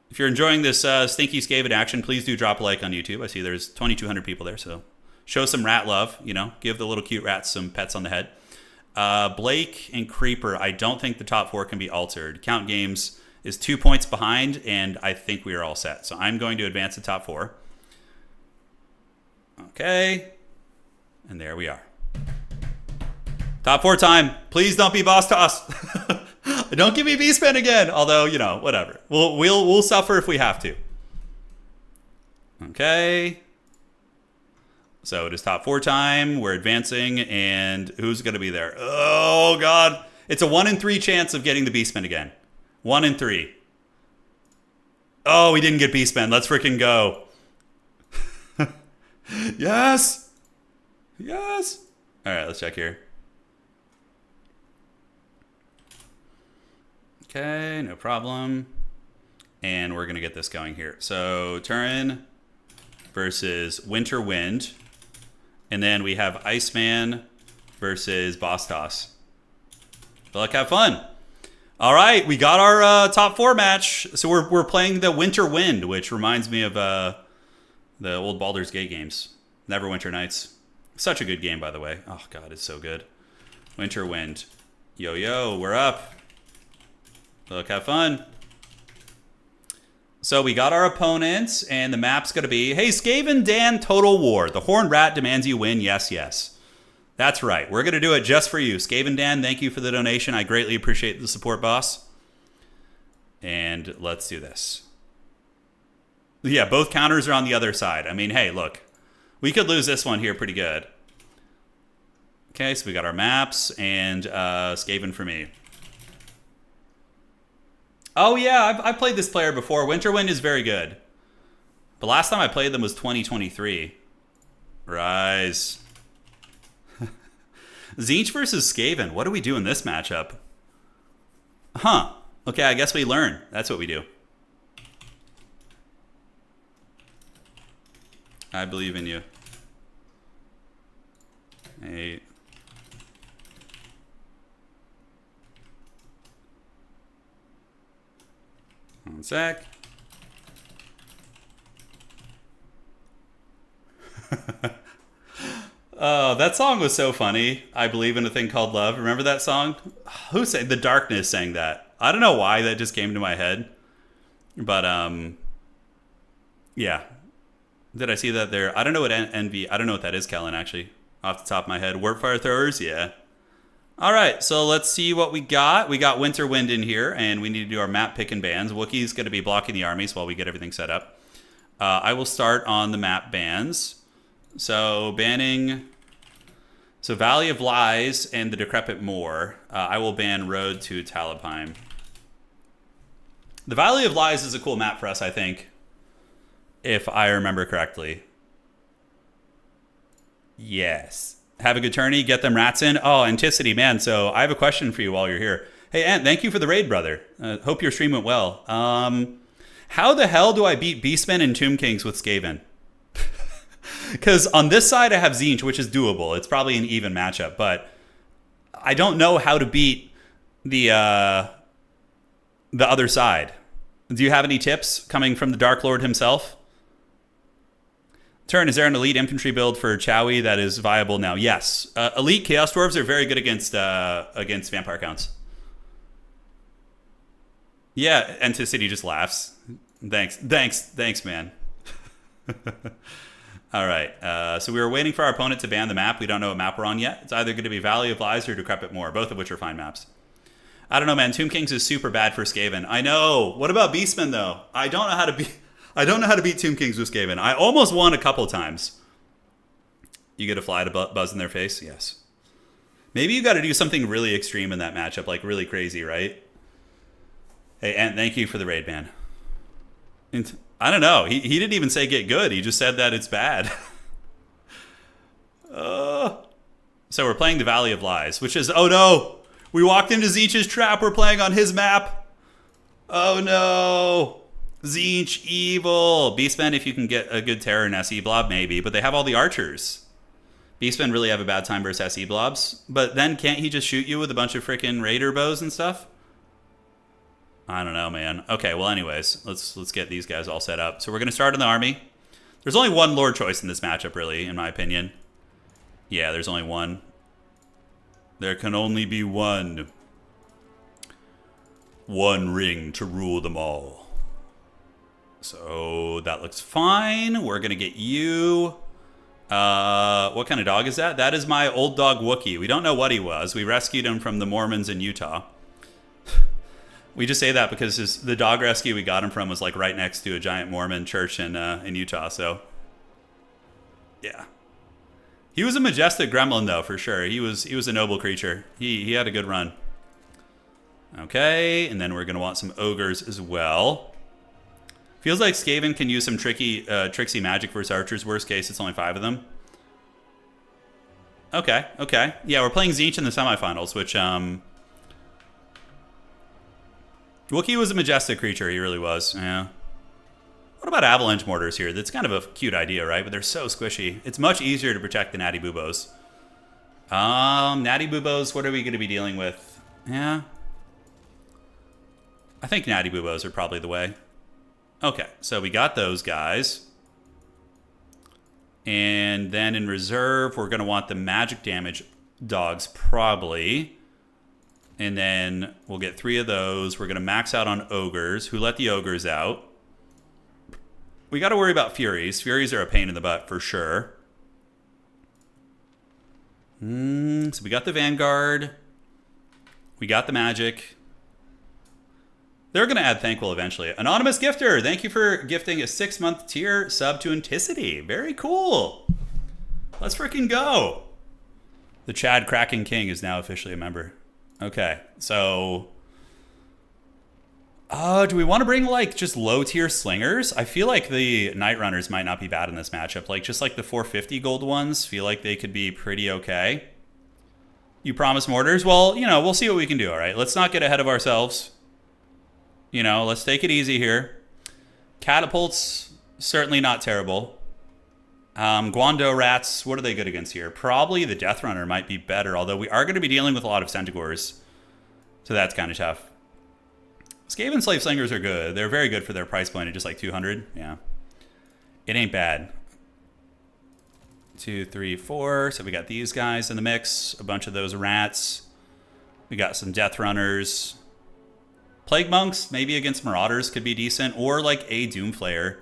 If you're enjoying this stinky Skaven action, please do drop a like on YouTube. I see there's 2,200 people there, so show some rat love. You know, give the little cute rats some pets on the head. Blake and Creeper, I don't think the top 4 can be altered. Count Games is 2 points behind, and I think we are all set. So I'm going to advance the top 4. Okay, and there we are. Top 4 time. Please don't be boss toss. Don't give me Beastmen again. Although, you know, whatever. We'll suffer if we have to. Okay. So it is top 4 time. We're advancing, and who's going to be there? Oh God! It's a 1 in 3 chance of getting the Beastmen again. 1 in 3. Oh, we didn't get Beastmen. Let's freaking go. Yes. Yes. All right. Let's check here. Okay, no problem. And we're going to get this going here. So Turin versus Winter Wind. And then we have Iceman versus Boss Toss. Good luck, have fun. All right, we got our top 4 match. So we're playing the Winter Wind, which reminds me of the old Baldur's Gate games. Neverwinter Nights. Such a good game, by the way. Oh, God, it's so good. Winter Wind. Yo, yo, we're up. Look, have fun. So we got our opponents, and the map's going to be, hey, Skaven Dan Total War. The Horned Rat demands you win. Yes, yes. That's right. We're going to do it just for you. Skaven Dan, thank you for the donation. I greatly appreciate the support, boss. And let's do this. Yeah, both counters are on the other side. I mean, hey, look. We could lose this one here pretty good. Okay, so we got our maps and Skaven for me. Oh, yeah, I've played this player before. Winterwind is very good. The last time I played them was 2023. Rise. Tzeentch versus Skaven. What do we do in this matchup? Huh. Okay, I guess we learn. That's what we do. I believe in you. 8. One sec. Oh, that song was so funny. I believe in a thing called love. Remember that song? Who sang? The Darkness sang that. I don't know why that just came to my head. But, yeah. Did I see that there? I don't know what NV... I don't know what that is, Kellen, actually. Off the top of my head. Warpfire Throwers? Yeah. All right, so let's see what we got. We got Winter Wind in here, and we need to do our map pick and bans. Wookiee's going to be blocking the armies while we get everything set up. I will start on the map bans. So banning... So Valley of Lies and the Decrepit Moor. I will ban Road to Talabheim. The Valley of Lies is a cool map for us, I think. If I remember correctly. Yes. Have a good tourney. Get them rats in. Oh, Anticity, man. So I have a question for you while you're here. Hey, Ant, thank you for the raid, brother. Hope your stream went well. How the hell do I beat Beastmen and Tomb Kings with Skaven? Because on this side, I have Tzeentch, which is doable. It's probably an even matchup. But I don't know how to beat the other side. Do you have any tips coming from the Dark Lord himself? Turin, is there an elite infantry build for Chowie that is viable now? Yes. Elite Chaos Dwarves are very good against Vampire Counts. Yeah, Anticity just laughs. Thanks, man. All right, so we were waiting for our opponent to ban the map. We don't know what map we're on yet. It's either going to be Valley of Lies or Decrepit Moor, both of which are fine maps. I don't know, man. Tomb Kings is super bad for Skaven. I know. What about Beastmen, though? I don't know how to beat Tomb Kings with Skaven. I almost won a couple times. You get a fly to buzz in their face? Yes. Maybe you got to do something really extreme in that matchup, like really crazy, right? Hey, Ant, thank you for the raid, man. I don't know. He didn't even say get good. He just said that it's bad. So we're playing the Valley of Lies, which is... Oh, no! We walked into Tzeentch's trap. We're playing on his map. Oh, no! Tzeentch, evil. Beastmen, if you can get a good terror in SE blob, maybe. But they have all the archers. Beastmen really have a bad time versus SE blobs. But then can't he just shoot you with a bunch of freaking raider bows and stuff? I don't know, man. Okay, well, anyways, let's get these guys all set up. So we're going to start in the army. There's only one lord choice in this matchup, really, in my opinion. Yeah, there's only one. There can only be one. One ring to rule them all. So that looks fine. We're going to get you. What kind of dog is that? That is my old dog Wookiee. We don't know what he was. We rescued him from the Mormons in Utah. We just say that because the dog rescue we got him from was like right next to a giant Mormon church in Utah. So, yeah, he was a majestic gremlin though, for sure. He was a noble creature. He had a good run. Okay, and then we're gonna want some ogres as well. Feels like Skaven can use some tricksy magic versus archers. Worst case, it's only 5 of them. Okay. Yeah, we're playing Tzeentch in the semifinals, which Wookiee was a majestic creature. He really was. Yeah. What about avalanche mortars here? That's kind of a cute idea, right? But they're so squishy. It's much easier to protect the natty buobos. Natty buobos, what are we going to be dealing with? Yeah. I think natty buobos are probably the way. Okay, so we got those guys. And then in reserve, we're going to want the magic damage dogs, probably. And then we'll get 3 of those. We're going to max out on ogres. Who let the ogres out? We got to worry about furies. Furies are a pain in the butt for sure. So we got the Vanguard. We got the magic. They're going to add Thankful eventually. Anonymous Gifter, thank you for gifting a 6-month tier sub to Anticity. Very cool. Let's freaking go. The Chad Kraken King is now officially a member. Okay, so... do we want to bring, like, just low-tier slingers? I feel like the Night Runners might not be bad in this matchup. Like, just like the 450 gold ones feel like they could be pretty okay. You promise mortars? Well, you know, we'll see what we can do, all right? Let's not get ahead of ourselves. You know, let's take it easy here. Catapults, certainly not terrible. Guando Rats, what are they good against here? Probably the Death Runner might be better, although we are going to be dealing with a lot of Centaurs. So that's kind of tough. Skaven Slave Slingers are good. They're very good for their price point at just like 200. Yeah. It ain't bad. 2, 3, 4. So we got these guys in the mix. A bunch of those rats. We got some Death Runners. Plague Monks, maybe against Marauders could be decent. Or like a Doomflayer.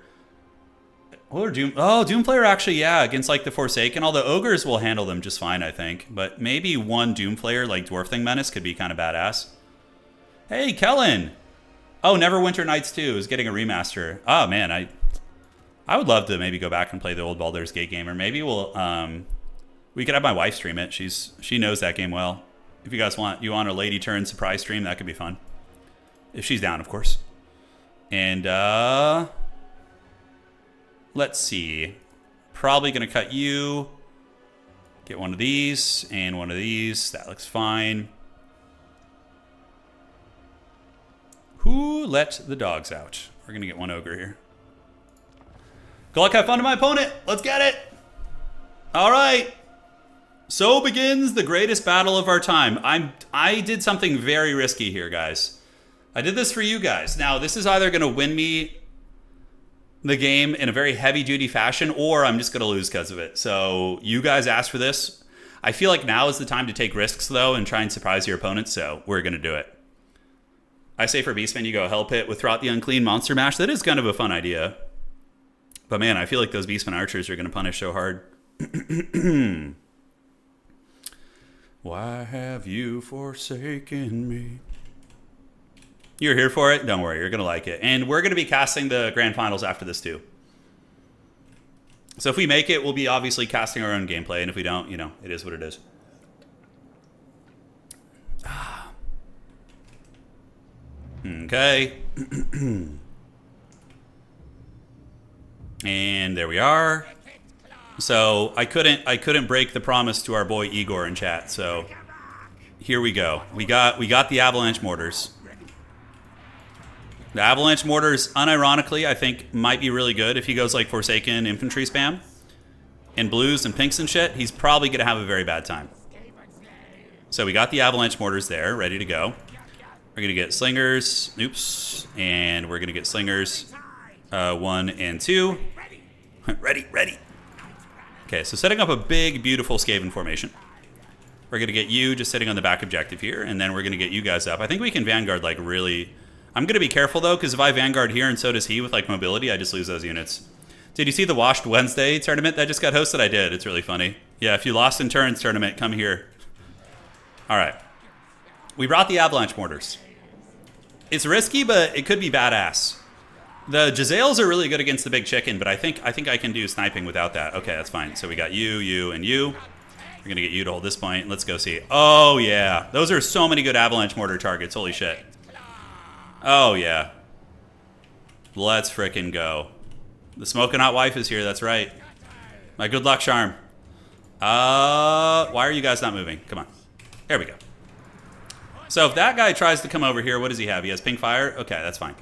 Or Doomflayer actually, yeah, against like the Forsaken. Although Ogres will handle them just fine, I think. But maybe one Doomflayer like Dwarf Thing Menace could be kind of badass. Hey, Kellen! Oh, Neverwinter Nights 2 is getting a remaster. Oh, man, I would love to maybe go back and play the old Baldur's Gate game. Or maybe we'll, we could have my wife stream it. She knows that game well. If you guys want a Lady Turn surprise stream, that could be fun. If she's down, of course. And, let's see. Probably going to cut you. Get one of these and one of these. That looks fine. Who let the dogs out? We're going to get one ogre here. Good luck, have fun to my opponent. Let's get it. All right. So begins the greatest battle of our time. I did something very risky here, guys. I did this for you guys. Now, this is either going to win me the game in a very heavy-duty fashion, or I'm just going to lose because of it. So you guys asked for this. I feel like now is the time to take risks, though, and try and surprise your opponent, so we're going to do it. I say for Beastmen, you go Hell Pit with Throt the Unclean Monster Mash. That is kind of a fun idea. But man, I feel like those Beastmen archers are going to punish so hard. Why have you forsaken me? You're here for it? Don't worry, you're going to like it. And we're going to be casting the Grand Finals after this too. So if we make it, we'll be obviously casting our own gameplay. And if we don't, you know, it is what it is. Okay. And there we are. So I couldn't break the promise to our boy Igor in chat. So here we go. We got the Avalanche Mortars. The Avalanche Mortars, unironically, I think might be really good if he goes like Forsaken infantry spam and blues and pinks and shit. He's probably gonna have a very bad time. So we got the Avalanche Mortars there, ready to go. We're going to get slingers, oops, and we're going to get slingers 1 and 2. Ready. Okay, so setting up a big, beautiful Skaven formation. We're going to get you just sitting on the back objective here, and then we're going to get you guys up. I think we can Vanguard, like, really... I'm going to be careful, though, because if I Vanguard here and so does he with, like, mobility, I just lose those units. Did you see the Washed Wednesday tournament that just got hosted? I did. It's really funny. Yeah, if you lost in Turin's tournament, come here. All right. We brought the Avalanche Mortars. It's risky, but it could be badass. The Jezzails are really good against the big chicken, but I think I can do sniping without that. Okay, that's fine. So we got you, and you. We're going to get you to hold this point. Let's go see. Oh, yeah. Those are so many good Avalanche Mortar targets. Holy shit. Oh, yeah. Let's frickin' go. The Smoking Hot Wife is here. That's right. My good luck charm. Why are you guys not moving? Come on. There we go. So if that guy tries to come over here, what does he have? He has pink fire? Okay, that's fine.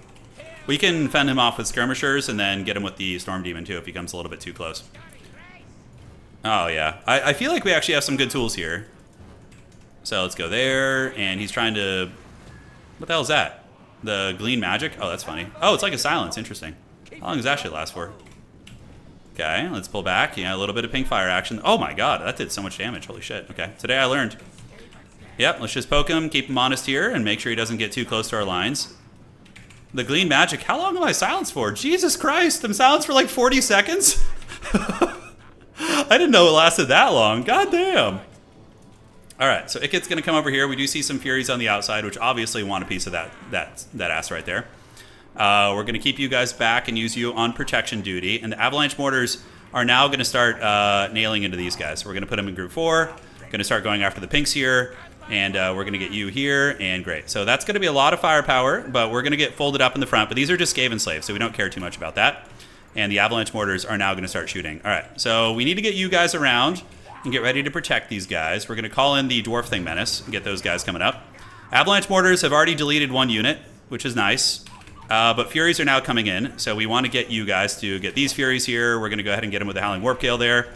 We can fend him off with skirmishers and then get him with the Storm Demon too if he comes a little bit too close. Oh yeah, I feel like we actually have some good tools here. So let's go there, and he's trying to... What the hell is that? The Glean Magic? Oh, that's funny. Oh, it's like a silence. Interesting. How long does that shit last for? Okay, let's pull back. Yeah, a little bit of pink fire action. Oh my god, that did so much damage. Holy shit. Okay, today I learned. Yep, let's just poke him, keep him honest here, and make sure he doesn't get too close to our lines. The Glean Magic. How long am I silenced for? Jesus Christ, I'm silenced for like 40 seconds? I didn't know it lasted that long. God damn. All right, so Ikit's going to come over here. We do see some Furies on the outside, which obviously want a piece of that ass right there. We're going to keep you guys back and use you on protection duty. And the Avalanche Mortars are now going to start nailing into these guys. So we're going to put them in group 4. Going to start going after the pinks here. And we're going to get you here. And great. So that's going to be a lot of firepower, but we're going to get folded up in the front. But these are just Skaven slaves, so we don't care too much about that. And the Avalanche Mortars are now going to start shooting. All right, so we need to get you guys around and get ready to protect these guys. We're going to call in the Dwarf Thing Menace and get those guys coming up. Avalanche Mortars have already deleted 1 unit, which is nice. But Furies are now coming in, so we want to get you guys to get these Furies here. We're going to go ahead and get them with the Howling Warp Gale there.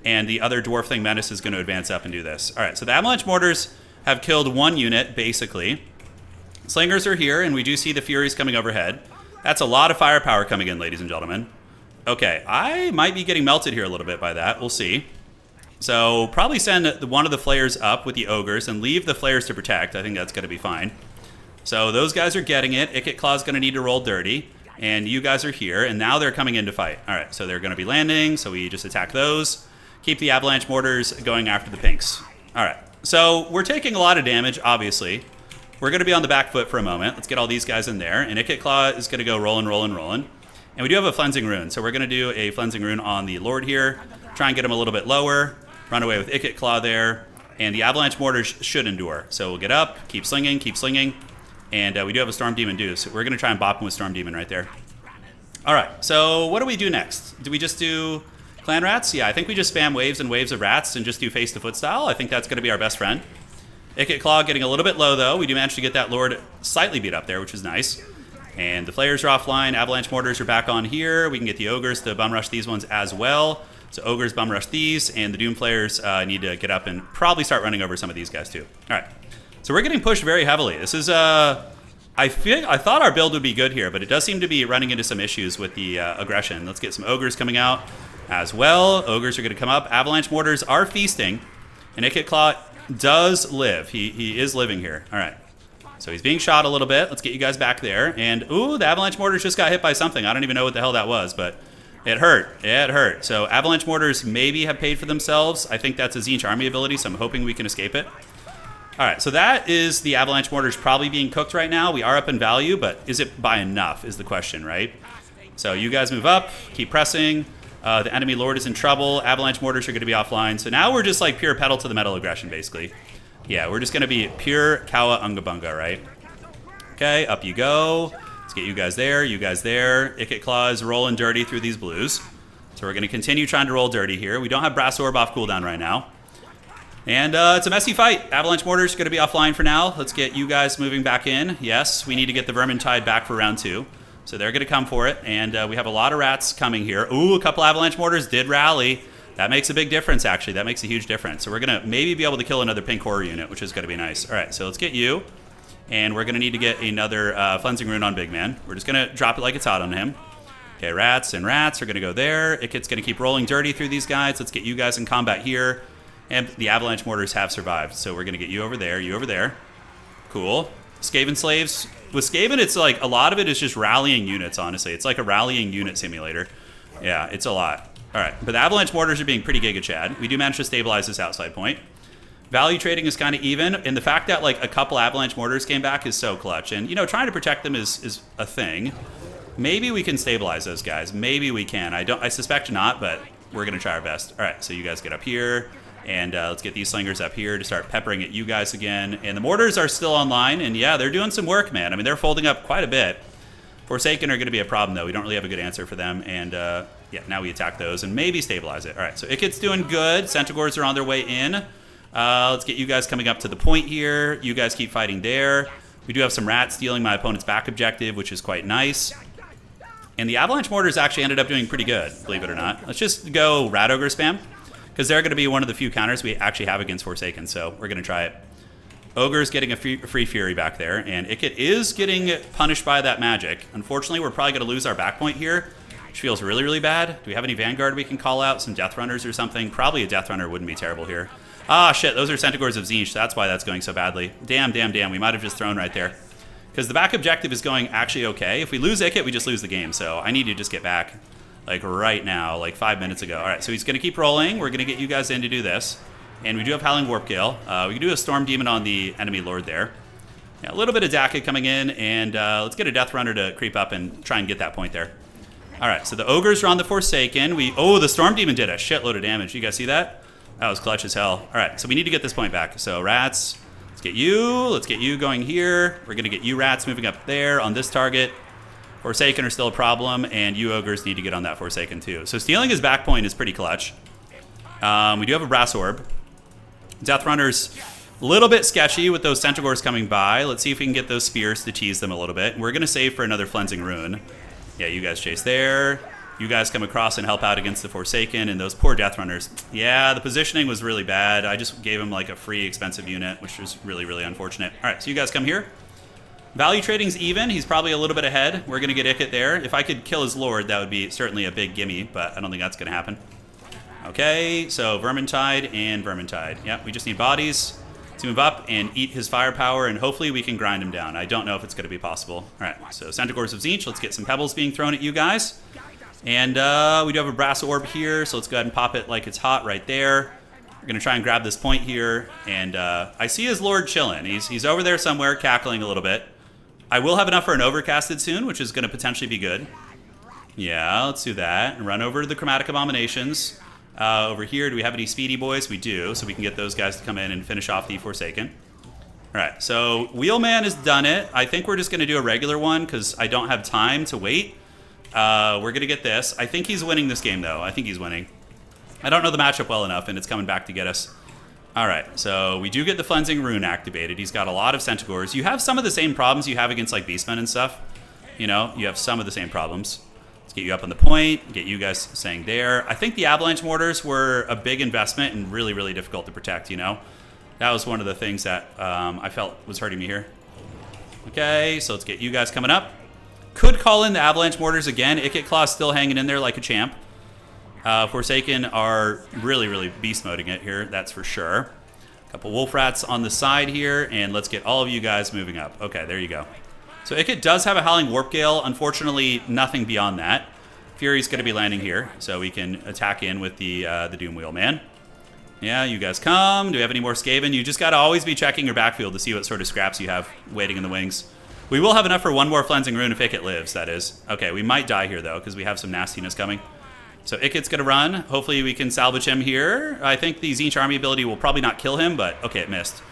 And the other Dwarf Thing Menace is going to advance up and do this. All right, so the Avalanche Mortars have killed 1 unit, basically. Slingers are here, and we do see the Furies coming overhead. That's a lot of firepower coming in, ladies and gentlemen. Okay, I might be getting melted here a little bit by that. We'll see. So probably send one of the Flayers up with the Ogres and leave the Flayers to protect. I think that's going to be fine. So those guys are getting it. Ikit Claw's going to need to roll dirty. And you guys are here, and now they're coming in to fight. All right, so they're going to be landing, so we just attack those. Keep the Avalanche Mortars going after the pinks. All right, so we're taking a lot of damage, obviously. We're going to be on the back foot for a moment. Let's get all these guys in there. And Ikit Claw is going to go rolling, rolling, rolling. And we do have a Cleansing Rune, so we're going to do a Cleansing Rune on the Lord here. Try and get him a little bit lower. Run away with Ikit Claw there. And the Avalanche Mortars should endure. So we'll get up, keep slinging, and we do have a Storm Demon due, so we're going to try and bop him with Storm Demon right there. All right, so what do we do next? Do we just do Clan Rats? Yeah, I think we just spam waves and waves of rats and just do face-to-foot style. I think that's going to be our best friend. Ikit Claw getting a little bit low, though. We do manage to get that Lord slightly beat up there, which is nice. And the Flayers are offline. Avalanche Mortars are back on here. We can get the Ogres to bum rush these ones as well. So Ogres bum rush these, and the Doom Flayers need to get up and probably start running over some of these guys too. All right, so we're getting pushed very heavily. This is I thought our build would be good here, but it does seem to be running into some issues with the aggression. Let's get some Ogres coming out as well. Ogres are going to come up. Avalanche Mortars are feasting, and Ikit Claw does live. He is living here. All right. So he's being shot a little bit. Let's get you guys back there. And, ooh, the Avalanche Mortars just got hit by something. I don't even know what the hell that was, but it hurt. It hurt. So Avalanche Mortars maybe have paid for themselves. I think that's a Tzeentch Army ability, so I'm hoping we can escape it. All right, so that is the Avalanche Mortars probably being cooked right now. We are up in value, but is it by enough is the question, right? So you guys move up, keep pressing. The enemy Lord is in trouble. Avalanche Mortars are going to be offline. So now we're just like pure pedal to the metal aggression, basically. Yeah, we're just going to be pure Kawa Unga Bunga, right? Okay, up you go. Let's get you guys there, you guys there. Ikit Claw is rolling dirty through these blues. So we're going to continue trying to roll dirty here. We don't have Brass Orb off cooldown right now. And it's a messy fight. Avalanche Mortars are going to be offline for now. Let's get you guys moving back in. Yes, we need to get the Vermintide back for round 2. So they're going to come for it. And we have a lot of rats coming here. Ooh, a couple Avalanche Mortars did rally. That makes a big difference, actually. That makes a huge difference. So we're going to maybe be able to kill another pink horror unit, which is going to be nice. All right, so let's get you. And we're going to need to get another Cleansing Rune on Big Man. We're just going to drop it like it's hot on him. Okay, rats and rats are going to go there. Ikit's going to keep rolling dirty through these guys. Let's get you guys in combat here. And the Avalanche Mortars have survived. So we're going to get you over there, you over there. Cool. Skaven slaves. With Skaven, it's like a lot of it is just rallying units, honestly. It's like a rallying unit simulator. Yeah, it's a lot. All right, but the Avalanche Mortars are being pretty Giga Chad. We do manage to stabilize this outside point. Value trading is kind of even, and the fact that like a couple Avalanche Mortars came back is so clutch. And, you know, trying to protect them is a thing. Maybe we can stabilize those guys. Maybe we can. I suspect not, but we're going to try our best. All right, so you guys get up here, and let's get these slingers up here to start peppering at you guys again. And the mortars are still online, and yeah, they're doing some work, man. I mean, they're folding up quite a bit. Forsaken are going to be a problem, though. We don't really have a good answer for them, and yeah, now we attack those and maybe stabilize it. All right, so Ikit's doing good. Centaurs are on their way in. Let's get you guys coming up to the point here. You guys keep fighting there. We do have some rats stealing my opponent's back objective, which is quite nice. And the Avalanche Mortars actually ended up doing pretty good, believe it or not. Let's just go Rat Ogre spam, because they're going to be one of the few counters we actually have against Forsaken, so we're going to try it. Ogre's getting a free Fury back there, and Ikit is getting punished by that magic. Unfortunately, we're probably going to lose our back point here, which feels really, really bad. Do we have any Vanguard we can call out? Some Death Runners or something? Probably a Death Runner wouldn't be terrible here. Ah, shit, those are Centaurs of Tzeentch. That's why that's going so badly. Damn, damn, damn. We might have just thrown right there. Because the back objective is going actually okay. If we lose Ikit, we just lose the game. So I need to just get back, like, right now, like 5 minutes ago. All right, so he's going to keep rolling. We're going to get you guys in to do this. And we do have Howling Warp Gale. We can do a Storm Demon on the enemy Lord there. Yeah, a little bit of Daka coming in. And let's get a Death Runner to creep up and try and get that point there. All right, so the Ogres are on the Forsaken. Oh, the Storm Demon did a shitload of damage. You guys see that? That was clutch as hell. All right, so we need to get this point back. So Rats... Let's get you going here. We're going to get you Rats moving up there on this target. Forsaken are still a problem, and you Ogres need to get on that Forsaken too. So stealing his back point is pretty clutch. We do have a Brass Orb. Death Runner's a little bit sketchy with those Centaurs coming by. Let's see if we can get those Spears to tease them a little bit. We're going to save for another Flensing Rune. Yeah, you guys chase there. You guys come across and help out against the Forsaken, and those poor Death Runners. Yeah, the positioning was really bad. I just gave him like a free expensive unit, which was really, really unfortunate. All right, so you guys come here. Value trading's even. He's probably a little bit ahead. We're going to get Ikit there. If I could kill his Lord, that would be certainly a big gimme, but I don't think that's going to happen. Okay, so Vermintide and Vermintide. Yep, we just need bodies to move up and eat his firepower, and hopefully we can grind him down. I don't know if it's going to be possible. All right, so Centaurs of Tzeentch. Let's get some pebbles being thrown at you guys. And we do have a Brass Orb here, so let's go ahead and pop it like it's hot right there. We're going to try and grab this point here, and I see his Lord chilling. He's over there somewhere, cackling a little bit. I will have enough for an Overcasted soon, which is going to potentially be good. Yeah, let's do that. And run over to the Chromatic Abominations. Over here, do we have any Speedy Boys? We do, so we can get those guys to come in and finish off the Forsaken. All right, so Wheelman has done it. I think we're just going to do a regular one, because I don't have time to wait. We're going to get this. I think he's winning this game, though. I think he's winning. I don't know the matchup well enough, and it's coming back to get us. All right, so we do get the Flensing Rune activated. He's got a lot of Centaurs. You have some of the same problems you have against, like, Beastmen and stuff. You know, you have some of the same problems. Let's get you up on the point, get you guys staying there. I think the Avalanche Mortars were a big investment and really, really difficult to protect, you know? That was one of the things that I felt was hurting me here. Okay, so let's get you guys coming up. Could call in the Avalanche Mortars again. Ikit Claw's still hanging in there like a champ. Forsaken are really, really beast moding it here, that's for sure. A couple Wolf Rats on the side here, and let's get all of you guys moving up. Okay, there you go. So Ikit does have a Howling Warp Gale. Unfortunately, nothing beyond that. Fury's going to be landing here, so we can attack in with the Doom Wheel Man. Yeah, you guys come. Do we have any more Skaven? You just got to always be checking your backfield to see what sort of scraps you have waiting in the wings. We will have enough for one more Flensing Rune if Ikit lives, that is. Okay, we might die here, though, because we have some nastiness coming. So Ikit's going to run. Hopefully we can salvage him here. I think the Tzeentch Army ability will probably not kill him, but okay, it missed.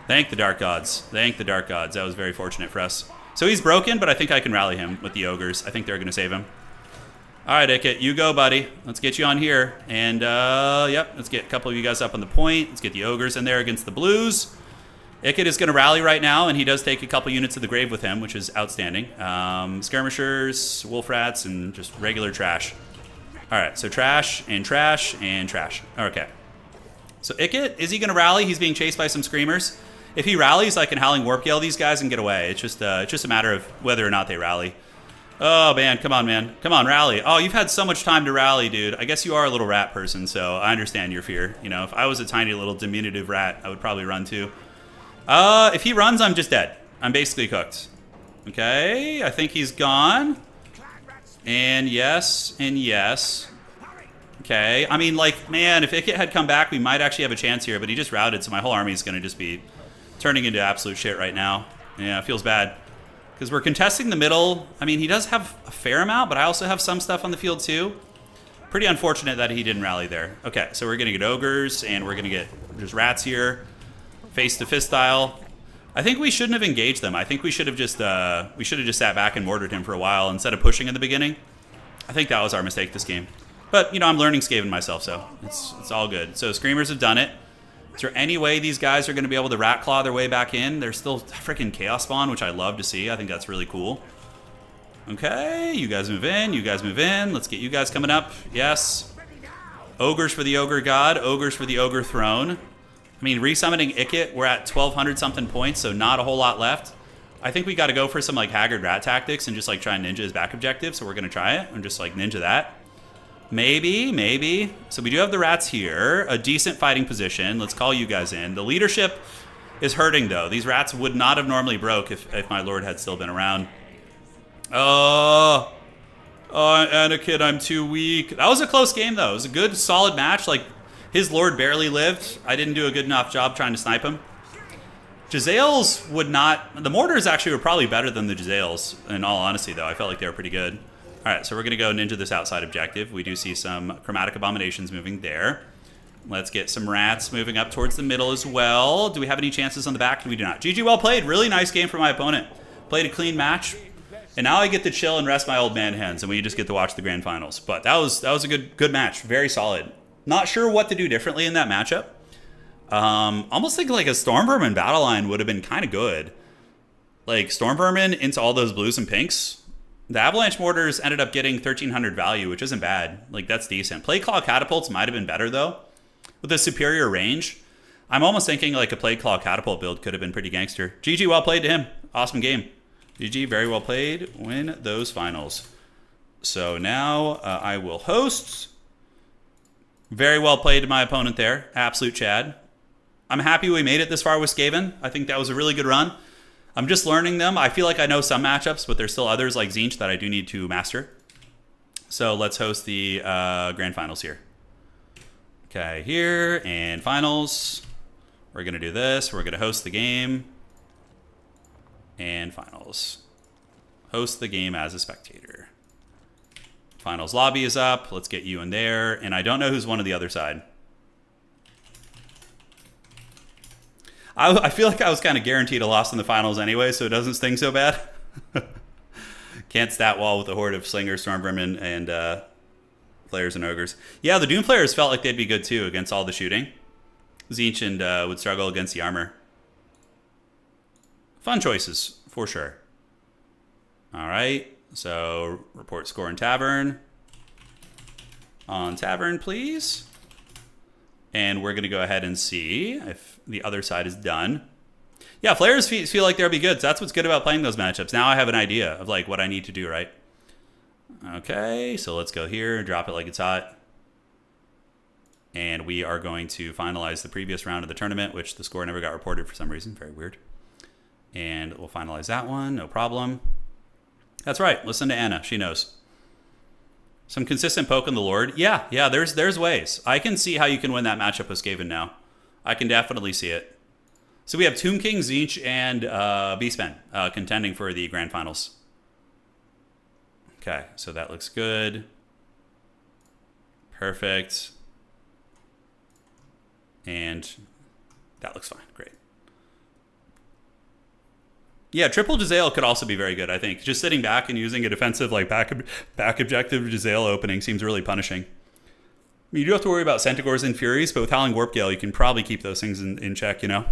Thank the Dark Gods. Thank the Dark Gods. That was very fortunate for us. So he's broken, but I think I can rally him with the Ogres. I think they're going to save him. All right, Ikit, you go, buddy. Let's get you on here. And, yep, let's get a couple of you guys up on the point. Let's get the Ogres in there against the Blues. Ikit is going to rally right now, and he does take a couple units to the grave with him, which is outstanding. Skirmishers, Wolf Rats, and just regular trash. All right, so trash, and trash, and trash. Okay. So Ikit, is he going to rally? He's being chased by some Screamers. If he rallies, I can Howling Warp Gale these guys and get away. It's just a matter of whether or not they rally. Oh, man, come on, man. Come on, rally. Oh, you've had so much time to rally, dude. I guess you are a little rat person, so I understand your fear. You know, if I was a tiny little diminutive rat, I would probably run too. If he runs, I'm just dead. I'm basically cooked. Okay, I think he's gone. And yes, and yes. Okay, I mean, like, man, if Ikit had come back, we might actually have a chance here, but he just routed, so my whole army is going to just be turning into absolute shit right now. Yeah, it feels bad. Because we're contesting the middle. I mean, he does have a fair amount, but I also have some stuff on the field too. Pretty unfortunate that he didn't rally there. Okay, so we're going to get Ogres, and we're going to get just Rats here. Face-to-fist style. I think we shouldn't have engaged them. I think we should have just sat back and mortared him for a while instead of pushing in the beginning. I think that was our mistake this game. But, you know, I'm learning Skaven myself, so it's all good. So Screamers have done it. Is there any way these guys are going to be able to rat claw their way back in? They're still freaking Chaos Spawn, which I love to see. I think that's really cool. Okay, you guys move in. You guys move in. Let's get you guys coming up. Yes. Ogres for the Ogre God. Ogres for the Ogre Throne. I mean, resummoning Ikit, we're at 1,200 something points, so not a whole lot left. I think we got to go for some like Haggard rat tactics and just like try and ninja his back objective. So we're going to try it and just like ninja that. Maybe. So we do have the rats here. A decent fighting position. Let's call you guys in. The leadership is hurting though. These rats would not have normally broke if my lord had still been around. Oh, Anakin, I'm too weak. That was a close game though. It was a good, solid match. Like, his lord barely lived. I didn't do a good enough job trying to snipe him. Jezzails would not... The mortars actually were probably better than the Jezzails, in all honesty, though. I felt like they were pretty good. All right, so we're going to go ninja this outside objective. We do see some chromatic abominations moving there. Let's get some rats moving up towards the middle as well. Do we have any chances on the back? We do not. GG, well played. Really nice game for my opponent. Played a clean match. And now I get to chill and rest my old man hands, and we just get to watch the grand finals. But that was a good match. Very solid. Not sure what to do differently in that matchup. Almost think like a Stormvermin battle line would have been kind of good. Like Stormvermin into all those blues and pinks. The Avalanche Mortars ended up getting 1,300 value, which isn't bad. Like, that's decent. Plague Claw Catapults might have been better, though. With a superior range, I'm almost thinking like a Plague Claw Catapult build could have been pretty gangster. GG, well played to him. Awesome game. GG, very well played. Win those finals. So now I will host. Very well played to my opponent there. Absolute Chad. I'm happy we made it this far with Skaven. I think that was a really good run. I'm just learning them. I feel like I know some matchups, but there's still others like Tzeentch that I do need to master. So let's host the grand finals here. Okay, here and finals. We're going to do this. We're going to host the game. And finals. Host the game as a spectator. Finals lobby is up. Let's get you in there. And I don't know who's one on the other side. I feel like I was kind of guaranteed a loss in the finals anyway, so it doesn't sting so bad. Can't stat wall with a horde of slingers, stormvermin, and players and ogres. Yeah, the Doom players felt like they'd be good too against all the shooting. Tzeentch and would struggle against the armor. Fun choices, for sure. All right, so report score in Tavern. On Tavern, please. And we're going to go ahead and see if the other side is done. Yeah, players feel like they'll be good. So that's what's good about playing those matchups. Now I have an idea of like what I need to do, right? Okay, so let's go here, drop it like it's hot. And we are going to finalize the previous round of the tournament, which the score never got reported for some reason. Very weird. And we'll finalize that one, no problem. That's right, listen to Anna, she knows. Some consistent poke on the Lord. Yeah, there's ways. I can see how you can win that matchup with Skaven now. I can definitely see it. So we have Tomb King, Tzeentch, and Beastmen contending for the grand finals. Okay, so that looks good. Perfect. And that looks fine. Great. Yeah, triple Jezzail could also be very good, I think. Just sitting back and using a defensive like back objective Jezzail opening seems really punishing. I mean, you do have to worry about Centaurs and Furies, but with Howling Warp Gale, you can probably keep those things in check, you know?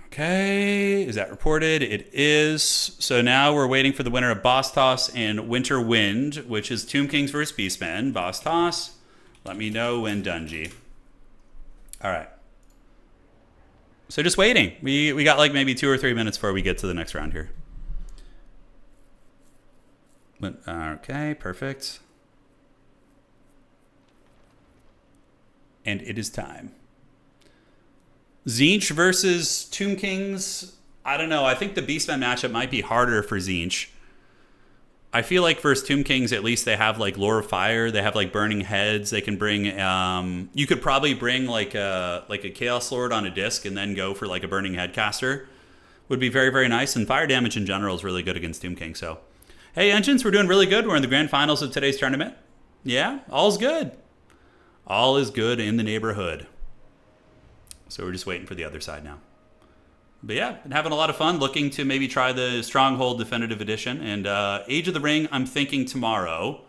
Okay, is that reported? It is. So now we're waiting for the winner of Boss Toss and Winter Wind, which is Tomb Kings versus Beastmen. Boss Toss, let me know when done, G. All right. So just waiting. We got like maybe 2 or 3 minutes before we get to the next round here. But, okay, perfect. And it is time. Tzeentch versus Tomb Kings. I don't know. I think the Beastmen matchup might be harder for Tzeentch. I feel like versus Tomb Kings, at least they have like Lore of Fire. They have like Burning Heads. They can bring. You could probably bring like a Chaos Lord on a disc and then go for like a Burning Head caster. Would be very, very nice. And fire damage in general is really good against Tomb King. So, hey, Engines, we're doing really good. We're in the grand finals of today's tournament. Yeah, all's good. All is good in the neighborhood. So we're just waiting for the other side now. But yeah, been having a lot of fun looking to maybe try the Stronghold Definitive Edition. And Age of the Ring, I'm thinking tomorrow.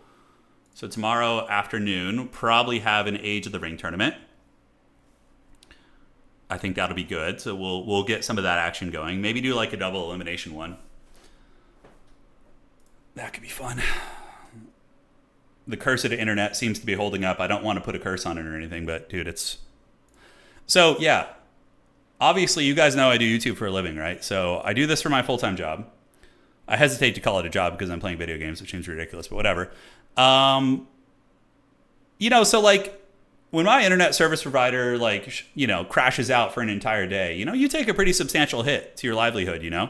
So tomorrow afternoon, probably have an Age of the Ring tournament. I think that'll be good. So we'll get some of that action going. Maybe do like a double elimination one. That could be fun. The curse of the internet seems to be holding up. I don't want to put a curse on it or anything, but dude, it's... So, yeah. Obviously, you guys know I do YouTube for a living, right? So I do this for my full-time job. I hesitate to call it a job because I'm playing video games, which seems ridiculous, but whatever. You know, so like when my internet service provider, like, you know, crashes out for an entire day, you know, you take a pretty substantial hit to your livelihood, you know?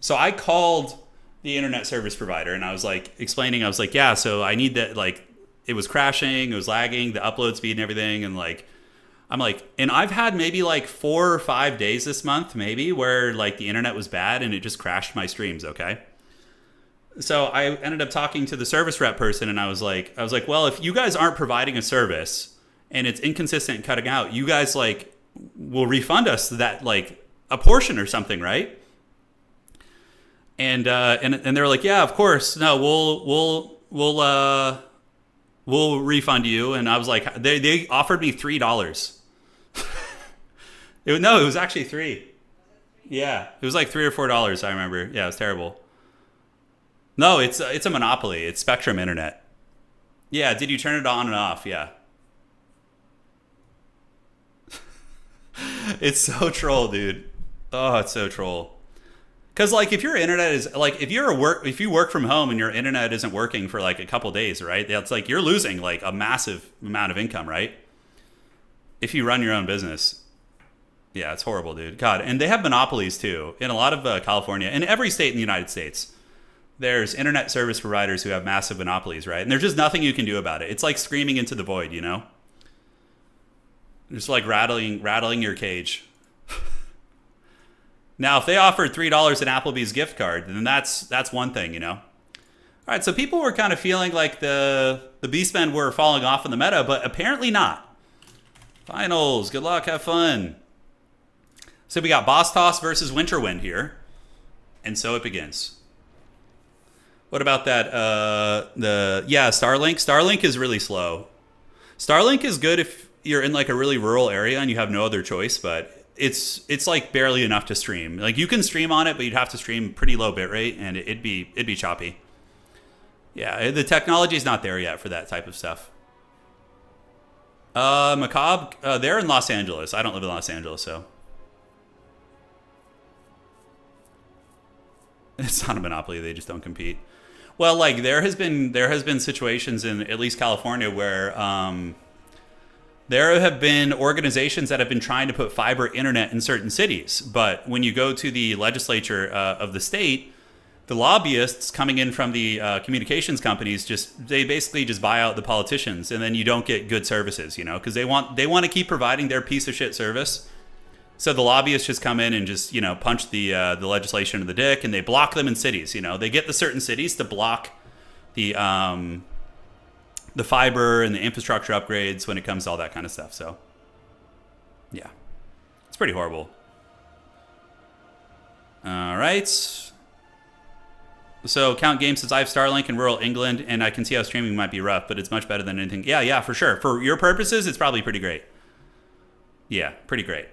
So I called the internet service provider and I was like explaining, I was like, yeah, so I need that, like, it was crashing, it was lagging, the upload speed and everything. And like, I'm like, and I've had maybe like 4 or 5 days this month, maybe, where like the internet was bad and it just crashed my streams, okay? So I ended up talking to the service rep person and I was like, well, if you guys aren't providing a service and it's inconsistent and cutting out, you guys like will refund us that, like, a portion or something, right? And they're like, yeah, of course. No, we'll refund you. And I was like, they offered me $3. It was actually $3. Yeah, it was like $3 or $4. I remember. Yeah, it was terrible. No, it's a monopoly. It's Spectrum Internet. Yeah, did you turn it on and off? Yeah. It's so troll, dude. Oh, it's so troll. Because like if your internet is like if you work from home and your internet isn't working for like a couple days, right? That's like you're losing like a massive amount of income, right? If you run your own business. Yeah, it's horrible, dude. God, and they have monopolies too in a lot of California and every state in the United States. There's internet service providers who have massive monopolies, right? And there's just nothing you can do about it. It's like screaming into the void, you know? Just like rattling your cage. Now, if they offered $3 an Applebee's gift card, then that's one thing, you know? All right, so people were kind of feeling like the Beastmen were falling off in the meta, but apparently not. Finals, good luck, have fun. So we got Boss Toss versus Winterwind here. And so it begins. What about that? Starlink. Starlink is really slow. Starlink is good if you're in like a really rural area and you have no other choice, but it's like barely enough to stream. Like you can stream on it, but you'd have to stream pretty low bitrate and it'd be choppy. Yeah, the technology's not there yet for that type of stuff. Macabre, they're in Los Angeles. I don't live in Los Angeles, so it's not a monopoly. They just don't compete. Well, like there has been situations in at least California where there have been organizations that have been trying to put fiber internet in certain cities, but when you go to the legislature of the state, the lobbyists coming in from the communications companies they basically just buy out the politicians, and then you don't get good services, you know, because they want to keep providing their piece of shit service. So the lobbyists just come in and just, you know, punch the legislation in the dick, and they block them in cities. You know, they get the certain cities to block the fiber and the infrastructure upgrades when it comes to all that kind of stuff. So, yeah, it's pretty horrible. All right. So Count Game says, I have Starlink in rural England, and I can see how streaming might be rough, but it's much better than anything. Yeah, for sure. For your purposes, it's probably pretty great. Yeah, pretty great.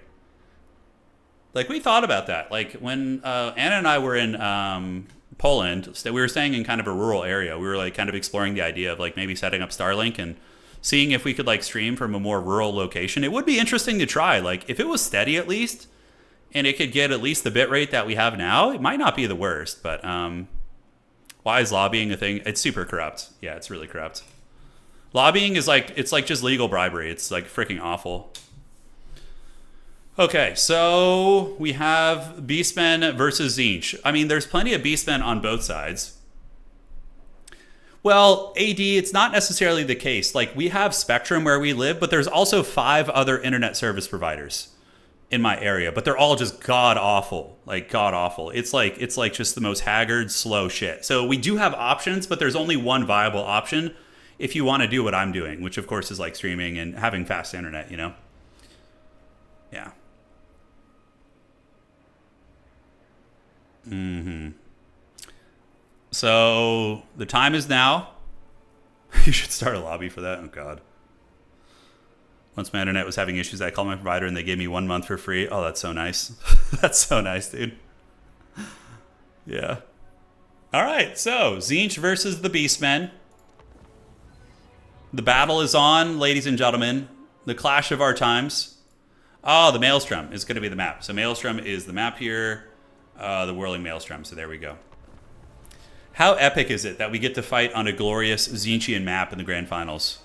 Like, we thought about that. Like, when Anna and I were in Poland, we were staying in kind of a rural area. We were, like, kind of exploring the idea of, like, maybe setting up Starlink and seeing if we could, like, stream from a more rural location. It would be interesting to try. Like, if it was steady at least, and it could get at least the bit rate that we have now, it might not be the worst. But why is lobbying a thing? It's super corrupt. Yeah, it's really corrupt. Lobbying is, like, it's like just legal bribery. It's, like, freaking awful. Okay, so we have Beastmen versus Tzeentch. I mean, there's plenty of Beastmen on both sides. Well, AD, it's not necessarily the case. Like, we have Spectrum where we live, but there's also 5 other internet service providers in my area, but they're all just god-awful. Like, god-awful. It's like just the most haggard, slow shit. So we do have options, but there's only one viable option if you want to do what I'm doing, which, of course, is, like, streaming and having fast internet, you know? Yeah. Mm-hmm. So the time is now. You should start a lobby for that. Oh God. Once my internet was having issues, I called my provider and they gave me 1 month for free. Oh, that's so nice. That's so nice, dude. Yeah. All right, so Tzeentch versus the Beastmen. The battle is on, ladies and gentlemen. The clash of our times. Oh, the Maelstrom is going to be the map. So Maelstrom is the map here. The Whirling Maelstrom, so there we go. How epic is it that we get to fight on a glorious Tzeentchian map in the Grand Finals?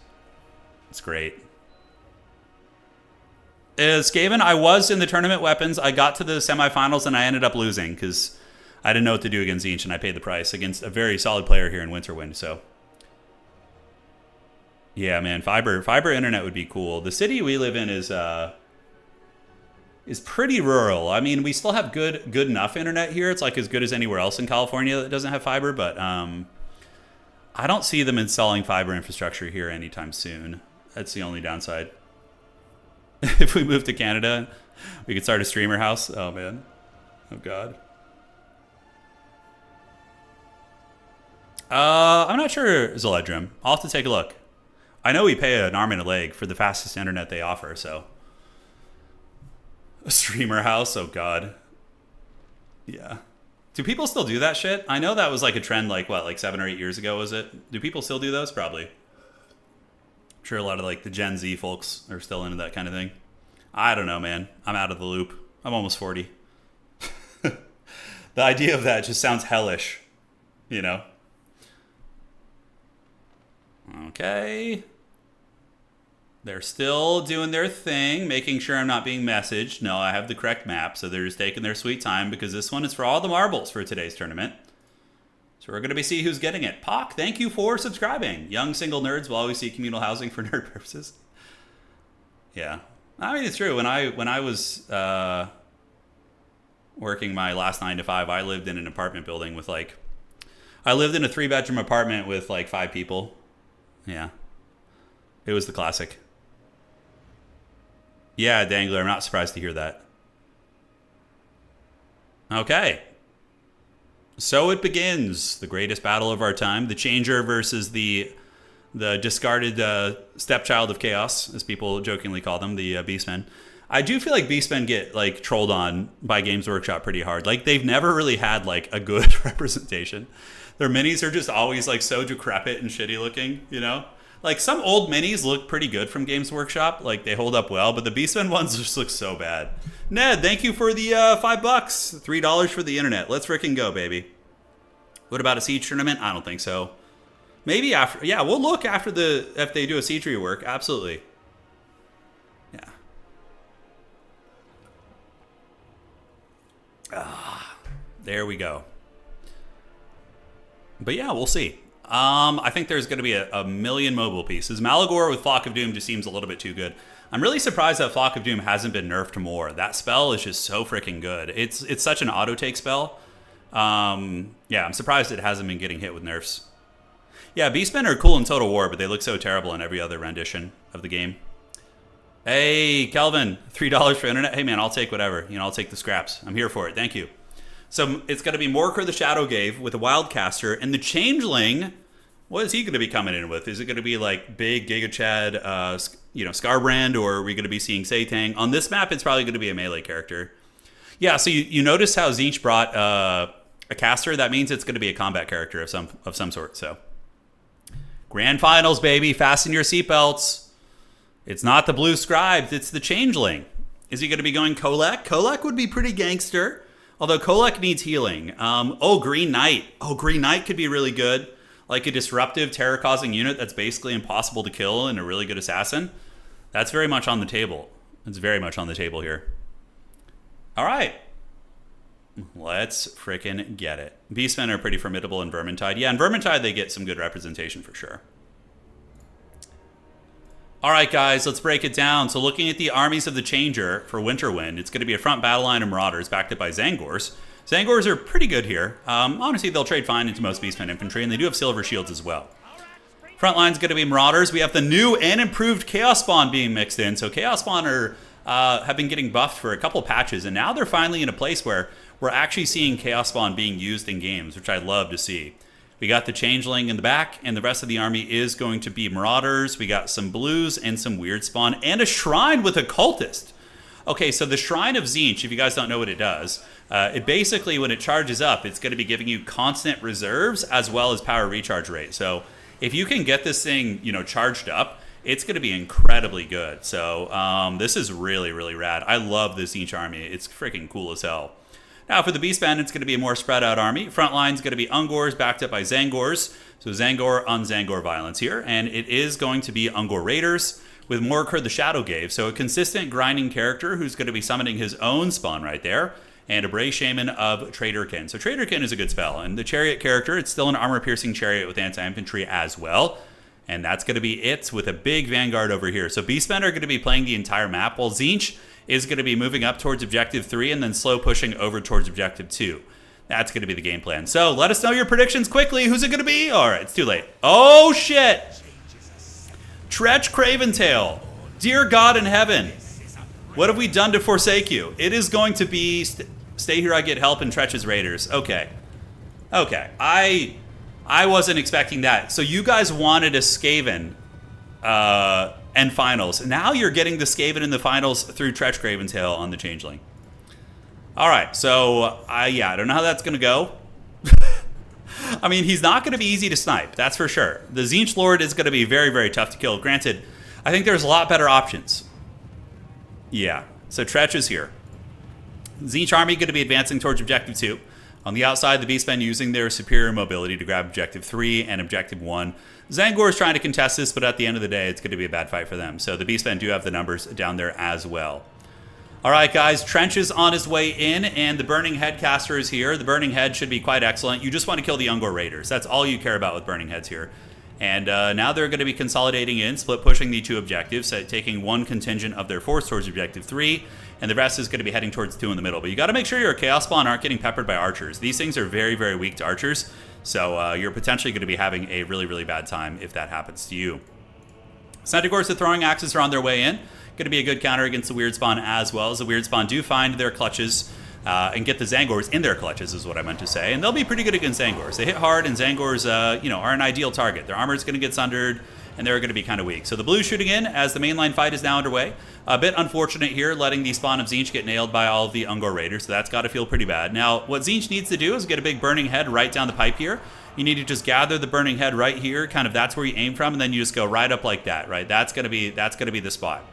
It's great. Skaven, I was in the tournament weapons. I got to the semifinals and I ended up losing because I didn't know what to do against Tzeentch, and I paid the price against a very solid player here in Winterwind. So, yeah, man, fiber internet would be cool. The city we live in is pretty rural. I mean, we still have good enough internet here. It's like as good as anywhere else in California that doesn't have fiber, but I don't see them installing fiber infrastructure here anytime soon. That's the only downside. If we move to Canada, we could start a streamer house. Oh, man. Oh, God. I'm not sure, Zeledrim. I'll have to take a look. I know we pay an arm and a leg for the fastest internet they offer, so. A streamer house? Oh, God. Yeah. Do people still do that shit? I know that was like a trend like, what, like 7 or 8 years ago, was it? Do people still do those? Probably. I'm sure a lot of like the Gen Z folks are still into that kind of thing. I don't know, man. I'm out of the loop. I'm almost 40. The idea of that just sounds hellish, you know? Okay. They're still doing their thing, making sure I'm not being messaged. No, I have the correct map, so they're just taking their sweet time because this one is for all the marbles for today's tournament. So we're going to see who's getting it. Pock, thank you for subscribing. Young single nerds will always see communal housing for nerd purposes. Yeah. I mean, it's true. When I was working my last 9 to 5, I lived in an apartment building with I lived in a 3-bedroom apartment with like 5 people. Yeah. It was the classic. Yeah, Dangler, I'm not surprised to hear that. Okay. So it begins. The greatest battle of our time. The Changer versus the discarded stepchild of chaos, as people jokingly call them, the Beastmen. I do feel like Beastmen get like trolled on by Games Workshop pretty hard. Like they've never really had like a good representation. Their minis are just always like so decrepit and shitty looking, you know? Like some old minis look pretty good from Games Workshop. Like they hold up well, but the Beastmen ones just look so bad. Ned, thank you for the $5, $3 for the internet. Let's frickin' go, baby. What about a siege tournament? I don't think so. Maybe after, yeah, we'll look after if they do a siege rework. Absolutely. Yeah. There we go. But yeah, we'll see. I think there's going to be a million mobile pieces. Malagor with Flock of Doom just seems a little bit too good. I'm really surprised that Flock of Doom hasn't been nerfed more. That spell is just so freaking good. It's such an auto-take spell. Yeah, I'm surprised it hasn't been getting hit with nerfs. Yeah, Beastmen are cool in Total War, but they look so terrible in every other rendition of the game. Hey, Kelvin, $3 for internet. Hey, man, I'll take whatever. You know, I'll take the scraps. I'm here for it. Thank you. So it's going to be Morker the Shadowgave with a Wildcaster, and the Changeling. What is he going to be coming in with? Is it going to be like big Giga Chad, Scarbrand, or are we going to be seeing Satang? On this map, it's probably going to be a melee character. Yeah, so you notice how Tzeentch brought a caster. That means it's going to be a combat character of some sort. So Grand Finals, baby, fasten your seatbelts. It's not the Blue Scribes, it's the Changeling. Is he going to be going Kolek? Kolek would be pretty gangster. Although Kolek needs healing. Green Knight. Oh, Green Knight could be really good. Like a disruptive, terror-causing unit that's basically impossible to kill and a really good assassin. That's very much on the table. It's very much on the table here. All right. Let's frickin' get it. Beastmen are pretty formidable in Vermintide. Yeah, in Vermintide they get some good representation for sure. All right, guys, let's break it down. So looking at the armies of the Changer for Winterwind, it's going to be a front battle line of Marauders backed up by Zangors. Zangors are pretty good here. Honestly, they'll trade fine into most Beastmen infantry, and they do have silver shields as well. Front line's going to be Marauders. We have the new and improved Chaos Spawn being mixed in. So Chaos Spawn have been getting buffed for a couple patches, and now they're finally in a place where we're actually seeing Chaos Spawn being used in games, which I'd love to see. We got the Changeling in the back, and the rest of the army is going to be Marauders. We got some blues and some weird spawn, and a Shrine with a Cultist. Okay, so the Shrine of Tzeentch, if you guys don't know what it does, it basically, when it charges up, it's going to be giving you constant reserves as well as power recharge rate. So if you can get this thing, charged up, it's going to be incredibly good. So this is really, really rad. I love this Tzeentch army. It's freaking cool as hell. Now for the Beastmen, it's going to be a more spread out army. Front line's going to be Ungors backed up by Zangors. So Zangor on Zangor violence here. And it is going to be Ungor Raiders with Morkur the Shadowgave. So a consistent grinding character who's going to be summoning his own spawn right there. And a Bray Shaman of Traderkin. So Traderkin is a good spell. And the Chariot character, it's still an armor-piercing chariot with anti-infantry as well. And that's going to be it with a big Vanguard over here. So Beastmen are going to be playing the entire map, while Tzeentch is going to be moving up towards Objective 3 and then slow pushing over towards Objective 2. That's going to be the game plan. So let us know your predictions quickly. Who's it going to be? All right, it's too late. Oh, shit. Tretch Craventail. Dear God in heaven. What have we done to forsake you? It is going to be Stay Here I Get Help and Tretch's Raiders. Okay. I wasn't expecting that. So you guys wanted a Skaven and finals. Now you're getting the Skaven in the finals through Tretch Craventail on the Changeling. All right, so I don't know how that's going to go. I mean, he's not going to be easy to snipe, that's for sure. The Tzeentch Lord is going to be very, very tough to kill. Granted, I think there's a lot better options. Yeah, so Tretch is here. Tzeentch army going to be advancing towards Objective 2. On the outside, the Beastmen using their superior mobility to grab Objective 3 and Objective 1. Zangor is trying to contest this, but at the end of the day, it's going to be a bad fight for them. So the Beastmen do have the numbers down there as well. All right, guys, Trench is on his way in, and the Burning Head caster is here. The Burning Head should be quite excellent. You just want to kill the Ungor Raiders. That's all you care about with Burning Heads here. And now they're going to be consolidating in, split pushing the 2 objectives, taking 1 contingent of their force towards Objective 3, and the rest is going to be heading towards 2 in the middle. But you got to make sure your Chaos Spawn aren't getting peppered by archers. These things are very, very weak to archers, so you're potentially going to be having a really, really bad time if that happens to you. Centaurs with throwing axes are on their way in. Going to be a good counter against the Weird Spawn as well, as the Weird Spawn do find their clutches and get the Zangors in their clutches is what I meant to say. And they'll be pretty good against Zangors. They hit hard, and Zangors are an ideal target. Their armor is going to get sundered, and they're going to be kind of weak. So the Blues shooting in as the mainline fight is now underway. A bit unfortunate here, letting the spawn of Tzeentch get nailed by all of the Ungor Raiders, so that's got to feel pretty bad. Now, what Tzeentch needs to do is get a big Burning Head right down the pipe here. You need to just gather the Burning Head right here, kind of that's where you aim from, and then you just go right up like that, right? That's going to be the spot.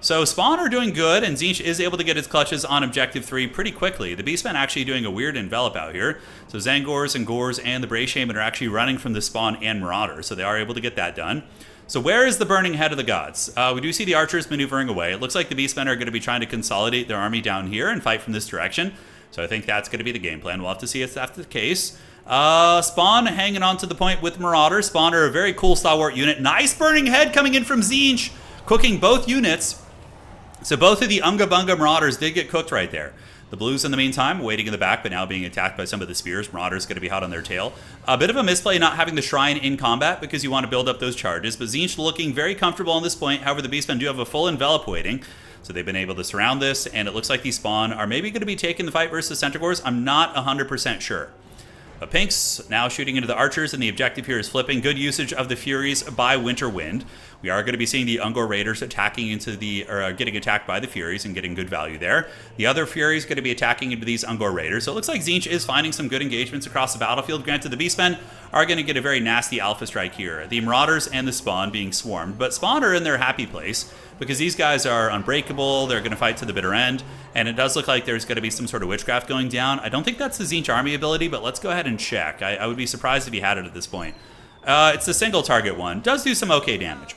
So Spawn are doing good, and Tzeentch is able to get his clutches on Objective 3 pretty quickly. The Beastmen actually doing a weird envelop out here. So Zangors and Gors and the Bray Shaman are actually running from the Spawn and Marauder, so they are able to get that done. So where is the Burning Head of the Gods? We do see the archers maneuvering away. It looks like the Beastmen are going to be trying to consolidate their army down here and fight from this direction. So I think that's going to be the game plan. We'll have to see if that's the case. Spawn hanging on to the point with Marauder. Spawn are a very cool stalwart unit. Nice Burning Head coming in from Tzeentch, cooking both units. So both of the Unga Bunga Marauders did get cooked right there. The Blues, in the meantime, waiting in the back, but now being attacked by some of the spears. Marauders going to be hot on their tail. A bit of a misplay not having the Shrine in combat because you want to build up those charges. But Tzeentch looking very comfortable on this point. However, the Beastmen do have a full envelop waiting. So they've been able to surround this, and it looks like these Spawn are maybe going to be taking the fight versus Centaurs. I'm not 100% sure. But Pinks now shooting into the archers, and the objective here is flipping. Good usage of the Furies by Winterwind. We are going to be seeing the Ungor Raiders attacking into getting attacked by the Furies and getting good value there. The other Fury is going to be attacking into these Ungor Raiders. So it looks like Tzeentch is finding some good engagements across the battlefield. Granted, the Beastmen are going to get a very nasty alpha strike here. The Marauders and the Spawn being swarmed, but Spawn are in their happy place because these guys are unbreakable. They're going to fight to the bitter end, and it does look like there's going to be some sort of witchcraft going down. I don't think that's the Tzeentch army ability, but let's go ahead and check. I would be surprised if he had it at this point. It's the single target one. Does do some okay damage.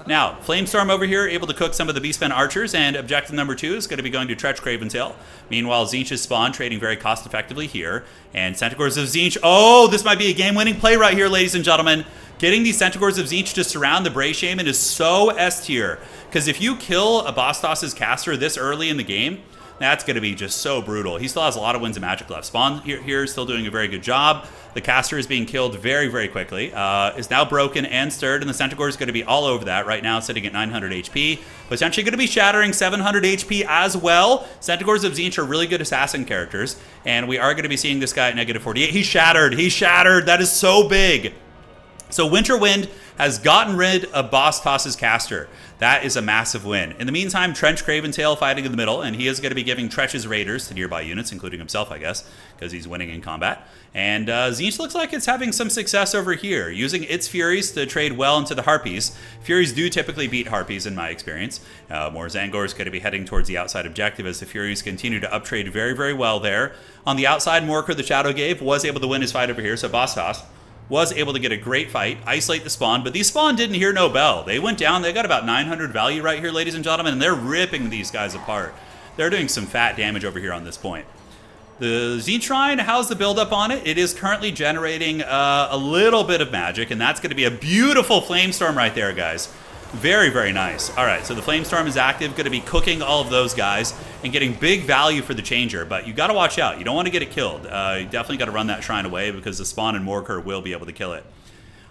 Now, Flamestorm over here, able to cook some of the Beastmen archers, and objective number 2 is going to be going to Tretch Craventail. Meanwhile, Tzeentch's Spawn trading very cost-effectively here, and Centaurs of Tzeentch. Oh, this might be a game-winning play right here, ladies and gentlemen. Getting these Centaurs of Tzeentch to surround the Bray Shaman is so S-tier, because if you kill a Bastos' caster this early in the game, that's going to be just so brutal. He still has a lot of wins and magic left. Spawn here is still doing a very good job. The caster is being killed very, very quickly. Is now broken and stirred, and the Centaur is going to be all over that right now, sitting at 900 HP. Potentially going to be shattering 700 HP as well. Centaurs of Tzeentch are really good assassin characters, and we are going to be seeing this guy at negative 48. He's shattered. He's shattered. That is so big. So Winterwind has gotten rid of Bastos' caster. That is a massive win. In the meantime, Trench Craventail fighting in the middle, and he is going to be giving Tretch's Raiders to nearby units, including himself, I guess, because he's winning in combat. And Tzeentch looks like it's having some success over here, using its Furies to trade well into the Harpies. Furies do typically beat Harpies in my experience. More Zangor is going to be heading towards the outside objective as the Furies continue to uptrade very, very well there. On the outside, Morker the Shadowgave was able to win his fight over here, so Bastos was able to get a great fight, isolate the spawn, but these spawn didn't hear no bell. They went down, they got about 900 value right here, ladies and gentlemen, and they're ripping these guys apart. They're doing some fat damage over here on this point. The Tzeentch Shrine, how's the buildup on it? It is currently generating a little bit of magic, and that's going to be a beautiful Flamestorm right there, guys. Very, very nice. All right, so the Flamestorm is active, going to be cooking all of those guys and getting big value for the Changer, but you got to watch out. You don't want to get it killed. You definitely got to run that Shrine away because the Spawn and Morker will be able to kill it.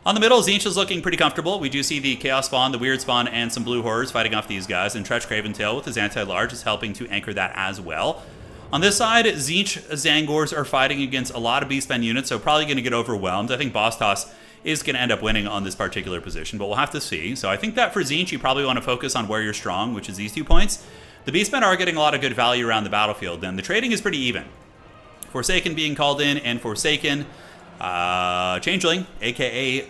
On the middle, Tzeentch is looking pretty comfortable. We do see the Chaos Spawn, the Weird Spawn, and some Blue Horrors fighting off these guys, and Tretch Craventail with his Anti-Large is helping to anchor that as well. On this side, Tzeentch Zangors are fighting against a lot of Beastmen units, so probably going to get overwhelmed. I think Bastos is going to end up winning on this particular position, but we'll have to see. So I think that for Tzeentch, you probably want to focus on where you're strong, which is these 2 points. The Beastmen are getting a lot of good value around the battlefield, and the trading is pretty even. Forsaken being called in, and Forsaken, Changeling, a.k.a.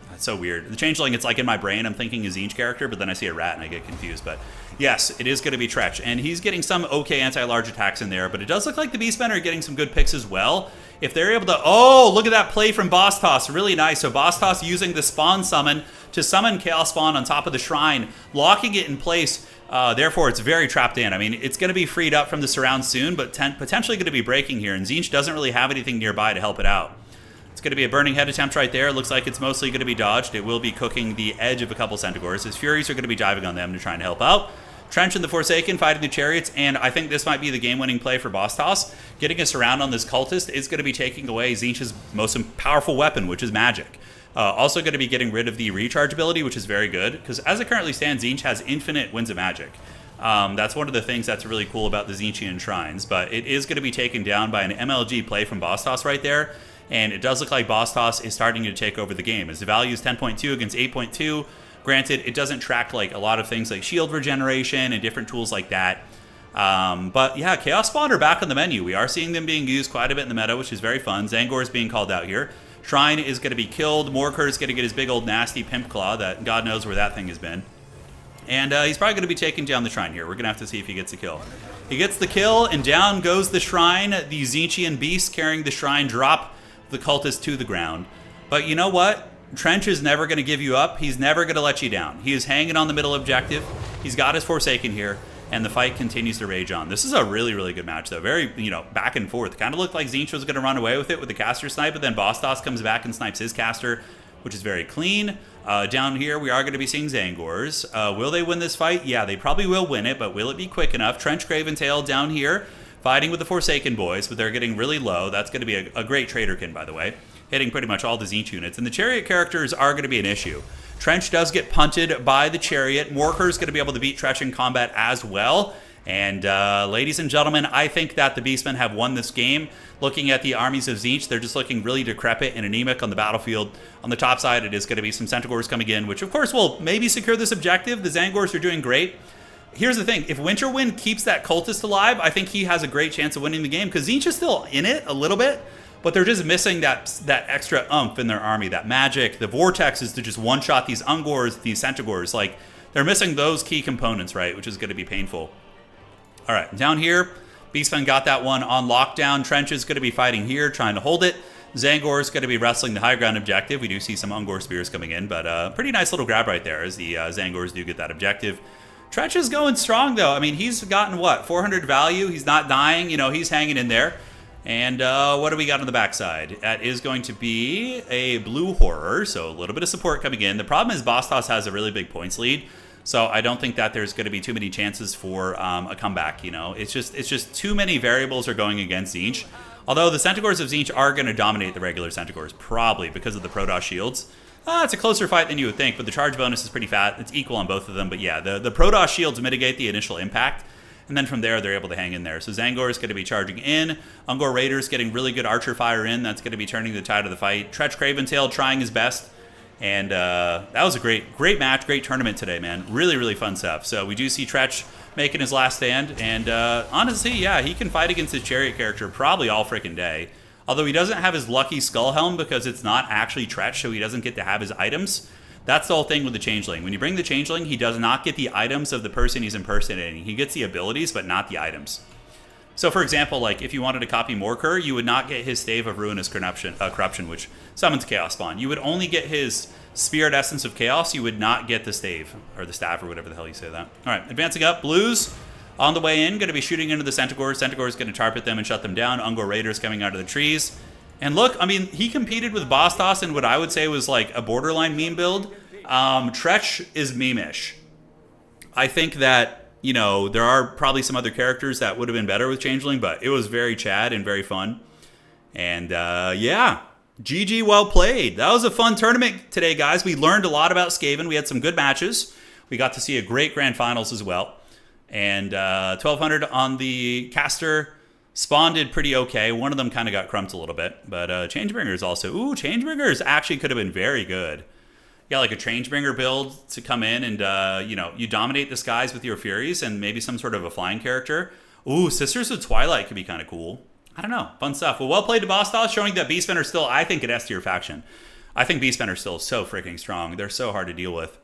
That's so weird. The Changeling, it's like in my brain, I'm thinking a Tzeentch character, but then I see a rat and I get confused. But yes, it is going to be Tretch, and he's getting some okay anti-large attacks in there, but it does look like the Beastmen are getting some good picks as well. If they're able to... Oh, look at that play from Bastos. Really nice. So Bastos using the Spawn Summon to summon Chaos Spawn on top of the Shrine, locking it in place. Therefore, it's very trapped in. I mean, it's going to be freed up from the surround soon, but potentially going to be breaking here, and Tzeentch doesn't really have anything nearby to help it out. It's going to be a Burning Head attempt right there. It looks like it's mostly going to be dodged. It will be cooking the edge of a couple Centaurs. His Furies are going to be diving on them to try and help out. Trench and the Forsaken fighting the Chariots, and I think this might be the game-winning play for Bastos. Getting us around on this Cultist is going to be taking away Tzeentch's most powerful weapon, which is magic. Also going to be getting rid of the recharge ability, which is very good, because as it currently stands, Tzeentch has infinite Winds of Magic. That's one of the things that's really cool about the Tzeentchian Shrines, but it is going to be taken down by an MLG play from Bastos right there, and it does look like Bastos is starting to take over the game, as the value is 10.2 against 8.2. Granted, it doesn't track like a lot of things like shield regeneration and different tools like that. But yeah, Chaos Spawn are back on the menu. We are seeing them being used quite a bit in the meta, which is very fun. Zangor is being called out here. Shrine is going to be killed. Morker is going to get his big old nasty Pimp Claw that God knows where that thing has been. And he's probably going to be taking down the Shrine here. We're going to have to see if he gets the kill. He gets the kill, and down goes the Shrine. The Tzeentchian Beast carrying the Shrine drop the Cultist to the ground. But you know what? Trench is never going to give you up. He's never going to let you down. He is hanging on the middle objective. He's got his Forsaken here, and the fight continues to rage on. This is a really, really good match, though. Very, back and forth. Kind of looked like Tzeentch was going to run away with it with the caster snipe, but then Bastos comes back and snipes his caster, which is very clean. Down here, we are going to be seeing Zangors. Will they win this fight? Yeah, they probably will win it, but will it be quick enough? Trench Craventail down here, fighting with the Forsaken boys, but they're getting really low. That's going to be a great Traderkin, by the way, hitting pretty much all the Tzeentch units. And the Chariot characters are going to be an issue. Trench does get punted by the Chariot. Morker's going to be able to beat Tretch in combat as well. And ladies and gentlemen, I think that the Beastmen have won this game. Looking at the armies of Tzeentch, they're just looking really decrepit and anemic on the battlefield. On the top side, it is going to be some Centaurs coming in, which of course will maybe secure this objective. The Zangors are doing great. Here's the thing. If Winterwind keeps that Cultist alive, I think he has a great chance of winning the game, because Tzeentch is still in it a little bit, but they're just missing that extra oomph in their army, that magic, the vortexes to just one-shot these Ungors, these Centaurs. Like, they're missing those key components, right, which is going to be painful. All right, down here, Beastmen got that one on lockdown. Trench is going to be fighting here, trying to hold it. Zangor is going to be wrestling the high ground objective. We do see some Ungor Spears coming in, but pretty nice little grab right there as the Zangors do get that objective. Tretch is going strong, though. I mean, he's gotten, what, 400 value? He's not dying. He's hanging in there. And what do we got on the backside? That is going to be a Blue Horror, so a little bit of support coming in. The problem is Bastos has a really big points lead, so I don't think that there's going to be too many chances for a comeback. It's just too many variables are going against Tzeentch. Although the Centaurs of Tzeentch are going to dominate the regular Centaurs, probably because of the Protoss shields. It's a closer fight than you would think, but the charge bonus is pretty fat. It's equal on both of them, but yeah, the Protoss shields mitigate the initial impact. And then from there, they're able to hang in there. So Zangor is going to be charging in. Ungor Raiders getting really good archer fire in. That's going to be turning the tide of the fight. Tretch Craventail trying his best. And that was a great match, great tournament today, man. Really, really fun stuff. So we do see Tretch making his last stand. And honestly, yeah, he can fight against his Chariot character probably all freaking day. Although he doesn't have his lucky Skull Helm because it's not actually Tretch, so he doesn't get to have his items. That's the whole thing with the Changeling. When you bring the Changeling, he does not get the items of the person he's impersonating. He gets the abilities, but not the items. So, for example, like if you wanted to copy Morkur, you would not get his Stave of Ruinous Corruption, which summons Chaos Spawn. You would only get his Spirit Essence of Chaos. You would not get the Stave, or the Staff, or whatever the hell you say that. All right, advancing up. Blues on the way in, going to be shooting into the Centaurs. Centaurs going to target them and shut them down. Ungor Raiders coming out of the trees. And look, I mean, he competed with Bostos in what I would say was like a borderline meme build. Tretch is meme-ish. I think that, you know, there are probably some other characters that would have been better with Changeling, but it was very Chad and very fun. And yeah, GG, well played. That was a fun tournament today, guys. We learned a lot about Skaven. We had some good matches. We got to see a great grand finals as well. And 1200 on the caster. Spawn did pretty okay. One of them kind of got crumped a little bit. But Changebringers also. Ooh, Changebringers actually could have been very good. Yeah, like a Changebringer build to come in and, you know, you dominate the skies with your Furies and maybe some sort of a flying character. Ooh, Sisters of Twilight could be kind of cool. I don't know. Fun stuff. Well played to Bostos, showing that Beastmen are still, I think, an S tier faction. I think Beastmen are still so freaking strong. They're so hard to deal with.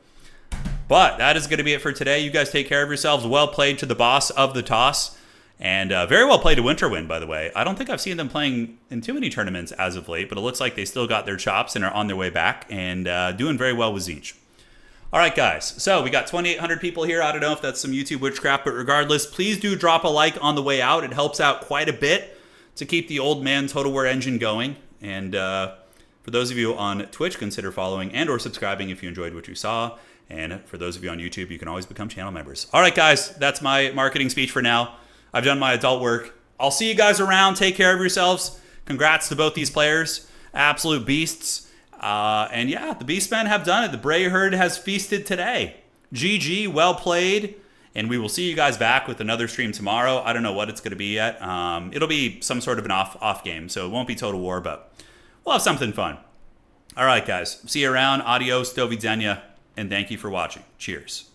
But that is going to be it for today. You guys take care of yourselves. Well played to the boss of the toss. And very well played to Winterwind, by the way. I don't think I've seen them playing in too many tournaments as of late, but it looks like they still got their chops and are on their way back and doing very well with Tzeentch. All right, guys. So we got 2,800 people here. I don't know if that's some YouTube witchcraft, but regardless, please do drop a like on the way out. It helps out quite a bit to keep the old man Total War engine going. And for those of you on Twitch, consider following and or subscribing if you enjoyed what you saw. And for those of you on YouTube, you can always become channel members. All right, guys. That's my marketing speech for now. I've done my adult work. I'll see you guys around. Take care of yourselves. Congrats to both these players. Absolute beasts. And yeah, the Beastmen have done it. The Bray Herd has feasted today. GG, well played. And we will see you guys back with another stream tomorrow. I don't know what it's going to be yet. It'll be some sort of an off game, so it won't be Total War, but we'll have something fun. All right, guys. See you around. Adios, do widzenia, and thank you for watching. Cheers.